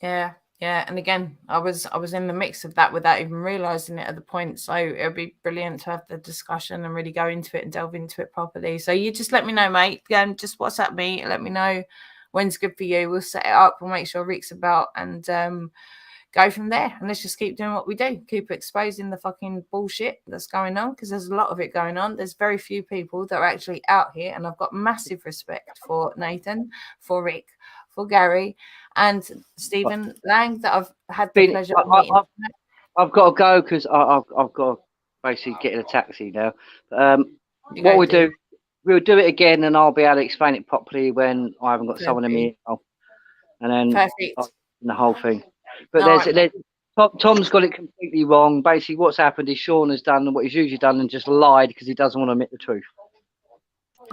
Yeah. Yeah, and again, I was in the mix of that without even realising it at the point. So it'll be brilliant to have the discussion and really go into it and delve into it properly. So you just let me know, mate. Just WhatsApp me. Let me know when's good for you. We'll set it up. We'll make sure Rick's about, and go from there. And let's just keep doing what we do. Keep exposing the fucking bullshit that's going on, because there's a lot of it going on. There's very few people that are actually out here, and I've got massive respect for Nathan, for Rick, for Gary, and Stephen Lang, that I've had the pleasure of meeting. I've got to go, because I've got to basically get in a taxi now. What we'll do, we'll do it again, and I'll be able to explain it properly when I haven't got someone in me, and then the whole thing. But Tom's got it completely wrong. Basically, what's happened is Sean has done what he's usually done and just lied because he doesn't want to admit the truth.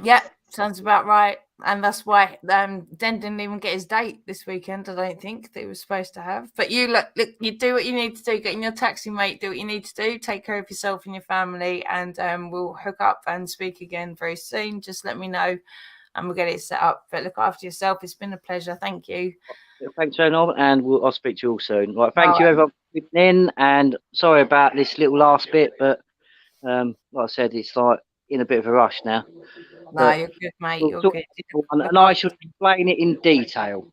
Yeah, Sounds about right. And that's why Den didn't even get his date this weekend, I don't think, that he was supposed to have. But you look, you do what you need to do. Get in your taxi, mate. Do what you need to do. Take care of yourself and your family. And we'll hook up and speak again very soon. Just let me know and we'll get it set up. But look after yourself. It's been a pleasure. Thank you. Thanks, Ronald, and I'll speak to you all soon. Right, thank you, everyone, for tuning in. And sorry about this little last bit, but like I said, it's like in a bit of a rush now. No, you're good, mate. You're good. And I shall explain it in detail.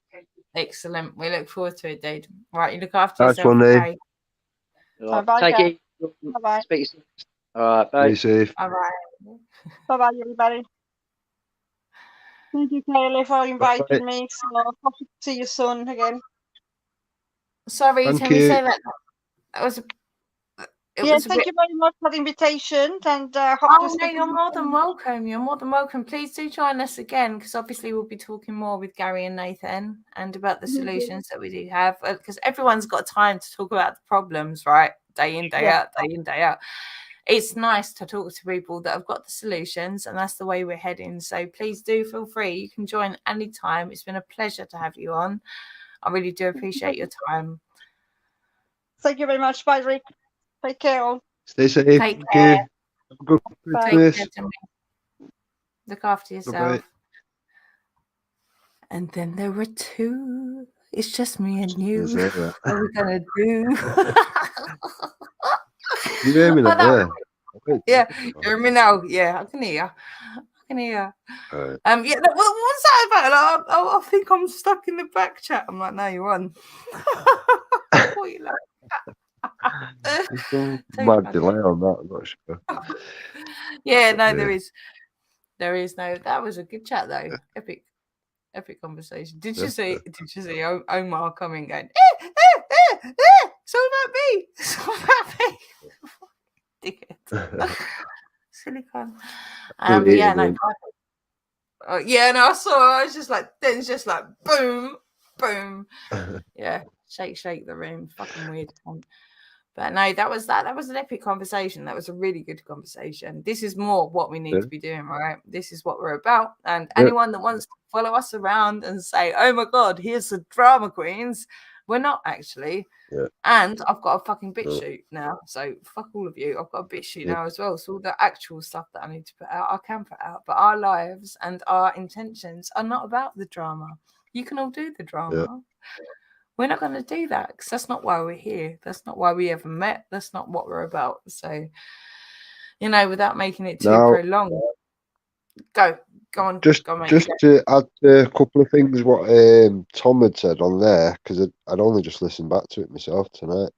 Excellent. We look forward to it, dude. Right, you look after That's yourself. one day. Okay? Right, Bye-bye, take guys. it. Bye-bye. Speak soon. All right, bye. Be safe. Bye-bye. Bye-bye, everybody. Thank you, Kaylee, for inviting me. So hope to see you soon again. Sorry, Thank can we you. say that? That was Thank you very much for the invitation, and hope to no, speak. you're more than welcome. You're more than welcome. Please do join us again, because obviously we'll be talking more with Gary and Nathan and about the solutions that we do have, because everyone's got time to talk about the problems, right? Day in, day out, day in, day out. It's nice to talk to people that have got the solutions, and that's the way we're heading. So please do feel free. You can join anytime. It's been a pleasure to have you on. I really do appreciate your time. Thank you very much. Bye, Rick. Take care all. Stay safe. Take Thank care. you. Have a good Christmas. Look after yourself. Bye-bye. And then there were two. It's just me and you. Say that. What are we gonna do? You hear me now? Yeah. Yeah, you hear me now. Yeah, I can hear. I can hear. Right. Yeah. What's that about? Like, I think I'm stuck in the back chat. I'm like, no, you're on. What are you like? There's some mad delay on that. I'm not sure. Yeah, no, there is. There is no. That was a good chat though. Epic conversation. Did you see? Did you see Omar coming going? It's all about me. It's all about me. Dickhead. Silly cunt. But yeah, no. Yeah, no, I saw. I was just like, then it's just like boom, boom. Yeah, shake the room. Fucking weird. But no, that was an epic conversation. That was a really good conversation. This is more what we need to be doing, right? This is what we're about. And anyone that wants to follow us around and say, oh my God, here's the drama queens, we're not actually. And I've got a fucking bitch shoot now. So fuck all of you. I've got a bitch shoot now as well. So all the actual stuff that I need to put out, I can put out. But our lives and our intentions are not about the drama. You can all do the drama. We're not going to do that, because that's not why we're here. That's not why we ever met. That's not what we're about. So, without making it too prolonged, go on. Just to add a couple of things what Tom had said on there, because I'd only just listened back to it myself tonight.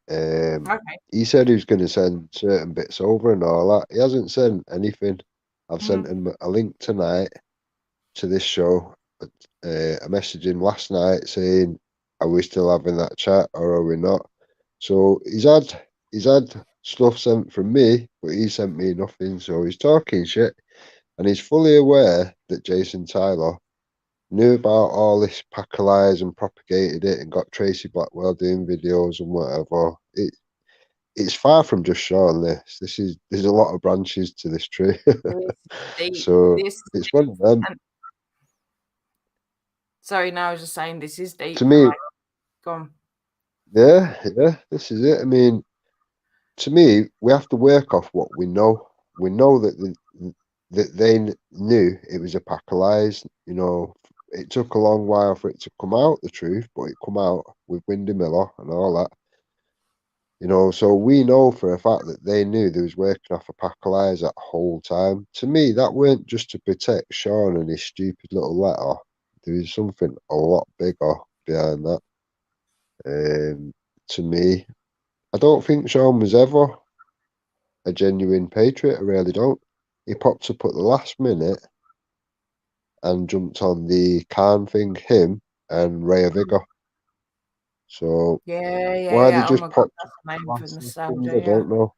He said he was going to send certain bits over and all that. He hasn't sent anything. I've sent him a link tonight to this show, a message in last night saying, are we still having that chat or are we not? So he's had stuff sent from me, but he sent me nothing. So he's talking shit, and he's fully aware that Jason Tyler knew about all this pack of lies and propagated it and got Tracy Blackwell doing videos and whatever. It's far from just Sean. There's a lot of branches to this tree. So it's one of them. Sorry, no, I was just saying this is deep. To me, go on. Yeah, this is it. I mean, to me, we have to work off what we know. We know that they knew it was a pack of lies. It took a long while for it to come out, the truth, but it come out with Windy Miller and all that. So we know for a fact that they knew they was working off a pack of lies that whole time. To me, that weren't just to protect Sean and his stupid little letter. There was something a lot bigger behind that. To me, I don't think Sean was ever a genuine patriot. I really don't. He popped up at the last minute and jumped on the Khan thing, him and Rhea Vigor. So why they just popped I don't know.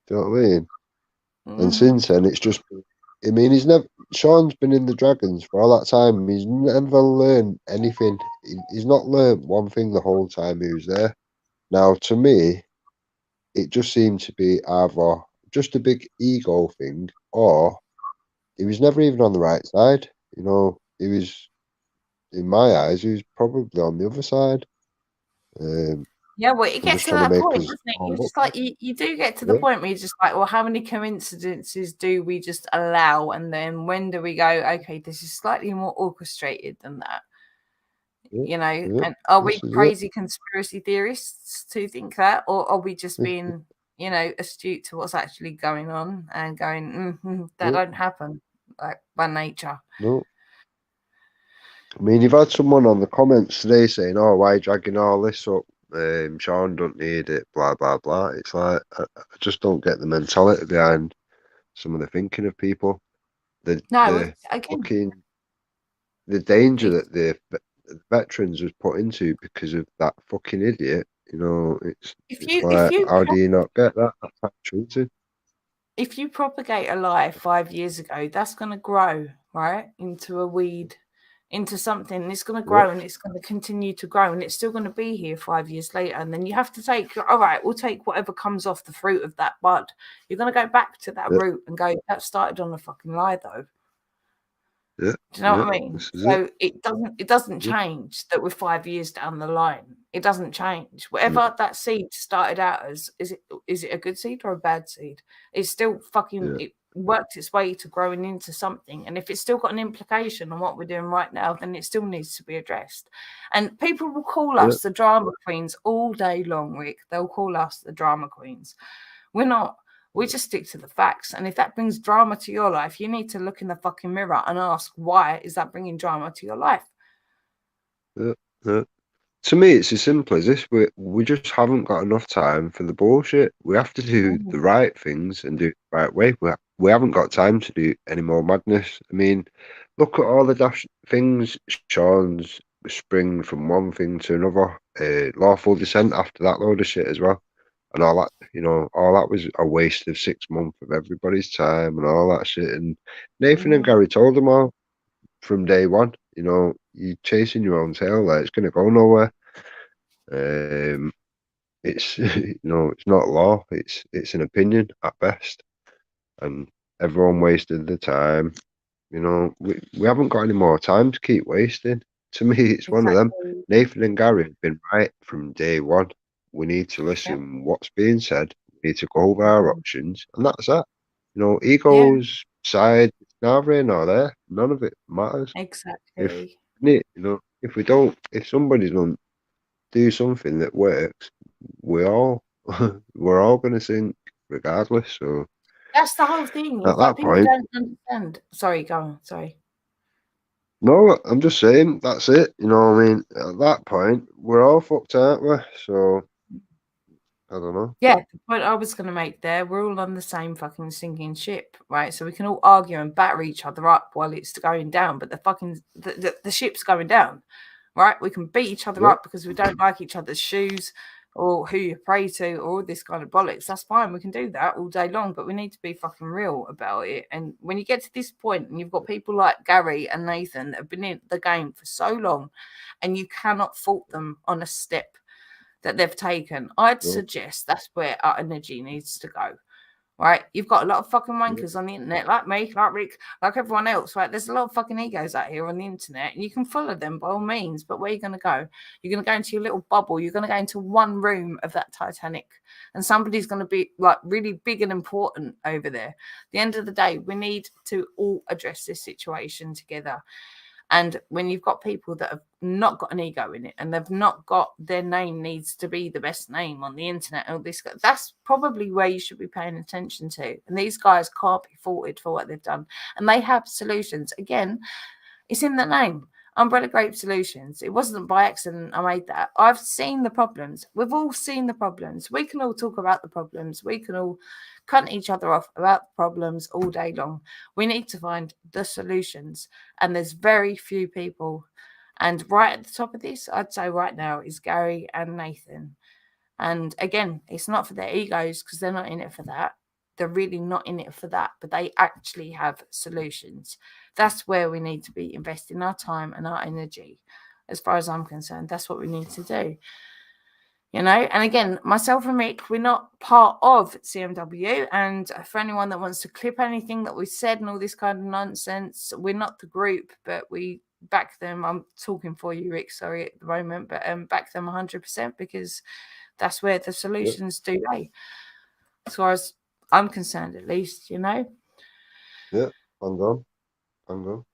Do you know what I mean? And since then, it's just. I mean, Sean's been in the Dragons for all that time. He's never learned anything. He's not learned one thing the whole time he was there. Now, to me, it just seemed to be either just a big ego thing, or he was never even on the right side. You know, he was, in my eyes, he was probably on the other side. Yeah, well, it gets to that point, doesn't it? all You're look just like, you do get to the point where you're just like, well, how many coincidences do we just allow? And then when do we go, okay, this is slightly more orchestrated than that? You know, and are we crazy conspiracy theorists to think that? Or are we just being, you know, astute to what's actually going on and going, that don't happen, like, by nature? No. I mean, you've had someone on the comments today saying, "Oh, why are you dragging all this up? Sean don't need it, blah blah blah." It's like I just don't get the mentality behind some of the thinking of people. The danger that the veterans was put into because of that fucking idiot. You know, it's like, how do you not get that? That's treated. If you propagate a lie 5 years ago, that's going to grow, right, into a weed, into something. And it's going to grow and it's going to continue to grow, and it's still going to be here 5 years later. And then you have to take, all right, we'll take whatever comes off the fruit of that bud. You're going to go back to that root and go, that started on a fucking lie, though. Yeah. Do you know what I mean? So it doesn't change that we're 5 years down the line. It doesn't change. Whatever that seed started out as, is it a good seed or a bad seed? It's still fucking it worked its way to growing into something. And if it's still got an implication on what we're doing right now, then it still needs to be addressed. And people will call us the drama queens all day long, Rick. They'll call us the drama queens. We're not. We just stick to the facts. And if that brings drama to your life, you need to look in the fucking mirror and ask, why is that bringing drama to your life? To me, it's as simple as this. We just haven't got enough time for the bullshit. We have to do the right things and do it the right way. We haven't got time to do any more madness. I mean, look at all the dash things Sean's spring from one thing to another. Lawful descent after that load of shit as well. And all that, you know, all that was a waste of 6 months of everybody's time and all that shit. And Nathan and Gary told them all from day one, you know, you're chasing your own tail there. It's going to go nowhere. It's you know, it's not law. It's an opinion at best, and everyone wasted the time. You know, we haven't got any more time to keep wasting. To me, it's one of them. Nathan and Gary have been right from day one. We need to listen what's being said. We need to go over our options, and that's that. You know, egos, side, neither nor there. None of it matters. Exactly. If somebody don't do something that works, we're all going to sink regardless. So that's the whole thing. At that people point, don't understand. Sorry, go on. Sorry. No, I'm just saying that's it. You know what I mean? At that point, we're all fucked, aren't we? So I don't know. Yeah, the point I was going to make there, we're all on the same fucking sinking ship, right? So we can all argue and batter each other up while it's going down, but the ship's going down, right? We can beat each other up because we don't like each other's shoes or who you pray to or all this kind of bollocks. That's fine. We can do that all day long, but we need to be fucking real about it. And when you get to this point and you've got people like Gary and Nathan that have been in the game for so long and you cannot fault them on a step that they've taken, I'd suggest that's where our energy needs to go, right? You've got a lot of fucking wankers on the internet, like me, like Rick, like everyone else, right? There's a lot of fucking egos out here on the internet, and you can follow them by all means, but where are you going to go? You're going to go into your little bubble. You're going to go into one room of that Titanic, and somebody's going to be like really big and important over there. At the end of the day, we need to all address this situation together. And when you've got people that have not got an ego in it and they've not got their name needs to be the best name on the internet, all this, that's probably where you should be paying attention to. And these guys can't be faulted for what they've done. And they have solutions. Again, it's in the name. Umbrella Grape Solutions. It wasn't by accident I made that. I've seen the problems. We've all seen the problems. We can all talk about the problems. We can all cunt each other off about the problems all day long. We need to find the solutions. And there's very few people. And right at the top of this, I'd say right now, is Gary and Nathan. And again, it's not for their egos because they're not in it for that. They're really not in it for that, but they actually have solutions. That's where we need to be investing our time and our energy. As far as I'm concerned, that's what we need to do. You know, and again, myself and Mick, we're not part of CMW. And for anyone that wants to clip anything that we said and all this kind of nonsense, we're not the group, but we back them. I'm talking for you, Rick, sorry, at the moment, but back them 100% because that's where the solutions do lay. As far as I'm concerned, at least, you know? Yeah, hang on.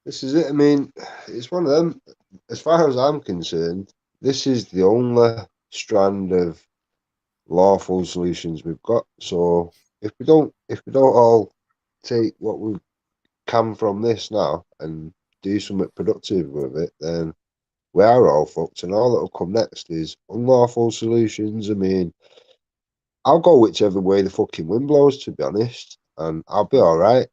This is it. I mean, it's one of them. As far as I'm concerned, this is the only strand of lawful solutions we've got. So if we don't all take what we can from this now and do something productive with it, then we are all fucked. And all that'll come next is unlawful solutions. I mean, I'll go whichever way the fucking wind blows, to be honest, and I'll be all right.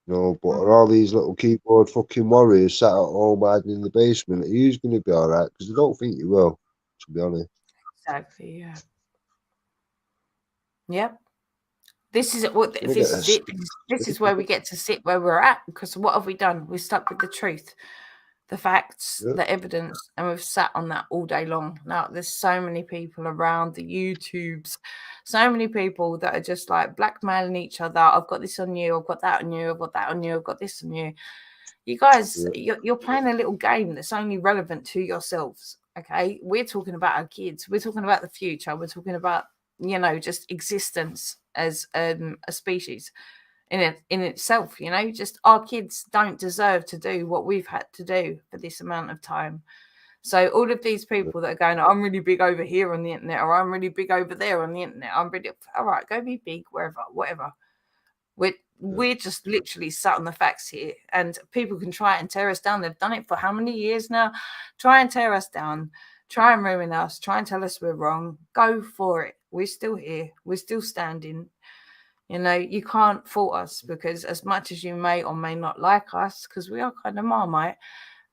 No, but are all these little keyboard fucking warriors sat at home hiding in the basement? Are you going to be all right? Because I don't think you will, to be honest. Exactly, yeah. Yep. This is what this is it. This is where we get to sit where we're at, because what have we done? We're stuck with the truth, the facts, the evidence, and we've sat on that all day long. Now there's so many people around the YouTubes, so many people that are just like blackmailing each other. I've got this on you, I've got that on you, I've got that on you, I've got this on you. You guys, you're playing a little game that's only relevant to yourselves. Okay, we're talking about our kids, we're talking about the future, we're talking about, you know, just existence as a species in itself. You know, just our kids don't deserve to do what we've had to do for this amount of time. So all of these people that are going, I'm really big over here on the internet, or I'm really big over there on the internet, I'm really all right, go be big wherever, whatever. We're just literally sat on the facts here, and people can try and tear us down. They've done it for how many years now? Try and tear us down, try and ruin us, try and tell us we're wrong. Go for it. We're still here. We're still standing. You know, you can't fault us, because as much as you may or may not like us, because we are kind of Marmite,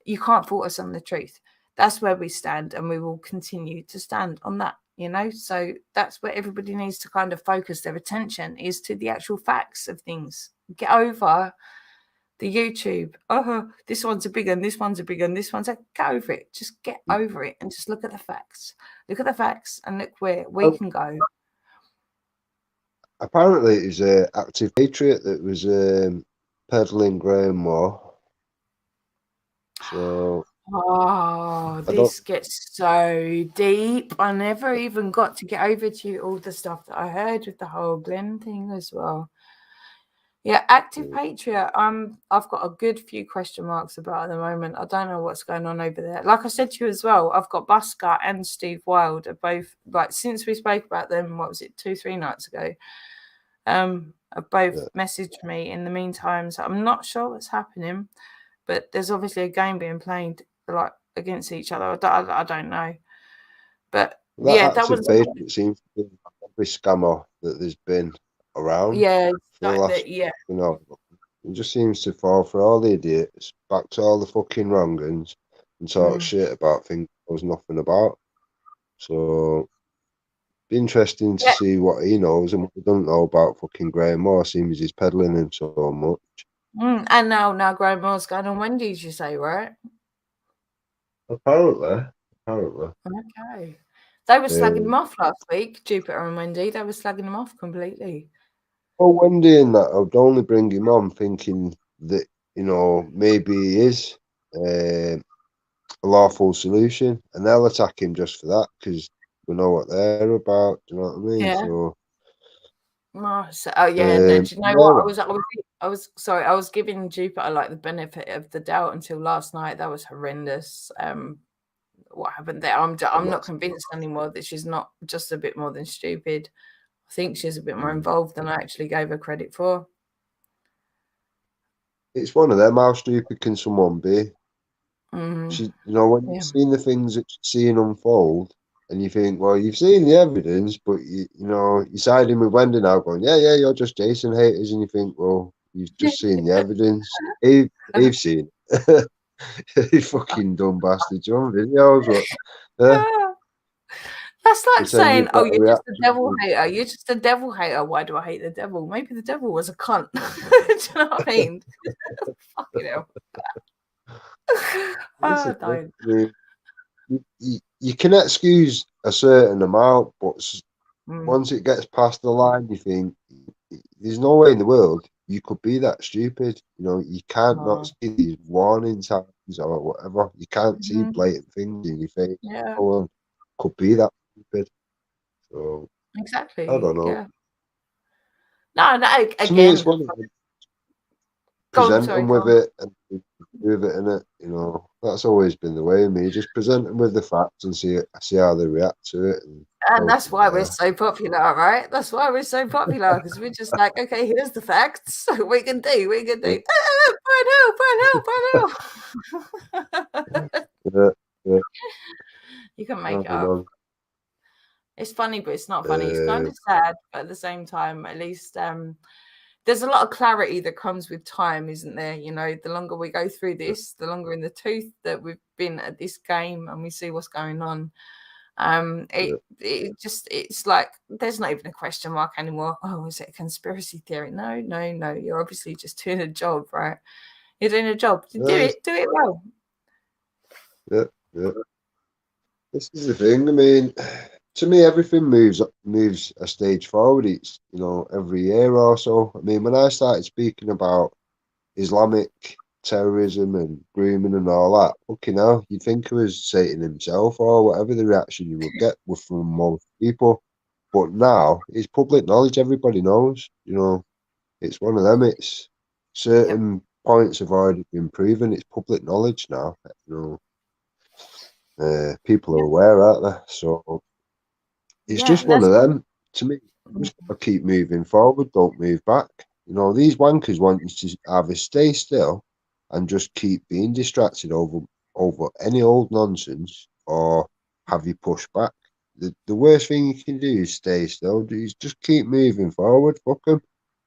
you can't fault us on the truth. That's where we stand, and we will continue to stand on that. You know, so that's where everybody needs to kind of focus their attention, is to the actual facts of things. Get over the YouTube. Oh, this one's a big one, this one's a big one, this one's a, get over it. Just get over it and just look at the facts. Look at the facts and look where we can go. Apparently, it was an active patriot that was peddling Graham Moore. So. Oh, this gets so deep. I never even got to get over to you all the stuff that I heard with the whole Glenn thing as well. Yeah, active patriot. I've got a good few question marks about at the moment. I don't know what's going on over there. Like I said to you as well, I've got Busker and Steve Wild are both, like, since we spoke about them, what was it, 2-3 nights ago? Have both messaged me in the meantime. So I'm not sure what's happening, but there's obviously a game being played like against each other. I don't know, but that was. It seems to be every scammer that there's been around. Yeah, for the last, you know, it just seems to fall for all the idiots, back to all the fucking wrong uns, and talk shit about things there's nothing about. So, be interesting to see what he knows and what he doesn't know about fucking Graham Moore, seeing as he's peddling him so much. And now Graham Moore's going on Wendy's, you say, right? Apparently. Okay. They were slagging him off last week, Jupiter and Wendy. They were slagging him off completely. Oh, Wendy and that, I would only bring him on thinking that, you know, maybe he is a lawful solution, and they'll attack him just for that, because we know what they're about. Do you know what I mean? Yeah. So. No, do you know what? I was giving Jupiter like the benefit of the doubt until last night. That was horrendous. What happened there? I'm not convinced anymore that she's not just a bit more than stupid. I think she's a bit more involved than I actually gave her credit for. It's one of them. How stupid can someone be? She, you know, when you've seen the things that she's seen unfold, and you think, well, you've seen the evidence, but you know, you're siding with Wendy now, going, yeah, you're just Jason haters, and you think, well, you've just seen the evidence. They've seen it. You fucking dumb bastard. You know videos, That's like saying, oh, you're just a devil hater. You're just a devil hater. Why do I hate the devil? Maybe the devil was a cunt. Do you know what I mean? Fucking hell. Oh, don't. You you can excuse a certain amount, but once it gets past the line, you think there's no way in the world you could be that stupid. You know, you can't not see these warning signs or whatever. You can't see blatant things in your face. Yeah. No one could be that stupid. So Exactly. I don't know. Yeah. No, again. To me, it's one of them. Present them with it and prove it in it. You know, that's always been the way of me. Just present them with the facts and see how they react to it. And that's why we're so popular, right? That's why we're so popular, because we're just like, okay, here's the facts. We can do. Yeah. You can make it up. It's funny, but it's not funny. It's kind of sad, but at the same time, at least there's a lot of clarity that comes with time, isn't there? You know, the longer we go through this, the longer in the tooth that we've been at this game and we see what's going on. It's like there's not even a question mark anymore. Oh, is it a conspiracy theory? No. You're obviously just doing a job, right? You're doing a job. Do it well. Yeah. This is the thing. I mean, to me, everything moves a stage forward. It's, you know, every year or so. I mean, when I started speaking about Islamic terrorism and grooming and all that, fucking hell, you'd think it was Satan himself or whatever the reaction you would get from most people. But now it's public knowledge. Everybody knows. You know, it's one of them. It's certain points have already been proven. It's public knowledge now. You know, people are aware, aren't they? So it's just one of them. To me, just gotta keep moving forward. Don't move back. You know, these wankers want you to either stay still and just keep being distracted over any old nonsense, or have you push back. The worst thing you can do is stay still. Just keep moving forward. Fuck them.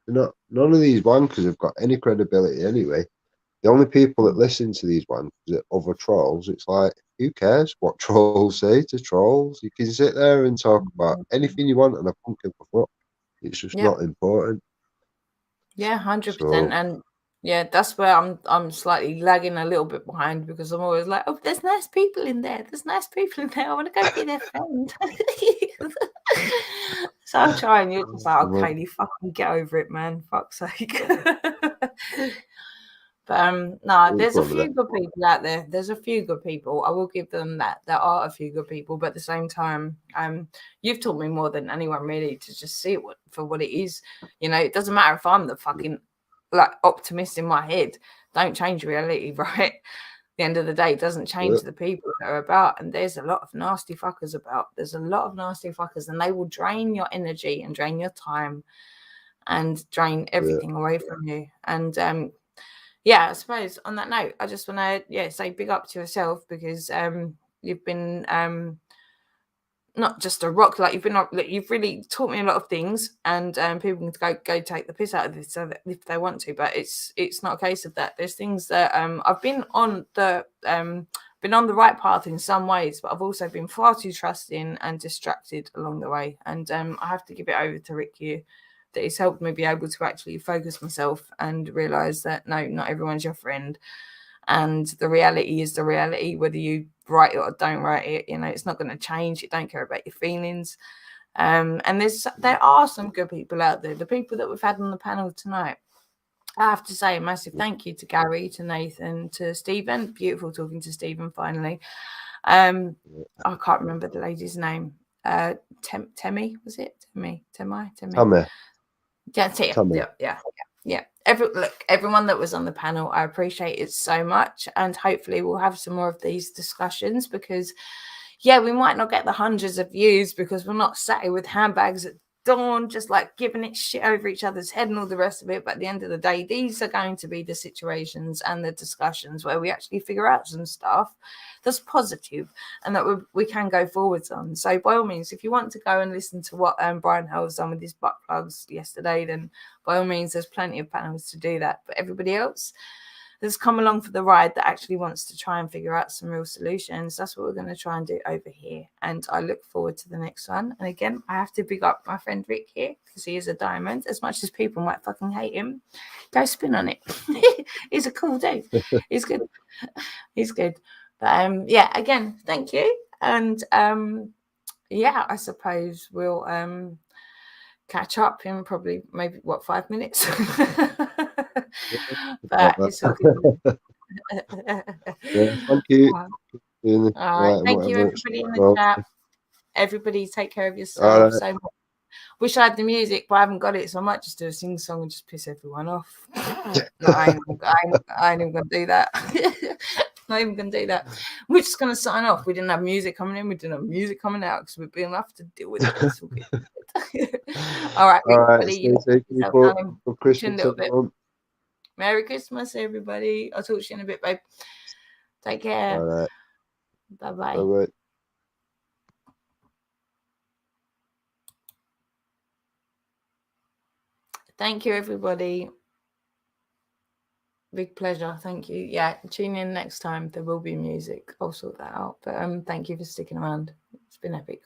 None of these wankers have got any credibility anyway. The only people that listen to these wankers are other trolls. It's like, who cares what trolls say to trolls? You can sit there and talk about anything you want and I don't give a fuck. It's just not important. Yeah, 100%. And yeah, that's where I'm slightly lagging a little bit behind, because I'm always like, oh, there's nice people in there. I want to go be their friend. So I'm trying. You're just like, okay, you fucking get over it, man. Fuck's sake. But no, there's a few good people out there. There's a few good people. I will give them that. There are a few good people, but at the same time, you've taught me more than anyone really to just see it for what it is. You know, it doesn't matter if I'm the fucking like optimist in my head. Don't change reality, right? At the end of the day, it doesn't change the people that are about. And there's a lot of nasty fuckers about. There's a lot of nasty fuckers, and they will drain your energy and drain your time and drain everything away from you. And yeah, I suppose on that note, I just want to say big up to yourself, because you've been not just a rock, like you've really taught me a lot of things, and people can go take the piss out of this so that if they want to, but it's not a case of that. There's things that I've been on the right path in some ways, but I've also been far too trusting and distracted along the way, and I have to give it over to Rick here. That it's helped me be able to actually focus myself and realize that no, not everyone's your friend, and the reality is the reality, whether you write it or don't write it. You know, it's not going to change. You don't care about your feelings. And there are some good people out there. The people that we've had on the panel tonight, I have to say a massive thank you to Gary, to Nathan, to Stephen. Beautiful talking to Stephen finally. I can't remember the lady's name. Temi, was it? Temi. Yeah. Everyone that was on the panel, I appreciate it so much, and hopefully we'll have some more of these discussions, because we might not get the hundreds of views because we're not sat here with handbags at dawn just like giving it shit over each other's head and all the rest of it. But at the end of the day, these are going to be the situations and the discussions where we actually figure out some stuff that's positive and that we can go forwards on. So by all means, if you want to go and listen to what Brian Hell has done with his butt plugs yesterday, then by all means, there's plenty of panels to do that. But everybody else that's come along for the ride that actually wants to try and figure out some real solutions, that's what we're going to try and do over here. And I look forward to the next one. And again, I have to big up my friend Rick here, because he is a diamond. As much as people might fucking hate him, go spin on it. He's a cool dude. He's good. He's good. But again, thank you. And yeah, I suppose we'll catch up in probably maybe 5 minutes. But it's all good. Yeah, thank you. All right, thank you everybody in the chat. Everybody take care of yourself. So much. Wish I had the music, but I haven't got it, so I might just do a sing song and just piss everyone off. No, I ain't even gonna do that. Not even gonna do that. We're just gonna sign off. We didn't have music coming in, we didn't have music coming out because we've been enough to deal with it. All right, everybody. Stay safe, people. For Christmas, everyone. Merry Christmas, everybody. I'll talk to you in a bit, babe. Take care. All right. Bye-bye. Bye-bye. Thank you, everybody. Big pleasure. Thank you. Yeah, tune in next time. There will be music. I'll sort that out. But thank you for sticking around. It's been epic.